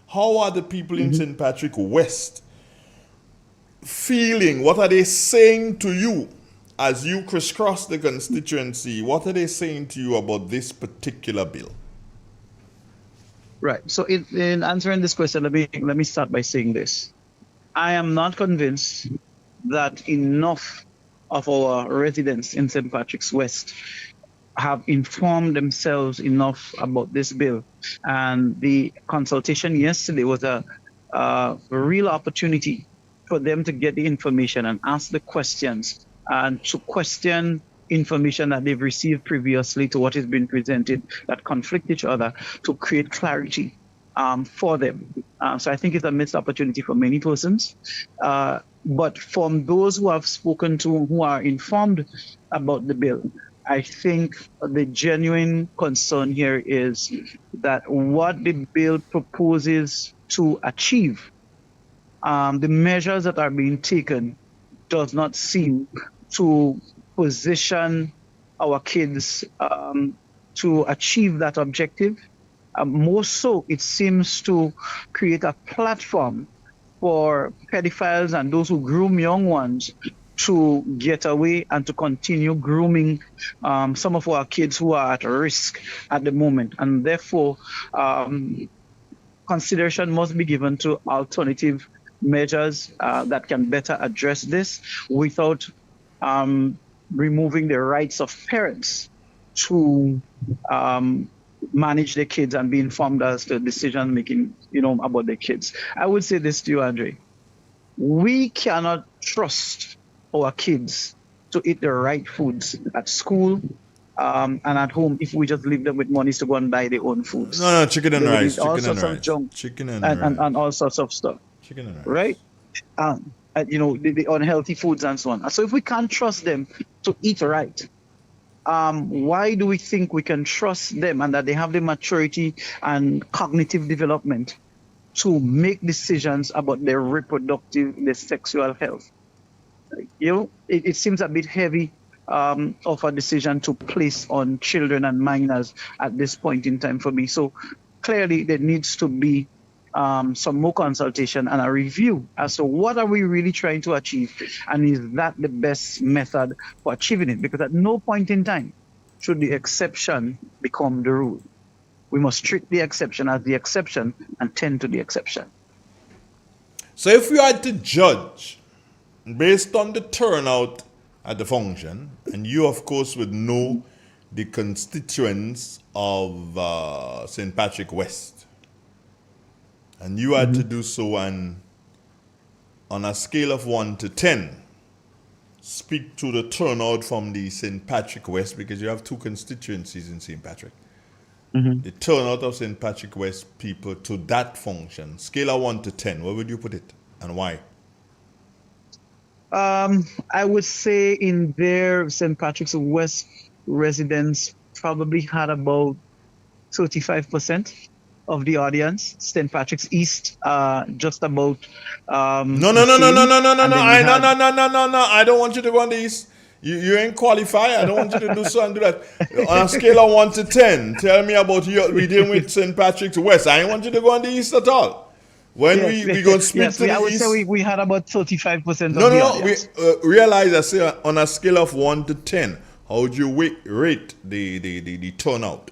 B: How are the people in St. Patrick West feeling? What are they saying to you as you crisscross the constituency? What are they saying to you about this particular bill?
U: Right. So in answering this question, let me start by saying this. I am not convinced that enough of our residents in St. Patrick's West have informed themselves enough about this bill. And the consultation yesterday was a real opportunity for them to get the information and ask the questions and to question information that they've received previously to what has been presented that conflict each other, to create clarity for them. So I think it's a missed opportunity for many persons. But from those who have spoken to, who are informed about the bill, I think the genuine concern here is that what the bill proposes to achieve, the measures that are being taken does not seem to position our kids to achieve that objective. More so, it seems to create a platform for pedophiles and those who groom young ones to get away and to continue grooming some of our kids who are at risk at the moment. And therefore, consideration must be given to alternative measures that can better address this without removing the rights of parents to manage their kids and be informed as to decision making, about their kids. I would say this to you, Andre. We cannot trust our kids to eat the right foods at school and at home if we just leave them with money to go and buy their own foods.
B: No, chicken and rice.
U: All sorts of junk.
B: Chicken and rice.
U: And all sorts of stuff.
B: Chicken and rice.
U: Right? The unhealthy foods and so on. So if we can't trust them to eat right, why do we think we can trust them and that they have the maturity and cognitive development to make decisions about their sexual health? It seems a bit heavy of a decision to place on children and minors at this point in time for me. So clearly there needs to be some more consultation and a review as to what are we really trying to achieve, and is that the best method for achieving it? Because at no point in time should the exception become the rule. We must treat the exception as the exception and tend to the exception.
B: So if we had to judge based on the turnout at the function, and you of course would know the constituents of St. Patrick West, and you had to do so on a scale of 1 to 10, speak to the turnout from the St. Patrick West, because you have two constituencies in St. Patrick. The turnout of St. Patrick West people to that function, scale of 1 to 10, where would you put it and why?
U: I would say in their St. Patrick's West residents probably had about 35% of the audience. St. Patrick's East, just about.
B: No. I don't want you to go on the East. You ain't qualified. I don't want you to do so and do that. On a scale of 1 to 10, tell me about we dealing with St. Patrick's West. I ain't want you to go on the East at all. When we go speak to the East.
U: I would say we had about 35% of the audience.
B: We realize, I say, on a scale of 1 to 10, how would you rate the turnout?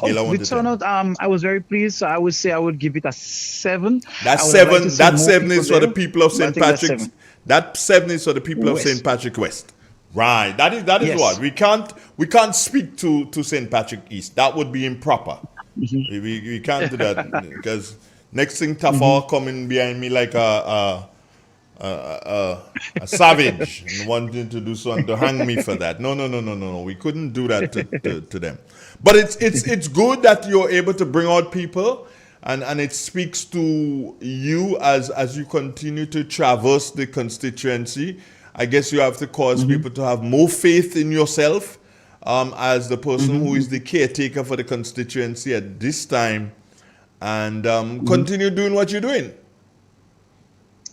U: The turnout, I was very pleased. So I would say I would give it a 7.
B: That 7 is for the people of St. Patrick's. That 7 is for the people of St. Patrick West. Right. That is yes. What we can't speak to St. Patrick East. That would be improper. We can't do that because next thing Tafar coming behind me like a savage and wanting to do something to hang me for that. No. We couldn't do that to them. But it's good that you're able to bring out people, and it speaks to you as you continue to traverse the constituency. I guess you have to cause people to have more faith in yourself as the person who is the caretaker for the constituency at this time, and continue doing what you're doing.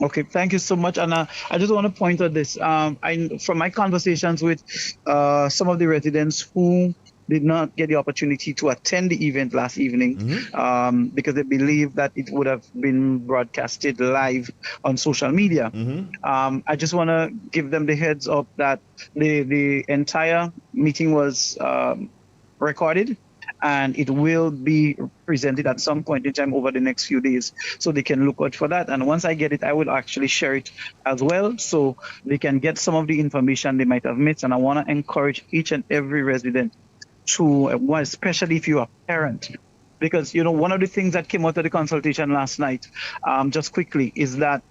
U: Okay, thank you so much. And I just want to point out this. From my conversations with some of the residents who did not get the opportunity to attend the event last evening because they believe that it would have been broadcasted live on social media. I just want to give them the heads up that the entire meeting was recorded, and it will be presented at some point in time over the next few days, so they can look out for that. And once I get it, I will actually share it as well, so they can get some of the information they might have missed. And I want to encourage each and every resident to, especially if you're a parent, because one of the things that came out of the consultation last night, just quickly, is that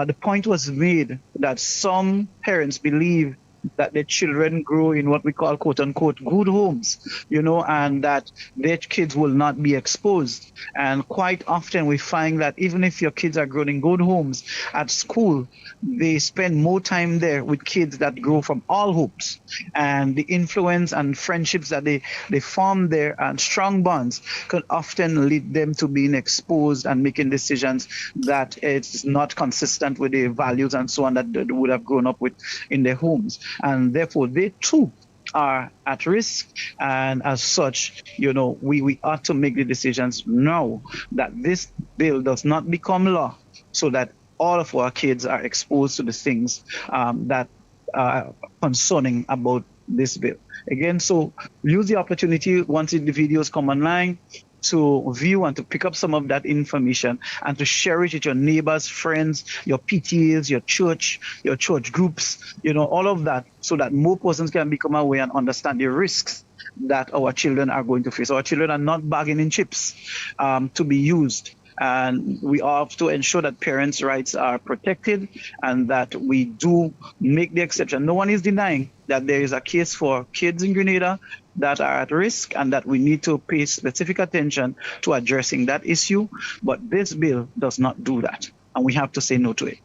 U: the point was made that some parents believe that their children grow in what we call quote unquote good homes, and that their kids will not be exposed. And quite often we find that even if your kids are grown in good homes, at school, they spend more time there with kids that grow from all homes. And the influence and friendships that they form there and strong bonds could often lead them to being exposed and making decisions that it's not consistent with the values and so on that they would have grown up with in their homes. And therefore, they too are at risk. And as such, we ought to make the decisions now that this bill does not become law so that all of our kids are exposed to the things that are concerning about this bill. Again, so use the opportunity once the videos come online to view and to pick up some of that information and to share it with your neighbors, friends, your PTAs, your church groups, all of that, so that more persons can become aware and understand the risks that our children are going to face. Our children are not bargaining chips to be used. And we have to ensure that parents' rights are protected and that we do make the exception. No one is denying that there is a case for kids in Grenada that are at risk and that we need to pay specific attention to addressing that issue. But this bill does not do that, and we have to say no to it.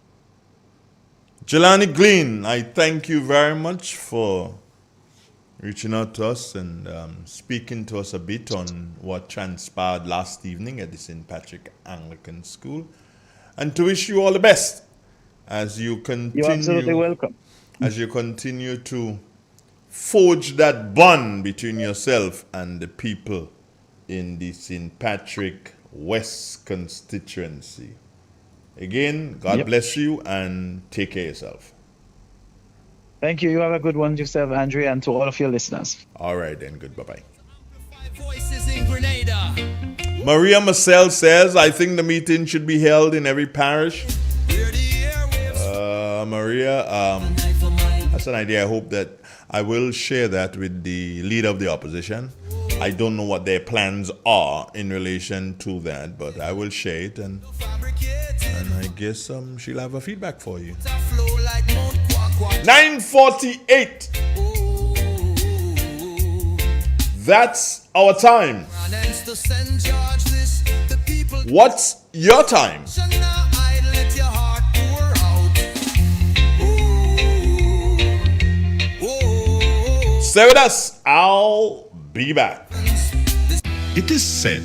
B: Jelani Glean, I thank you very much for reaching out to us and speaking to us a bit on what transpired last evening at the St. Patrick Anglican School, and to wish you all the best as you continue.
U: You're absolutely welcome.
B: As you continue to forge that bond between yourself and the people in the St. Patrick West constituency. Again, God bless you and take care of yourself.
U: Thank you. You have a good one yourself, Andrea, and to all of your listeners.
B: All right, then. Good. Bye-bye. Maria Marcel says, I think the meeting should be held in every parish. Maria, that's an idea. I hope that I will share that with the leader of the opposition. I don't know what their plans are in relation to that, but I will share it, and I guess she'll have a feedback for you. 9:48. That's our time. What's your time? Stay with us. I'll be back.
E: It is said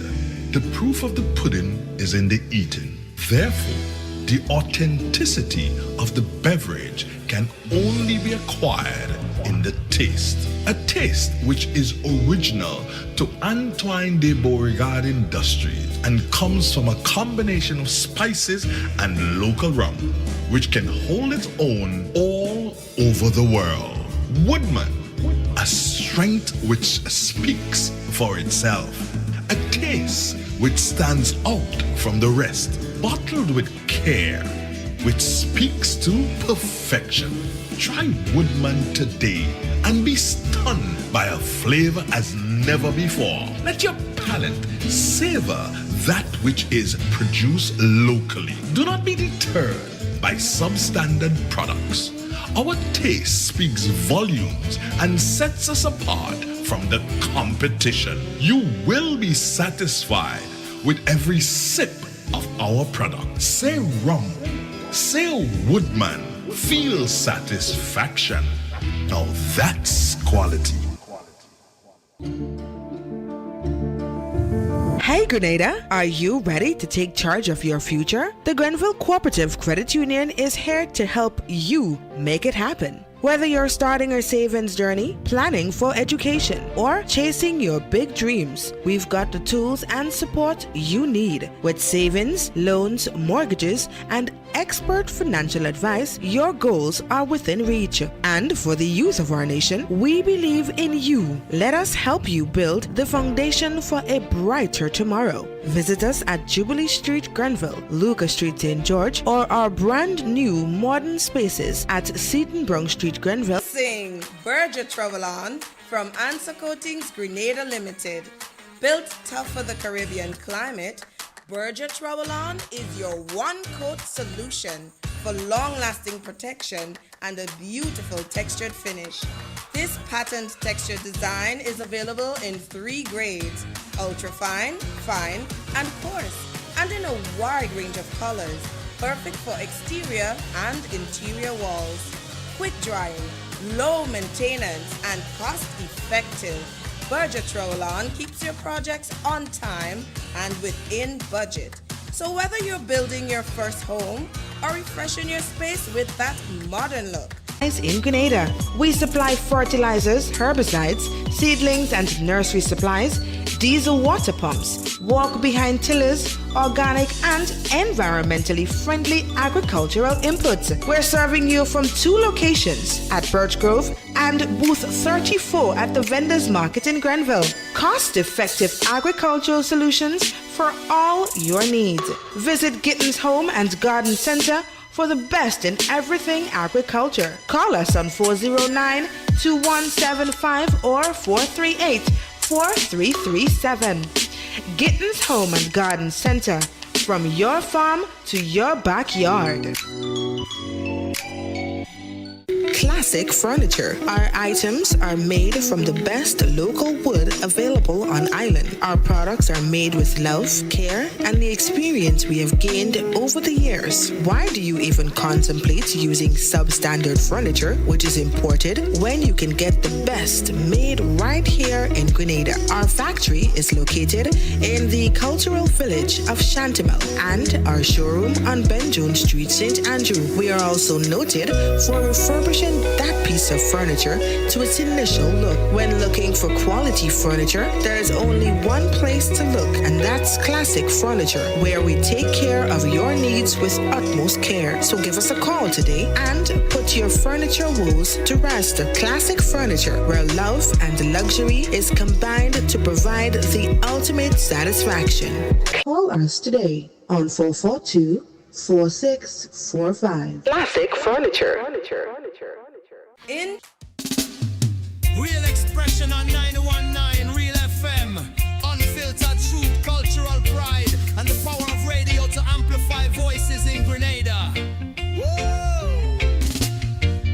E: the proof of the pudding is in the eating. Therefore, the authenticity of the beverage can only be acquired in the taste. A taste which is original to Antoine de Beauregard Industries and comes from a combination of spices and local rum, which can hold its own all over the world. Woodman, a strength which speaks for itself. A taste which stands out from the rest, bottled with care, which speaks to perfection. Try Woodman today and be stunned by a flavor as never before. Let your palate savor that which is produced locally. Do not be deterred by substandard products. Our taste speaks volumes and sets us apart from the competition. You will be satisfied with every sip of our product. Say rum, say Woodman, feel satisfaction. Now that's quality.
D: Hey Grenada, are you ready to take charge of your future? The Grenville Cooperative Credit Union is here to help you make it happen. Whether you're starting a savings journey, planning for education, or chasing your big dreams, we've got the tools and support you need. With savings, loans, mortgages, and expert financial advice, your goals are within reach. And for the youth of our nation, we believe in you. Let us help you build the foundation for a brighter tomorrow. Visit us at Jubilee Street, Grenville, Lucas Street, St. George, or our brand new modern spaces at Seton Brunk Street, Grenville.
C: Sing Berger Travel On from Answer Coatings Grenada Limited. Built tough for the Caribbean climate, Berger Travel On is your one-coat solution for long-lasting protection and a beautiful textured finish. This patent texture design is available in 3 grades: ultra-fine, fine, and coarse, and in a wide range of colors, perfect for exterior and interior walls. Quick drying, low maintenance, and cost-effective. Berger Roll-On keeps your projects on time and within budget. So whether you're building your first home or refreshing your space with that modern look,
D: In Grenada, we supply fertilizers, herbicides, seedlings and nursery supplies, diesel water pumps, walk-behind tillers, organic and environmentally friendly agricultural inputs. We're serving you from 2 locations, at Birch Grove and booth 34 at the Vendors Market in Grenville. Cost-effective agricultural solutions for all your needs. Visit Gittins Home and Garden Center for the best in everything agriculture. Call us on 409-2175 or 438-4337. Gittins Home and Garden Center, from your farm to your backyard. Classic Furniture. Our items are made from the best local wood available on island. Our products are made with love, care, and the experience we have gained over the years. Why do you even contemplate using substandard furniture, which is imported, when you can get the best made right here in Grenada? Our factory is located in the cultural village of Chantimel and our showroom on Ben Jones Street, St. Andrew. We are also noted for refurbishing that piece of furniture to its initial look. When looking for quality furniture, there is only one place to look, and that's Classic Furniture, where we take care of your needs with utmost care. So give us a call today and put your furniture woes to rest. Classic Furniture, where love and luxury is combined to provide the ultimate satisfaction. Call us today on 442-4645. Classic Furniture.
C: In
A: Real expression on 919 Real FM. Unfiltered truth, cultural pride, and the power of radio to amplify voices in Grenada. Whoa!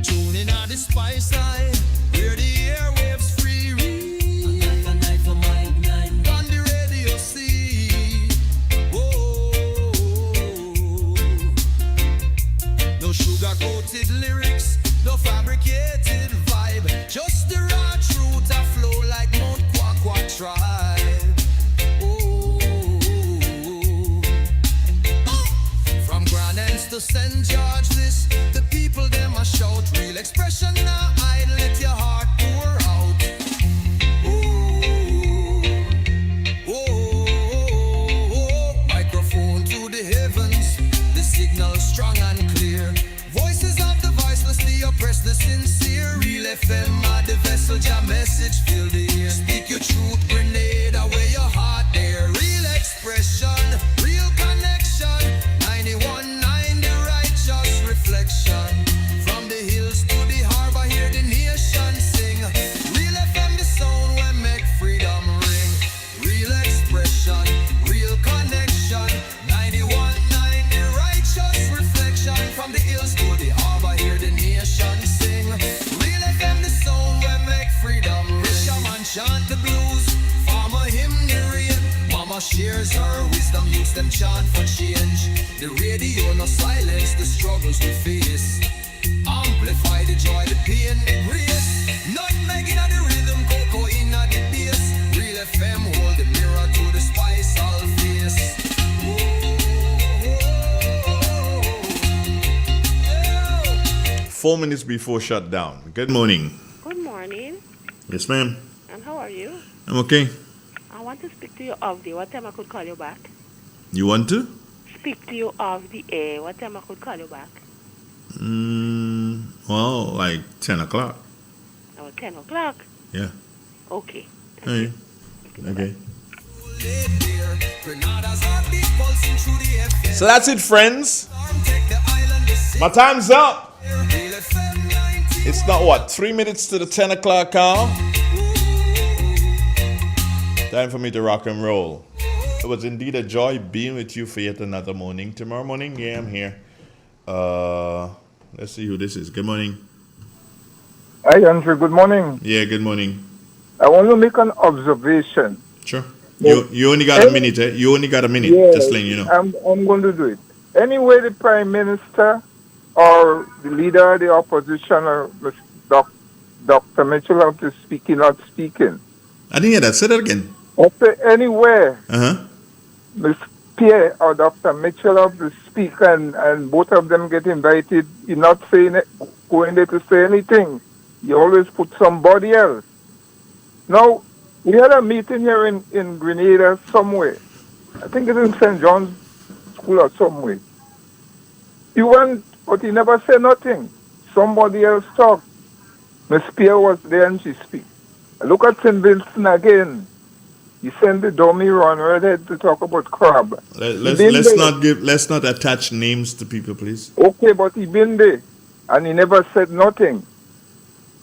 A: Tune in on the spice side, where the airwaves free read. On the radio see. Whoa! No sugar-coated lyrics, no fabricated vibe, just the raw truth a flow like Mount Kwakwa tribe. Ooh. From Grand Anse to St. George, this the people them a shout. Real expression now, I let your heart pour out. Ooh. Oh. Microphone to the heavens, the signal strong and clear. Voices of the voicelessly oppressed, the sincere. Real FM are the vessel, your message fill the ear. Speak your truth, Grenada, where your heart there. Real expression, real connection. 91.9 the righteous reflection. From the hills to the harbor, hear the nation sing. Real FM, the sound where make freedom ring. Real expression, real connection. 91.9 the righteous reflection. From the hills to the harbor, hear the nation sing. Real FM, the sound where make freedom ring. Fisherman chant the blues, farmer hymn the rain. Mama shares her wisdom, use them chant for change. The radio no silence the struggles we face. Amplify the joy, the pain, the grace. Nutmeg in the rhythm, cocoa in the bass. Real FM hold the mirror to the spice all face.
B: 4 minutes before shutdown. Good morning.
F: Good morning.
B: Yes, ma'am.
F: And how are you?
B: I'm okay.
F: I want to speak to you off the air. What time I could call you back?
B: You want to?
F: Speak to you off the air. What time I could call you back?
B: Well, like 10 o'clock.
F: Oh, 10 o'clock?
B: Yeah.
F: Okay.
B: Hey. Okay. So that's it, friends. My time's up. It's not what, 3 minutes to the 10 o'clock hour. Time for me to rock and roll. It was indeed a joy being with you for yet another morning. Tomorrow morning, yeah, I'm here. Let's see who this is. Good morning.
I: Hi, Andrew. Good morning.
B: Yeah, good morning.
I: I want to make an observation.
B: Sure. You only got a minute, eh? You only got a minute.
I: Yeah,
B: Just letting you know.
I: I'm going to do it. Anyway, the Prime Minister or the leader of the opposition or Dr. Mitchell have to speak, not speaking.
B: I didn't hear that. Say that again.
I: I say anywhere, Ms. Pierre or Dr. Mitchell have to speak and both of them get invited. You're not saying it, going there to say anything. You always put somebody else. Now, we had a meeting here in Grenada somewhere. I think it's in St. John's School or somewhere. He went, but he never said nothing. Somebody else talked. Miss Pierre was there and she speak. Look at St. Vincent again. He sent the dummy run right ahead to talk about crab.
B: Let's not attach names to people, please.
I: Okay, but he been there and he never said nothing.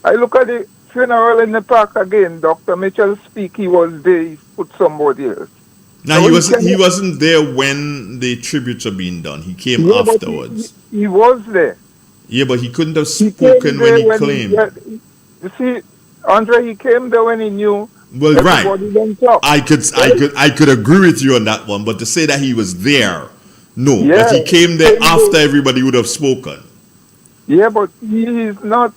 I: I look at the funeral in the park again. Dr. Mitchell speak. He was there. He put somebody else.
B: Now he wasn't there when the tributes are being done. He came afterwards.
I: He was there.
B: Yeah, but he couldn't have spoken when he claimed.
I: You see, Andre, he came there when he knew.
B: Well, right. I could agree with you on that one, but to say that he was there, no.
I: Yeah,
B: but he came there after everybody would have spoken.
I: Yeah, but he is not.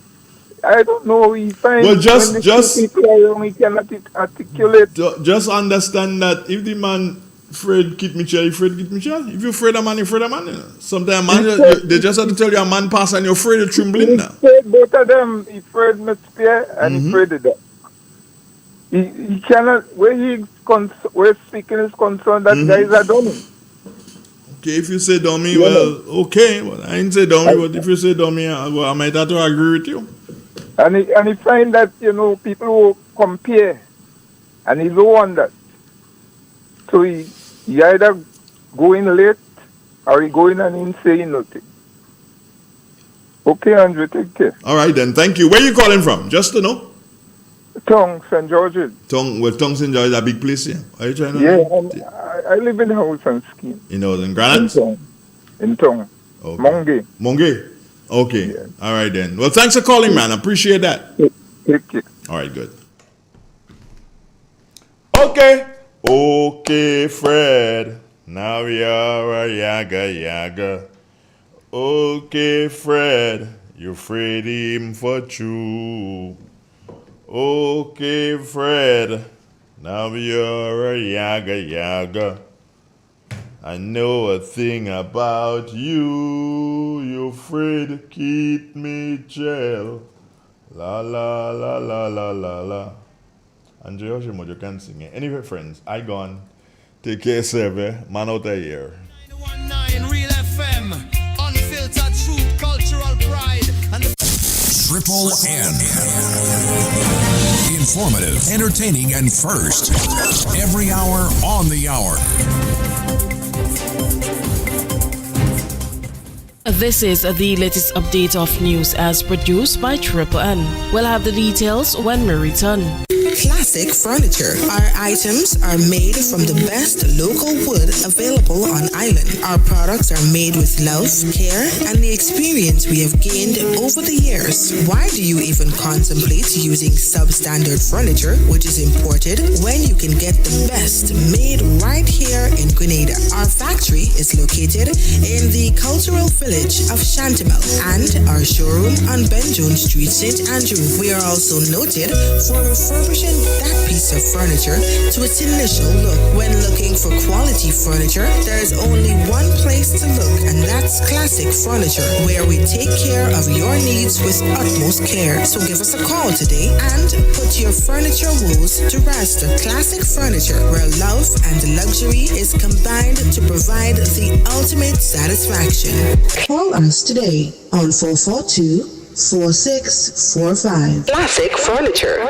I: I don't know. He finds
B: well, just
I: people he cannot articulate.
B: Just understand that if the man afraid Kit Mitchell, afraid Kit Mitchell. If you're afraid of man, you're afraid of man. Sometimes man, they just have to tell you a man pass and you're afraid of trembling now.
I: Both of them, he afraid Miss Pierre and he afraid of that. He cannot. Where speaking is concerned, that guys are dummy.
B: Okay, if you say dummy, well, okay. Well, I ain't say dummy, but if you say dummy, I might have to agree with you.
I: And he find that, people will compare. And he don't want that. So he either go in late or he go in and he say nothing. Okay, Andrew, take care.
B: All right, then. Thank you. Where you calling from? Just to know.
I: Tongue, St. George's.
B: Tongue St. George is a big place here. Are you trying to?
I: Yeah, I live in the house and scheme.
B: In Granite?
I: In Tongue.
B: Okay. Monge? Okay. Yeah. All right, then. Well, thanks for calling, man. I appreciate that.
I: Take care.
B: All right, good. Okay, Fred. Now we are a yaga. Okay, Fred. You afraid him for true. Okay, Fred. Now we are a yaga. I know a thing about you. You're afraid to keep me jail. La la la la la la la. Andre Oshimojo can sing it. Anyway, friends, I gone. Take care, Seve. Man out of here.
A: 919 Real FM. Unfiltered truth, cultural pride.
O: Triple N. Informative, entertaining, and first. Every hour on the hour.
H: This is the latest update of news as produced by Triple N. We'll have the details when we return.
D: Classic furniture. Our items are made from the best local wood available on island. Our products are made with love, care, and the experience we have gained over the years. Why do you even contemplate using substandard furniture, which is imported, when you can get the best made right here in Grenada? Our factory is located in the cultural village of Chantimel and our showroom on Benjoon Street, St. Andrew. We are also noted for refurbishing that piece of furniture to its initial look. When looking for quality furniture, there is only one place to look, and that's Classic Furniture, where we take care of your needs with utmost care. So give us a call today and put your furniture woes to rest. Classic Furniture, where love and luxury is combined to provide the ultimate satisfaction. Call us today on 442-4645. Classic Furniture.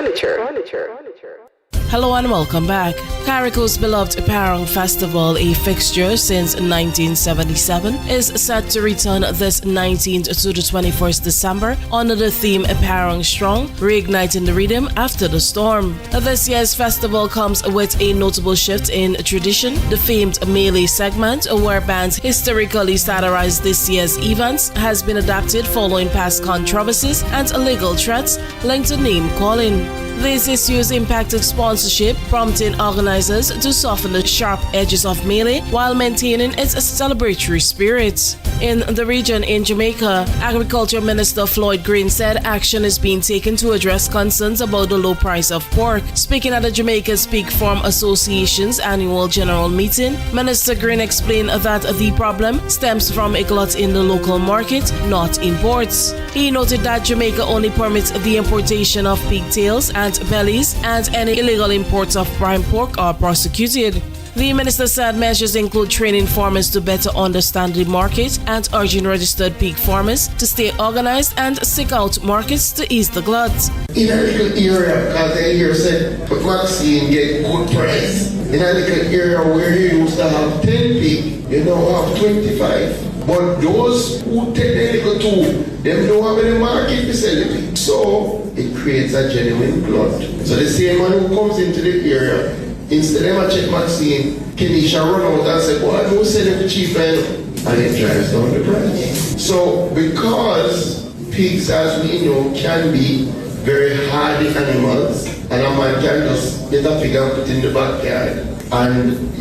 H: Hello and welcome back. Carico's beloved Parang Festival, a fixture since 1977, is set to return this 19th to the 21st December under the theme Parang Strong, reigniting the rhythm after the storm. This year's festival comes with a notable shift in tradition. The famed melee segment, where bands historically satirized this year's events, has been adapted following past controversies and legal threats linked to name calling. These issues impacted sponsorship, prompting organizers to soften the sharp edges of melee while maintaining its celebratory spirit. In the region in Jamaica, Agriculture Minister Floyd Green said action is being taken to address concerns about the low price of pork. Speaking at the Jamaica's Pig Farm Association's annual general meeting, Minister Green explained that the problem stems from a glut in the local market, not imports. He noted that Jamaica only permits the importation of pigtails and bellies, and any illegal imports of prime pork are prosecuted. The minister said measures include training farmers to better understand the market and urging registered pig farmers to stay organized and seek out markets to ease the glut.
J: In a little area, because I hear said, but Maxine get good price. In a little area where you used to have 10 pig, you now have 25. But those who take the little two, them don't have any market to sell the pig. So it creates a genuine glut. So the same man who comes into the area, instead of check Maxine, Kenisha run out and say, boy, I don't sell it for cheap, and it drives down the price. So because pigs, as we know, can be very hardy animals, and a man can just get a pig and put in the backyard and,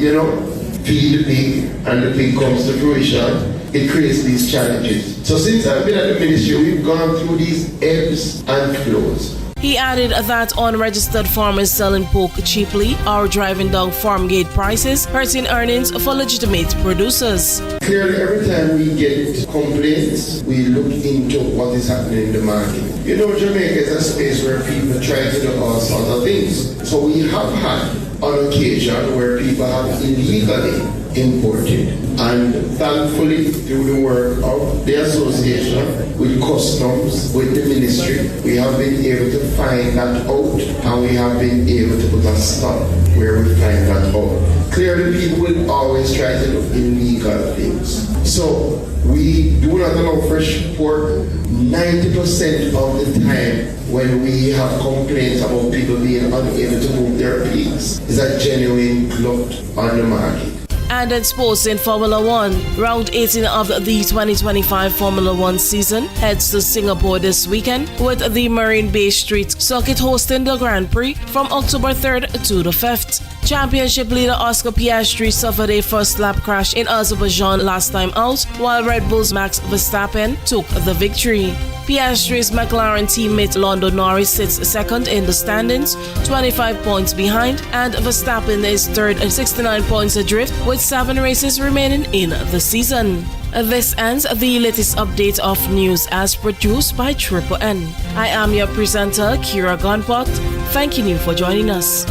J: feed the pig, and the pig comes to fruition, it creates these challenges. So since I've been at the ministry, we've gone through these ebbs and flows.
H: He added that unregistered farmers selling pork cheaply are driving down farm gate prices, hurting earnings for legitimate producers.
J: Clearly, every time we get complaints, we look into what is happening in the market. Jamaica is a space where people try to do all sorts of things. So we have had on occasion where people have illegally imported. And thankfully, through the work of the association, with customs, with the ministry, we have been able to find that out, and we have been able to put a stop where we find that out. Clearly, people will always try to do illegal things. So we do not allow fresh pork 90% of the time. When we have complaints about people being unable to move their pigs, is a genuine glut on the market.
H: And in sports, in Formula One, round 18 of the 2025 Formula One season heads to Singapore this weekend, with the Marine Bay Street circuit hosting the Grand Prix from October 3rd to the 5th. Championship leader Oscar Piastri suffered a first lap crash in Azerbaijan last time out, while Red Bull's Max Verstappen took the victory. Piastri's McLaren teammate Lando Norris sits second in the standings, 25 points behind, and Verstappen is third at 69 points adrift, with 7 races remaining in the season. This ends the latest update of news as produced by Triple N. I am your presenter, Kira Gunpot, thanking you for joining us.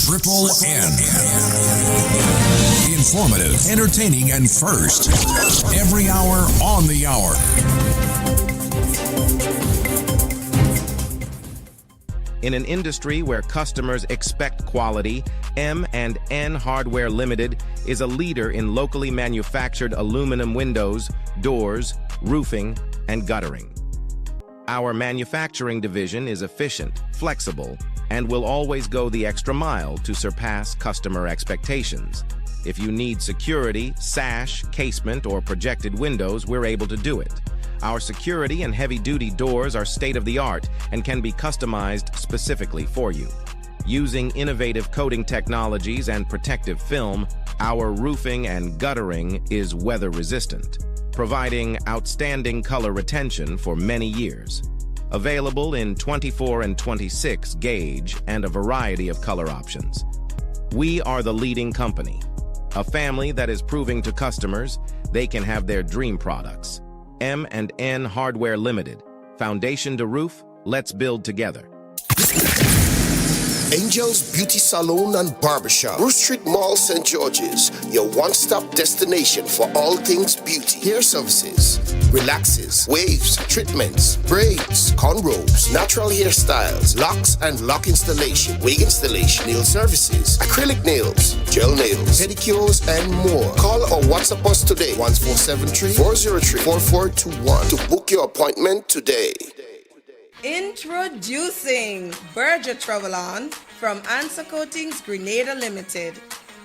O: Triple N. Informative, entertaining, and first. Every hour on the hour.
G: In an industry where customers expect quality, M&N Hardware Limited is a leader in locally manufactured aluminum windows, doors, roofing, and guttering. Our manufacturing division is efficient, flexible, and will always go the extra mile to surpass customer expectations. If you need security, sash, casement, or projected windows, we're able to do it. Our security and heavy-duty doors are state-of-the-art and can be customized specifically for you. Using innovative coating technologies and protective film, our roofing and guttering is weather-resistant, providing outstanding color retention for many years. Available in 24 and 26 gauge and a variety of color options. We are the leading company, a family that is proving to customers they can have their dream products. M&N Hardware Limited. Foundation to roof, let's build together.
L: Angel's Beauty Salon and Barbershop, Bruce Street Mall, St. George's, your one-stop destination for all things beauty. Hair services, relaxes, waves, treatments, braids, cornrows, natural hairstyles, locks and lock installation, wig installation, nail services, acrylic nails, gel nails, pedicures, and more. Call or WhatsApp us today, 1473-403-4421 to book your appointment today.
C: Introducing Berger Travel-On from Answer Coatings Grenada Limited.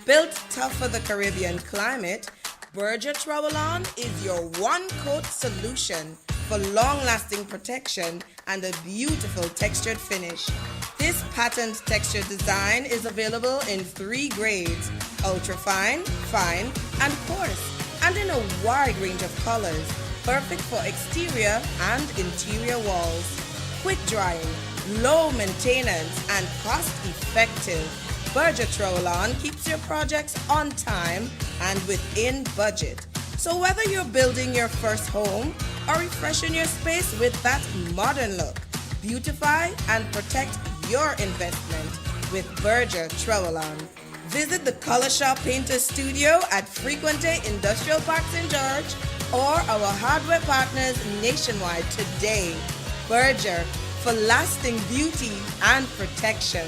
C: Built tough for the Caribbean climate, Berger Travel-On is your one-coat solution for long-lasting protection and a beautiful textured finish. This patent texture design is available in 3 grades: ultra-fine, fine, and coarse, and in a wide range of colors, perfect for exterior and interior walls. Quick drying, low maintenance, and cost-effective. Berger Travel-On keeps your projects on time and within budget. So whether you're building your first home or refreshing your space with that modern look, beautify and protect your investment with Berger Travel-On. Visit the Color Shop Painter Studio at Frequente Industrial Park St. George or our hardware partners nationwide today. Berger, for lasting beauty and protection.